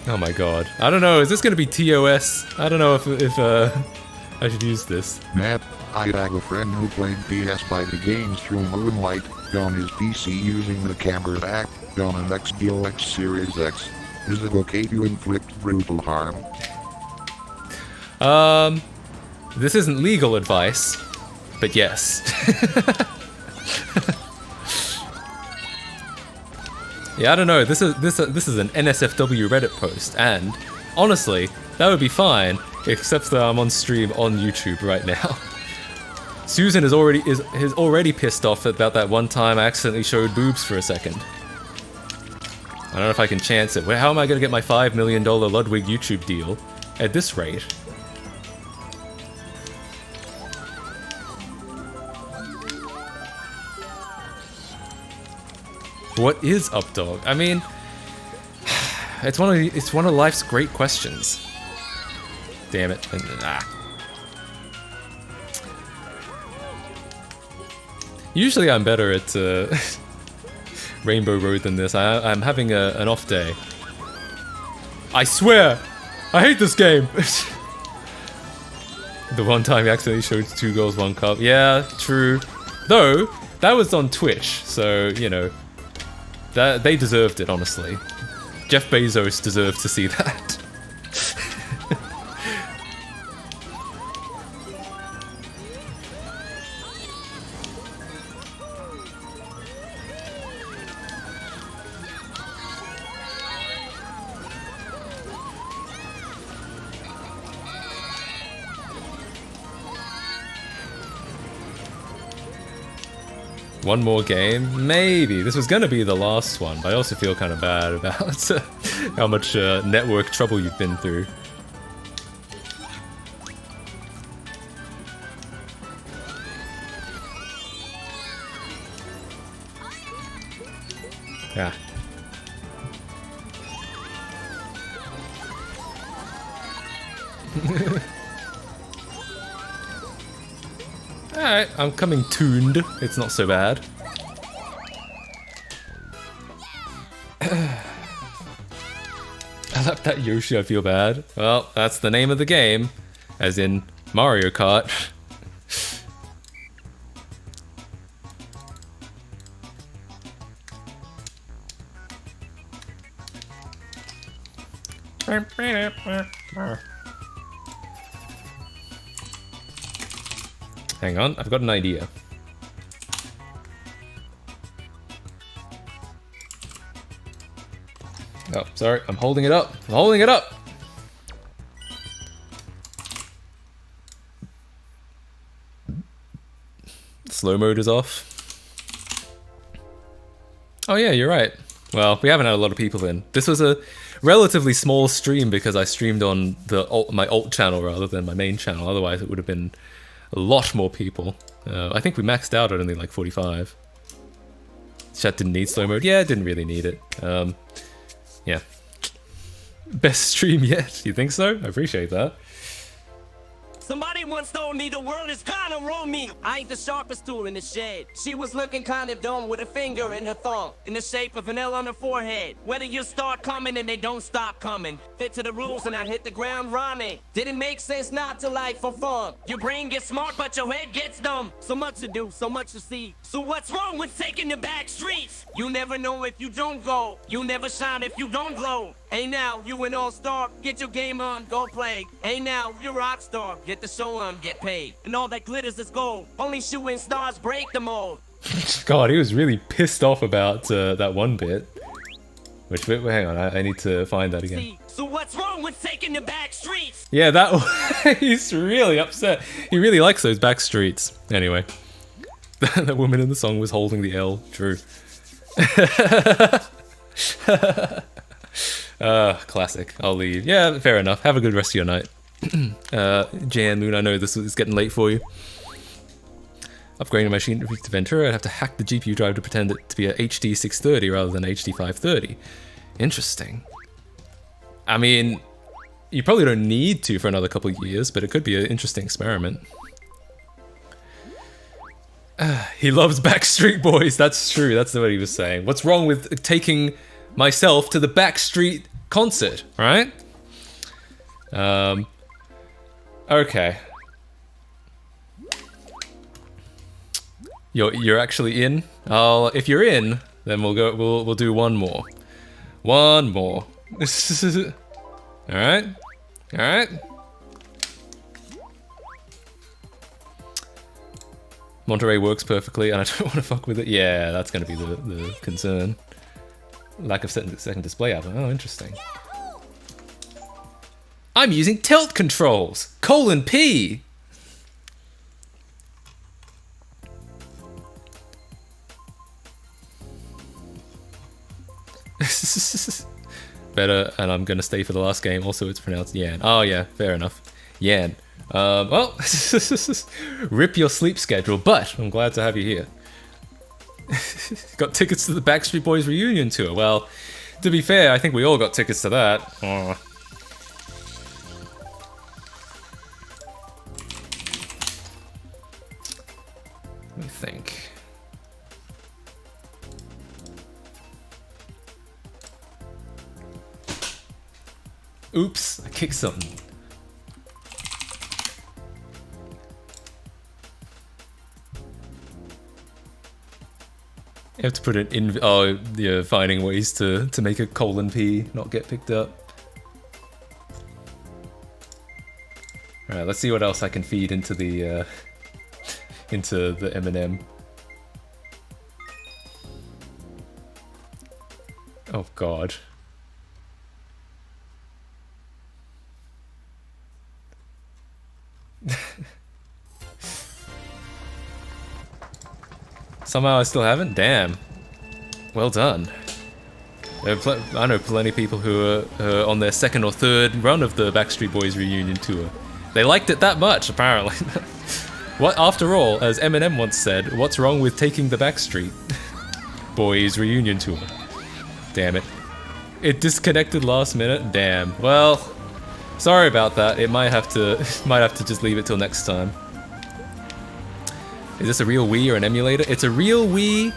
Oh my god. I don't know, is this gonna be TOS? I don't know if I should use this. Matt, I have a friend who played PS by the games through Moonlight, on his PC using the camera back, on an XBOX Series X. Is it okay to inflict brutal harm? This isn't legal advice, but yes. Yeah, I don't know. This is an NSFW Reddit post, and honestly, that would be fine, except that I'm on stream on YouTube right now. Susan is already pissed off about that one time I accidentally showed boobs for a second. I don't know if I can chance it. How am I going to get my $5 million Ludwig YouTube deal at this rate? What is up, dog? I mean, it's one of life's great questions. Damn it! Usually I'm better at Rainbow Road than this. I'm having an off day. I swear, I hate this game. The one time you accidentally showed 2 girls, 1 cup. Yeah, true. Though that was on Twitch, so you know. They deserved it, honestly. Jeff Bezos deserved to see that. One more game? Maybe. This was gonna be the last one, but I also feel kind of bad about how much network trouble you've been through. Yeah. Alright, I'm coming tuned. It's not so bad. That That Yoshi, I feel bad. Well, that's the name of the game, as in Mario Kart. Hang on, I've got an idea. Oh, sorry, I'm holding it up. I'm holding it up! Slow mode is off. Oh yeah, you're right. Well, we haven't had a lot of people in. This was a relatively small stream because I streamed on the my alt channel rather than my main channel. Otherwise, it would have been a lot more people. I think we maxed out at only like 45. Chat didn't need slow mode. Yeah, it didn't really need it. Yeah. Best stream yet? You think so? I appreciate that. Somebody once told me the world is kinda roamy. I ain't the sharpest tool in the shed. She was looking kind of dumb with a finger in her thumb, in the shape of an L on her forehead. Whether you start coming and they don't stop coming. Fit to the rules and I hit the ground running. Didn't make sense not to like for fun. Your brain gets smart but your head gets dumb. So much to do, so much to see. So what's wrong with taking the back streets? You never know if you don't go. You never shine if you don't glow. Hey now, you an all-star, get your game on, go play. Hey now, you're a rock star, get the show on, get paid. And all that glitters is gold, only shooting stars break the mold. God, he was really pissed off about that one bit. Which bit? Hang on, I need to find that again. So what's wrong with taking the back streets? Yeah, that he's really upset. He really likes those back streets. Anyway, the woman in the song was holding the L. True. Classic. I'll leave. Yeah, fair enough. Have a good rest of your night. Jan Moon, I know this is getting late for you. Upgrading my machine to Ventura, I'd have to hack the GPU drive to pretend it to be a HD 630 rather than HD 530. Interesting. I mean, you probably don't need to for another couple of years, but it could be an interesting experiment. He loves Backstreet Boys. That's true. That's what he was saying. What's wrong with taking myself to the Backstreet concert, right? Okay. You're actually in? Oh, if you're in, then we'll do one more. One more. Alright? Alright? Monterey works perfectly and I don't want to fuck with it. Yeah, that's gonna be the concern. Lack of second display app. Oh, interesting. I'm using tilt controls! :P! Better, and I'm gonna stay for the last game. Also, it's pronounced Yan. Oh yeah, fair enough. Yan. Well, rip your sleep schedule, but I'm glad to have you here. Got tickets to the Backstreet Boys reunion tour. Well, to be fair, I think we all got tickets to that. Let me think. Oops, I kicked something. You have to put it in. Oh, yeah, finding ways to make a :P not get picked up. All right, let's see what else I can feed into the M&M. Oh God. Somehow I still haven't? Damn. Well done. I know plenty of people who are on their second or third run of the Backstreet Boys reunion tour. They liked it that much, apparently. What, after all, as Eminem once said, what's wrong with taking the Backstreet Boys reunion tour? Damn it. It disconnected last minute? Damn. Well, sorry about that. It might have to just leave it till next time. Is this a real Wii or an emulator? It's a real Wii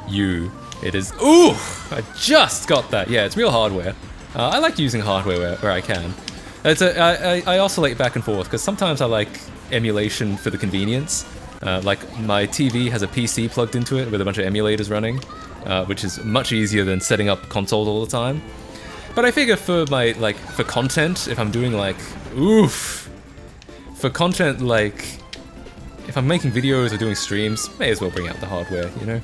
U. It is. Ooh! I just got that. Yeah, it's real hardware. I like using hardware where I can. I oscillate back and forth because sometimes I like emulation for the convenience. Like my TV has a PC plugged into it with a bunch of emulators running, which is much easier than setting up consoles all the time. But I figure for my for content, if I'm doing for content if I'm making videos or doing streams, may as well bring out the hardware, you know?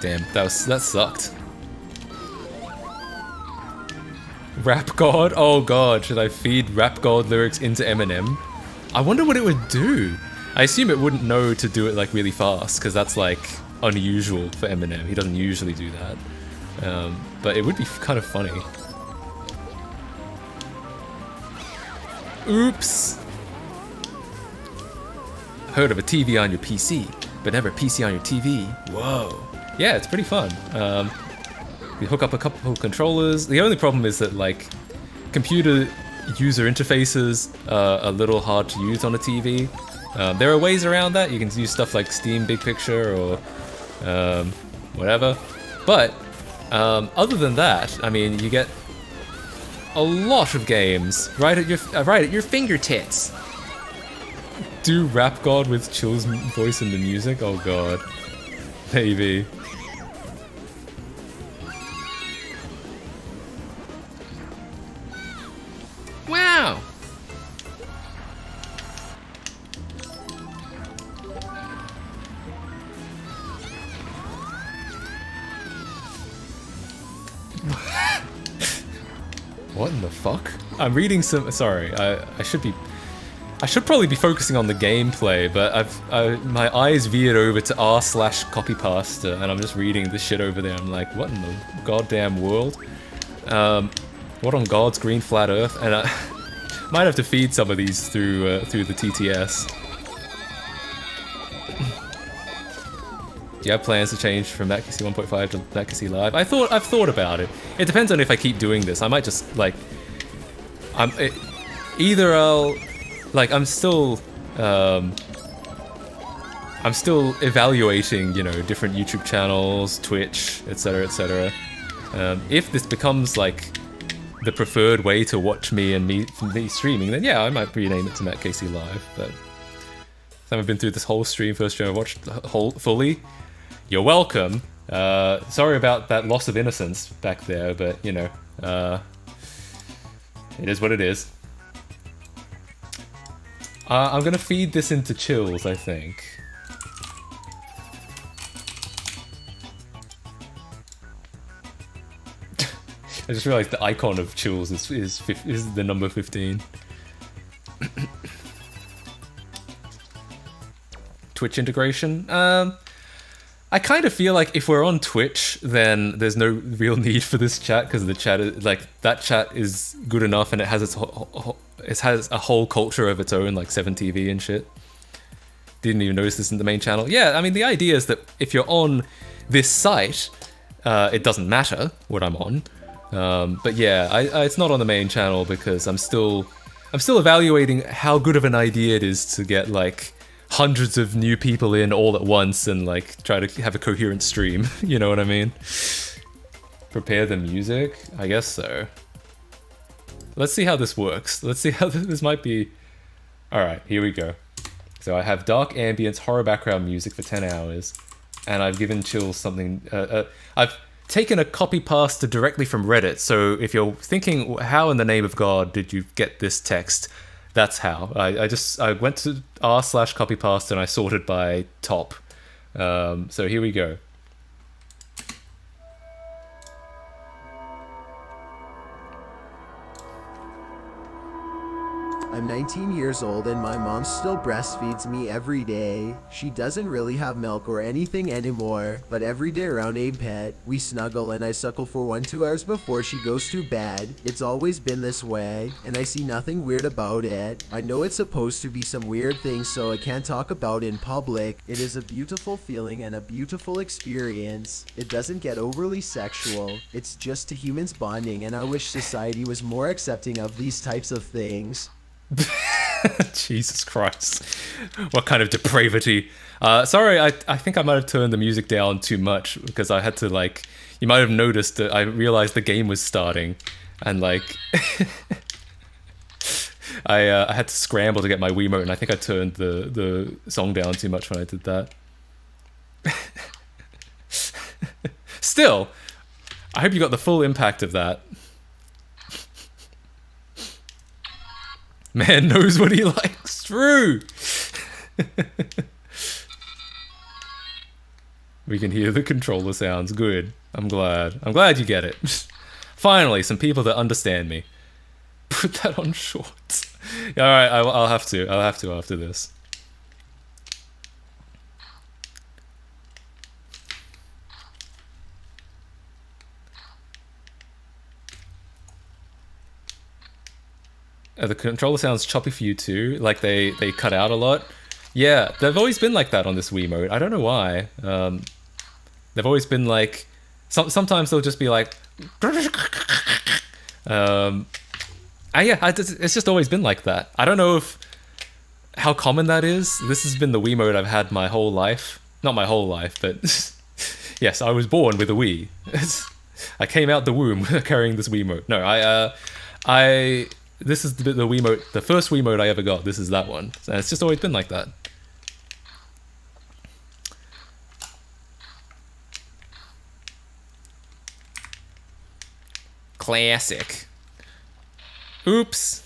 Damn, that sucked. Rap God? Oh god, should I feed Rap God lyrics into Eminem? I wonder what it would do. I assume it wouldn't know to do it really fast, because that's unusual for Eminem. He doesn't usually do that. But it would be kind of funny. Oops! Heard of a TV on your PC, but never a PC on your TV. Whoa. Yeah, it's pretty fun. You hook up a couple of controllers. The only problem is that computer user interfaces are a little hard to use on a TV. There are ways around that. You can use stuff like Steam Big Picture or whatever. But other than that, I mean, you get a lot of games right at your fingertips. Do Rap God with Chill's voice in the music? Oh god, maybe. Wow. What in the fuck? I'm reading some. Sorry, I should probably be focusing on the gameplay, but my eyes veered over to r/copypasta, and I'm just reading this shit over there. I'm like, what in the goddamn world? What on God's green flat earth? And I might have to feed some of these through the TTS. Do you have plans to change from MattKC 1.5 to MattKC Live? I've thought about it. It depends on if I keep doing this. I might just either I'll I'm still evaluating, different YouTube channels, Twitch, etc., etc. If this becomes the preferred way to watch me streaming, then yeah, I might rename it to MattKC Live. But I've been through this whole stream, first show I watched fully. You're welcome. Sorry about that loss of innocence back there, but it is what it is. I'm gonna feed this into Chills, I think. I just realized the icon of Chills is the number 15. Twitch integration? I kind of feel like if we're on Twitch, then there's no real need for this chat, because the chat is that chat is good enough, and it has a whole culture of its own, like 7TV and shit. Didn't even notice this in the main channel. Yeah, I mean, the idea is that if you're on this site, it doesn't matter what I'm on. But yeah, it's not on the main channel because I'm still evaluating how good of an idea it is to get hundreds of new people in all at once and try to have a coherent stream. You know what I mean? Prepare the music? I guess so. Let's see how this works. Let's see how this might be. Alright, here we go. So I have dark ambience horror background music for 10 hours, and I've given Chills something. I've taken a copy pasta directly from Reddit. So if you're thinking, how in the name of God did you get this text? That's how. I went to r/copypasta and I sorted by top. So here we go. I'm 19 years old and my mom still breastfeeds me every day. She doesn't really have milk or anything anymore, but every day around a pet, we snuggle and I suckle for 1-2 hours before she goes to bed. It's always been this way, and I see nothing weird about it. I know it's supposed to be some weird thing, so I can't talk about it in public. It is a beautiful feeling and a beautiful experience. It doesn't get overly sexual. It's just two humans bonding, and I wish society was more accepting of these types of things. Jesus Christ. What kind of depravity. Sorry, I think I might have turned the music down too much because I had to, like, you might have noticed that I realized the game was starting and, like, I had to scramble to get my Wiimote, and I think I turned the song down too much when I did that. Still, I hope you got the full impact of that. Man knows what he likes. True. We can hear the controller sounds. Good. I'm glad. I'm glad you get it. Finally, some people that understand me. Put that on shorts. Yeah, all right, I'll have to. I'll have to after this. The controller sounds choppy for you too. Like they cut out a lot. Yeah, they've always been like that on this Wiimote. I don't know why. They've always been like. Sometimes they'll just be like. It's just always been like that. I don't know how common that is. This has been the Wiimote I've had my whole life. Not my whole life, but yes, I was born with a Wii. I came out the womb carrying this Wiimote. No, this is the Wiimote, the first Wiimote I ever got. This is that one. And it's just always been like that. Classic. Oops.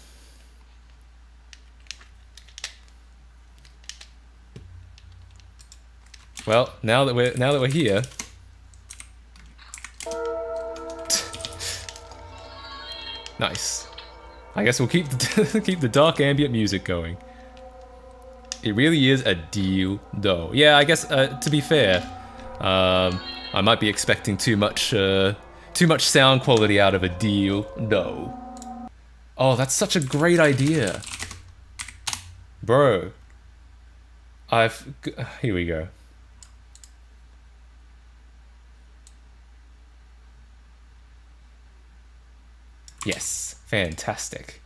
Well, now that we're here. Nice. I guess we'll keep keep the dark ambient music going. It really is a deal, though. Yeah, I guess to be fair, I might be expecting too much sound quality out of a deal, though. Oh, that's such a great idea, bro. Here we go. Yes, fantastic.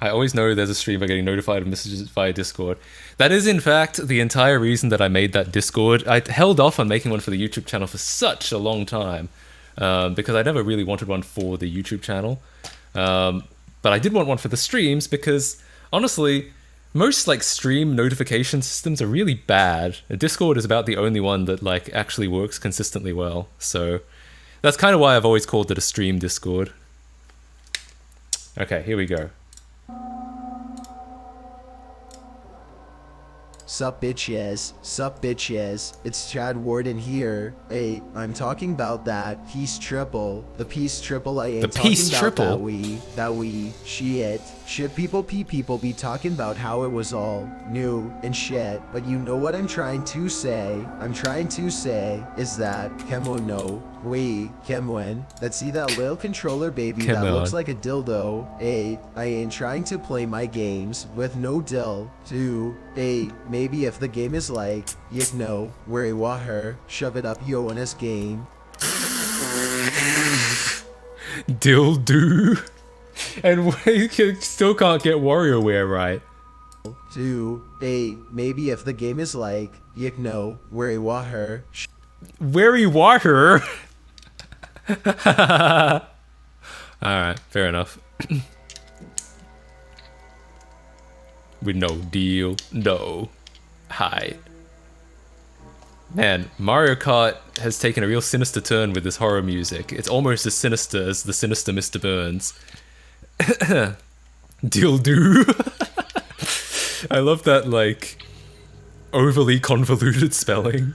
I always know there's a stream by getting notified of messages via Discord. That is, in fact, the entire reason that I made that Discord. I held off on making one for the YouTube channel for such a long time because I never really wanted one for the YouTube channel. But I did want one for the streams because, honestly, most like stream notification systems are really bad. Discord is about the only one that like actually works consistently well. So that's kind of why I've always called it a stream Discord. Okay, here we go. Sup bitches, sup bitches, it's Chad Warden here. Hey, I'm talking about that Peace Triple. The Peace Triple I ain't talking about that we shit. Should people be talking about how it was all new and shit, but you know what I'm trying to say? I'm trying to say is that Kemo no, we Kemwen, that see that little controller baby that looks like a dildo. Hey, I ain't trying to play my games with no dill. To maybe if the game is like, you know, where he want her, shove it up yo in his game. Dildo. And we still can't get WarioWare right. To maybe if the game is like, you know, where he want her. Where he want her? Alright, fair enough. With no deal, no. Hi. Man, Mario Kart has taken a real sinister turn with this horror music. It's almost as sinister as the sinister Mr. Burns. Dildo. I love that, like, overly convoluted spelling.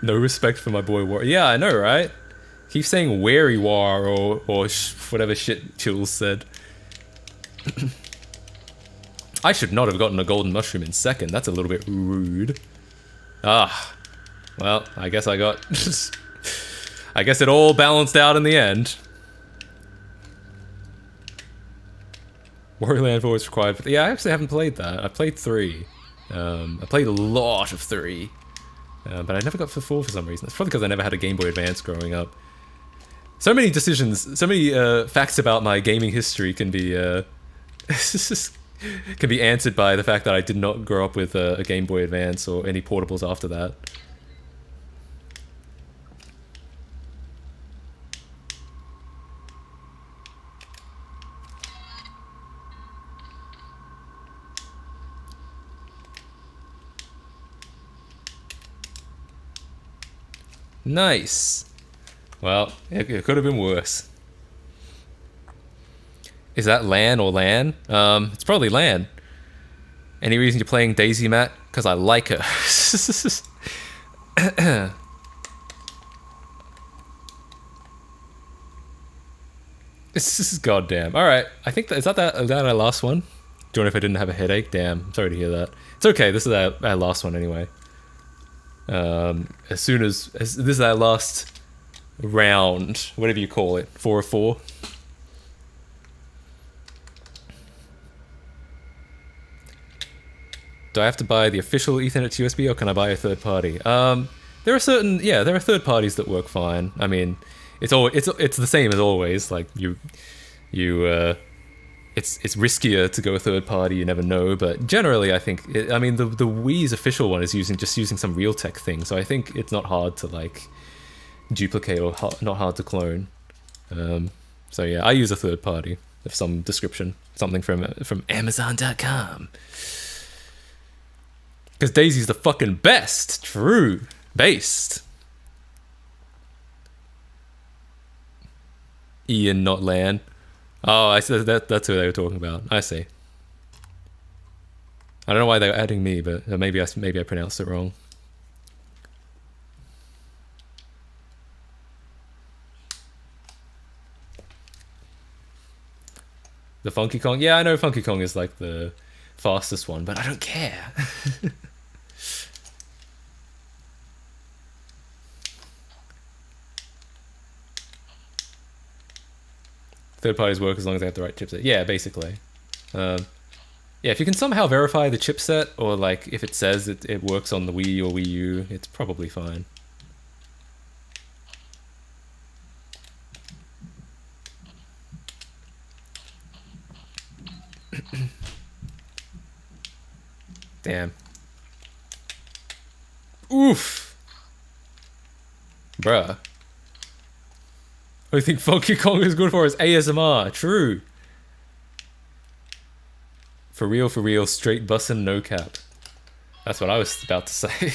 No respect for my boy War. Yeah, I know, right? Keep saying wary war or whatever shit Chills said. I should not have gotten a golden mushroom in second. That's a little bit rude. Ah. Well, I guess I got... I guess it all balanced out in the end. Wario Land 4 is required. But yeah, I actually haven't played that. I played 3. I played a lot of 3. But I never got for 4 for some reason. It's probably because I never had a Game Boy Advance growing up. So many decisions, so many facts about my gaming history can be can be answered by the fact that I did not grow up with a Game Boy Advance or any portables after that. Nice. Well, it could have been worse. Is that LAN or LAN? It's probably LAN. Any reason you're playing Daisy, Matt? Because I like her. This is goddamn. Alright, I think is that our last one? Do you know if I didn't have a headache? Damn, sorry to hear that. It's okay, this is our last one anyway. As soon as this is our last round, whatever you call it, 4 of 4. Do I have to buy the official Ethernet to USB, or can I buy a third party? There are third parties that work fine. I mean, it's the same as always. Like it's riskier to go a third party. You never know, but generally, I think the Wii's official one is using some Realtek thing, so I think it's not hard to like duplicate or not hard to clone. So yeah, I use a third party of some description, something from Amazon.com. Because Daisy's the fucking best. True. Based. Ian, not Lan. Oh, I see. That's who they were talking about. I see. I don't know why they were adding me, but maybe I pronounced it wrong. The Funky Kong? Yeah, I know Funky Kong is like the fastest one, but I don't care. Third parties work as long as they have the right chipset. Yeah, basically. Yeah, if you can somehow verify the chipset, or like if it says it works on the Wii or Wii U, it's probably fine. Damn. Oof. Bruh. I think Funky Kong is good for is ASMR. True. For real, straight bussin', no cap. That's what I was about to say.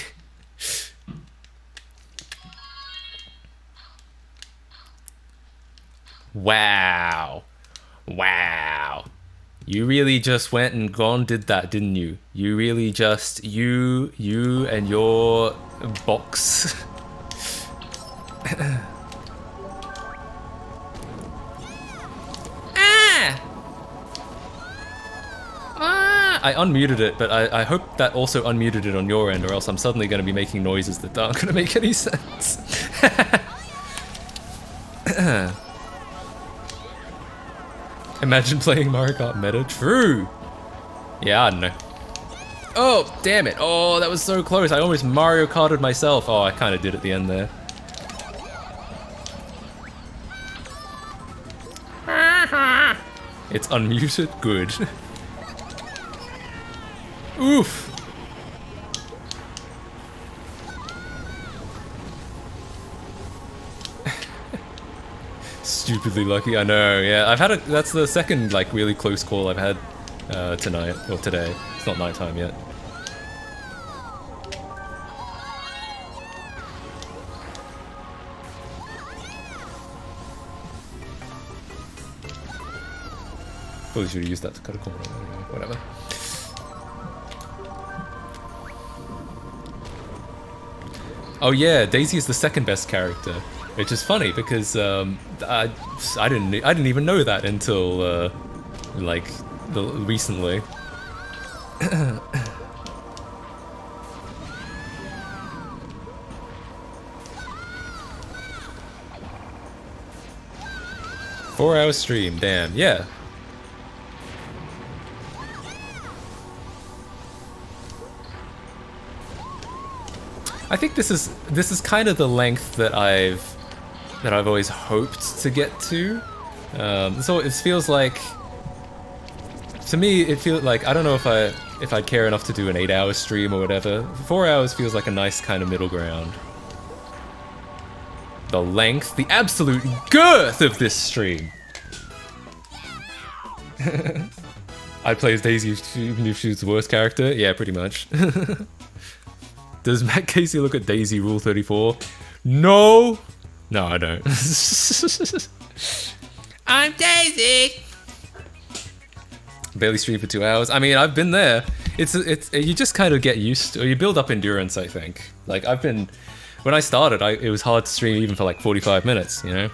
Wow. Wow. You really just went and did that, didn't you? You really just, you and your box. I unmuted it, but I hope that also unmuted it on your end, or else I'm suddenly going to be making noises that aren't going to make any sense. Imagine playing Mario Kart meta. True. Yeah, I don't know. Oh, damn it. Oh, that was so close. I almost Mario Karted myself. Oh, I kind of did at the end there. It's unmuted. Good. Oof. Stupidly lucky, I know. Yeah, I've had that's the second like really close call I've had tonight or today. It's not nighttime yet. Probably should have used that to cut a corner. Whatever. Oh yeah, Daisy is the second best character, which is funny because I didn't even know that until like recently. Four-hour stream, damn, yeah. I think this is kind of the length that I've that I've always hoped to get to. So it feels like, to me, it feels like, I don't know if I'd care enough to do an 8-hour stream or whatever. 4 hours feels like a nice kind of middle ground. The length, the absolute girth of this stream. I'd play as Daisy even if she was the worst character. Yeah, pretty much. Does MattKC look at Daisy Rule 34? No! No, I don't. I'm Daisy! Barely stream for 2 hours. I mean, I've been there. It's you just kind of get used to, or you build up endurance, I think. Like, when I started, it was hard to stream even for like 45 minutes, you know?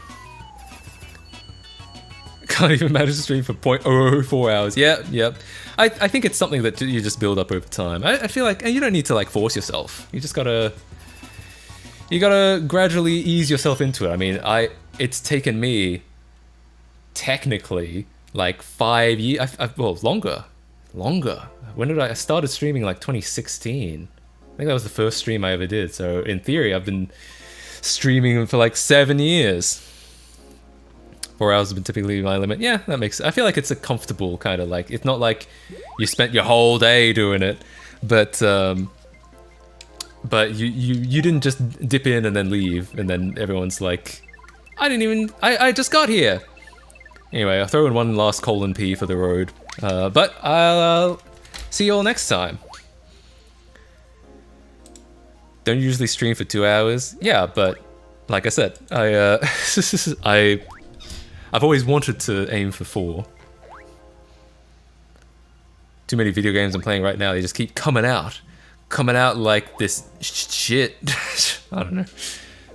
Can't even manage to stream for 0.004 hours. Yep. I think it's something that you just build up over time. I feel like, and you don't need to like force yourself. You just gotta gradually ease yourself into it. I mean, it's taken me technically like 5 years, well, longer. When I started streaming like 2016. I think that was the first stream I ever did. So in theory, I've been streaming for like 7 years. 4 hours has been typically my limit. Yeah, that makes. I feel like it's a comfortable kind of like. It's not like you spent your whole day doing it, but you didn't just dip in and then leave, and then everyone's like, I just got here. Anyway, I'll throw in one last :P for the road. But I'll see you all next time. Don't usually stream for 2 hours. Yeah, but like I said, I've always wanted to aim for 4. Too many video games I'm playing right now, they just keep coming out like this shit. I don't know.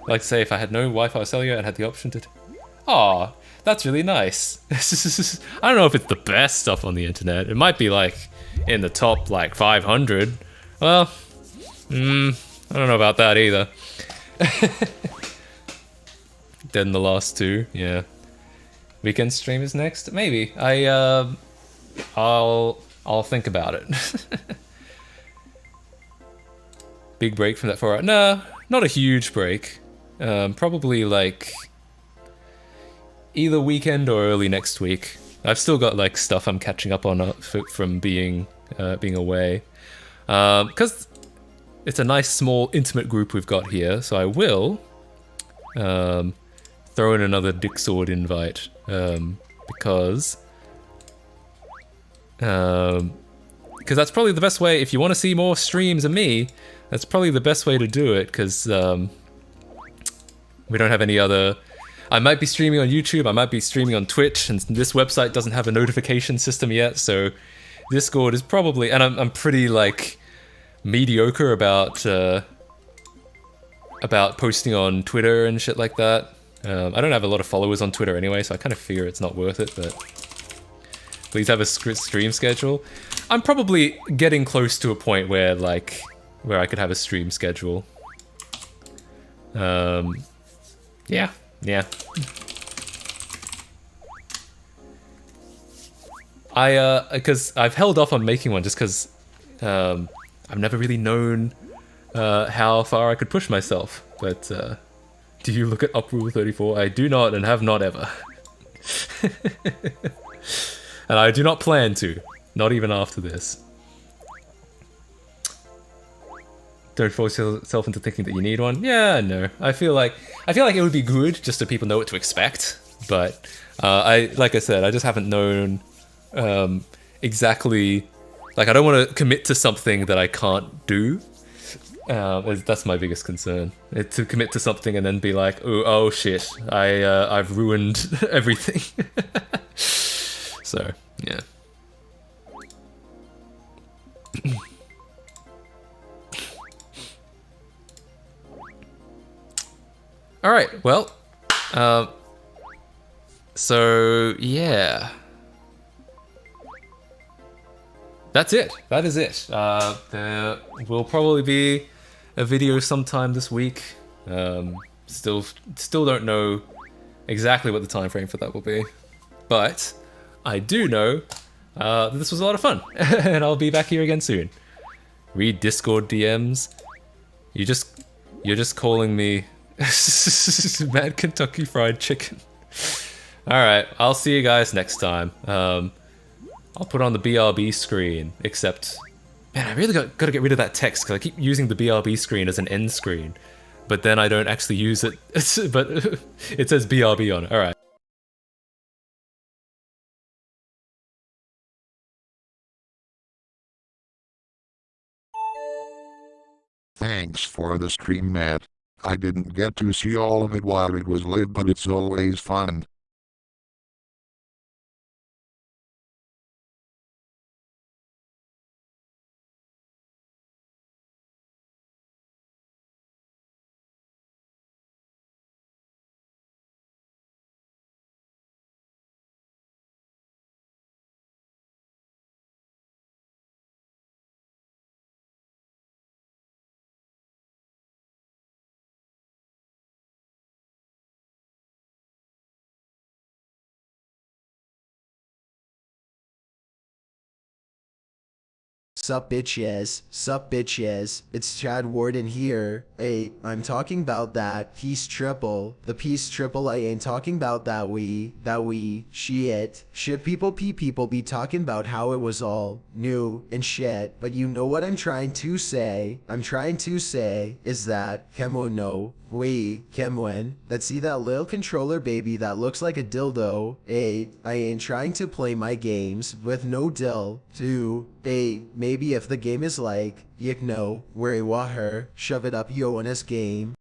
I'd like to say if I had no Wi-Fi or cellular and had the option to... Aw, that's really nice. I don't know if it's the best stuff on the internet. It might be like in the top like 500. Well, I don't know about that either. Then the last 2, yeah. Weekend stream is next? Maybe. I'll think about it. Big break from that 4 hour. Nah, not a huge break. Probably like either weekend or early next week. I've still got like stuff I'm catching up on from being away. Because it's a nice small intimate group we've got here, so I will throw in another Dicksword invite. Because that's probably the best way. If you want to see more streams of me, that's probably the best way to do it, because we don't have any other... I might be streaming on YouTube, I might be streaming on Twitch, and this website doesn't have a notification system yet, so Discord is probably... And I'm pretty, like, mediocre about posting on Twitter and shit like that. I don't have a lot of followers on Twitter anyway, so I kind of fear it's not worth it, but please have a stream schedule. I'm probably getting close to a point where I could have a stream schedule. Yeah. Because I've held off on making one just because I've never really known how far I could push myself, but do you look at Up Rule 34? I do not and have not ever. And I do not plan to. Not even after this. Don't force yourself into thinking that you need one. Yeah, no. I feel like it would be good just so people know what to expect. But like I said, I just haven't known exactly. Like, I don't want to commit to something that I can't do. That's my biggest concern. To commit to something and then be like, oh shit, I've ruined everything. So, yeah. Alright, well, so, yeah. That's it. That is it. There will probably be a video sometime this week. Still don't know exactly what the time frame for that will be, but I do know that this was a lot of fun, and I'll be back here again soon. Read Discord DMs. You're just calling me Mad Kentucky Fried Chicken. Alright, I'll see you guys next time. I'll put on the BRB screen, except... Man, I really gotta get rid of that text, because I keep using the BRB screen as an end screen. But then I don't actually use it, but it says BRB on it. Alright. Thanks for the stream, Matt. I didn't get to see all of it while it was lit, but it's always fun. Sup bitches, sup bitches, it's Chad Warden here. Hey, I'm talking about that piece triple. The piece triple, I ain't talking about that we, shit. Shit people be talking about how it was all new and shit. But you know what I'm trying to say? I'm trying to say is that, Kemo no, Kemwen, that see that little controller baby that looks like a dildo? Hey, I ain't trying to play my games with no dill. Hey, maybe if the game is like, you know, where I want her, shove it up yo in this game.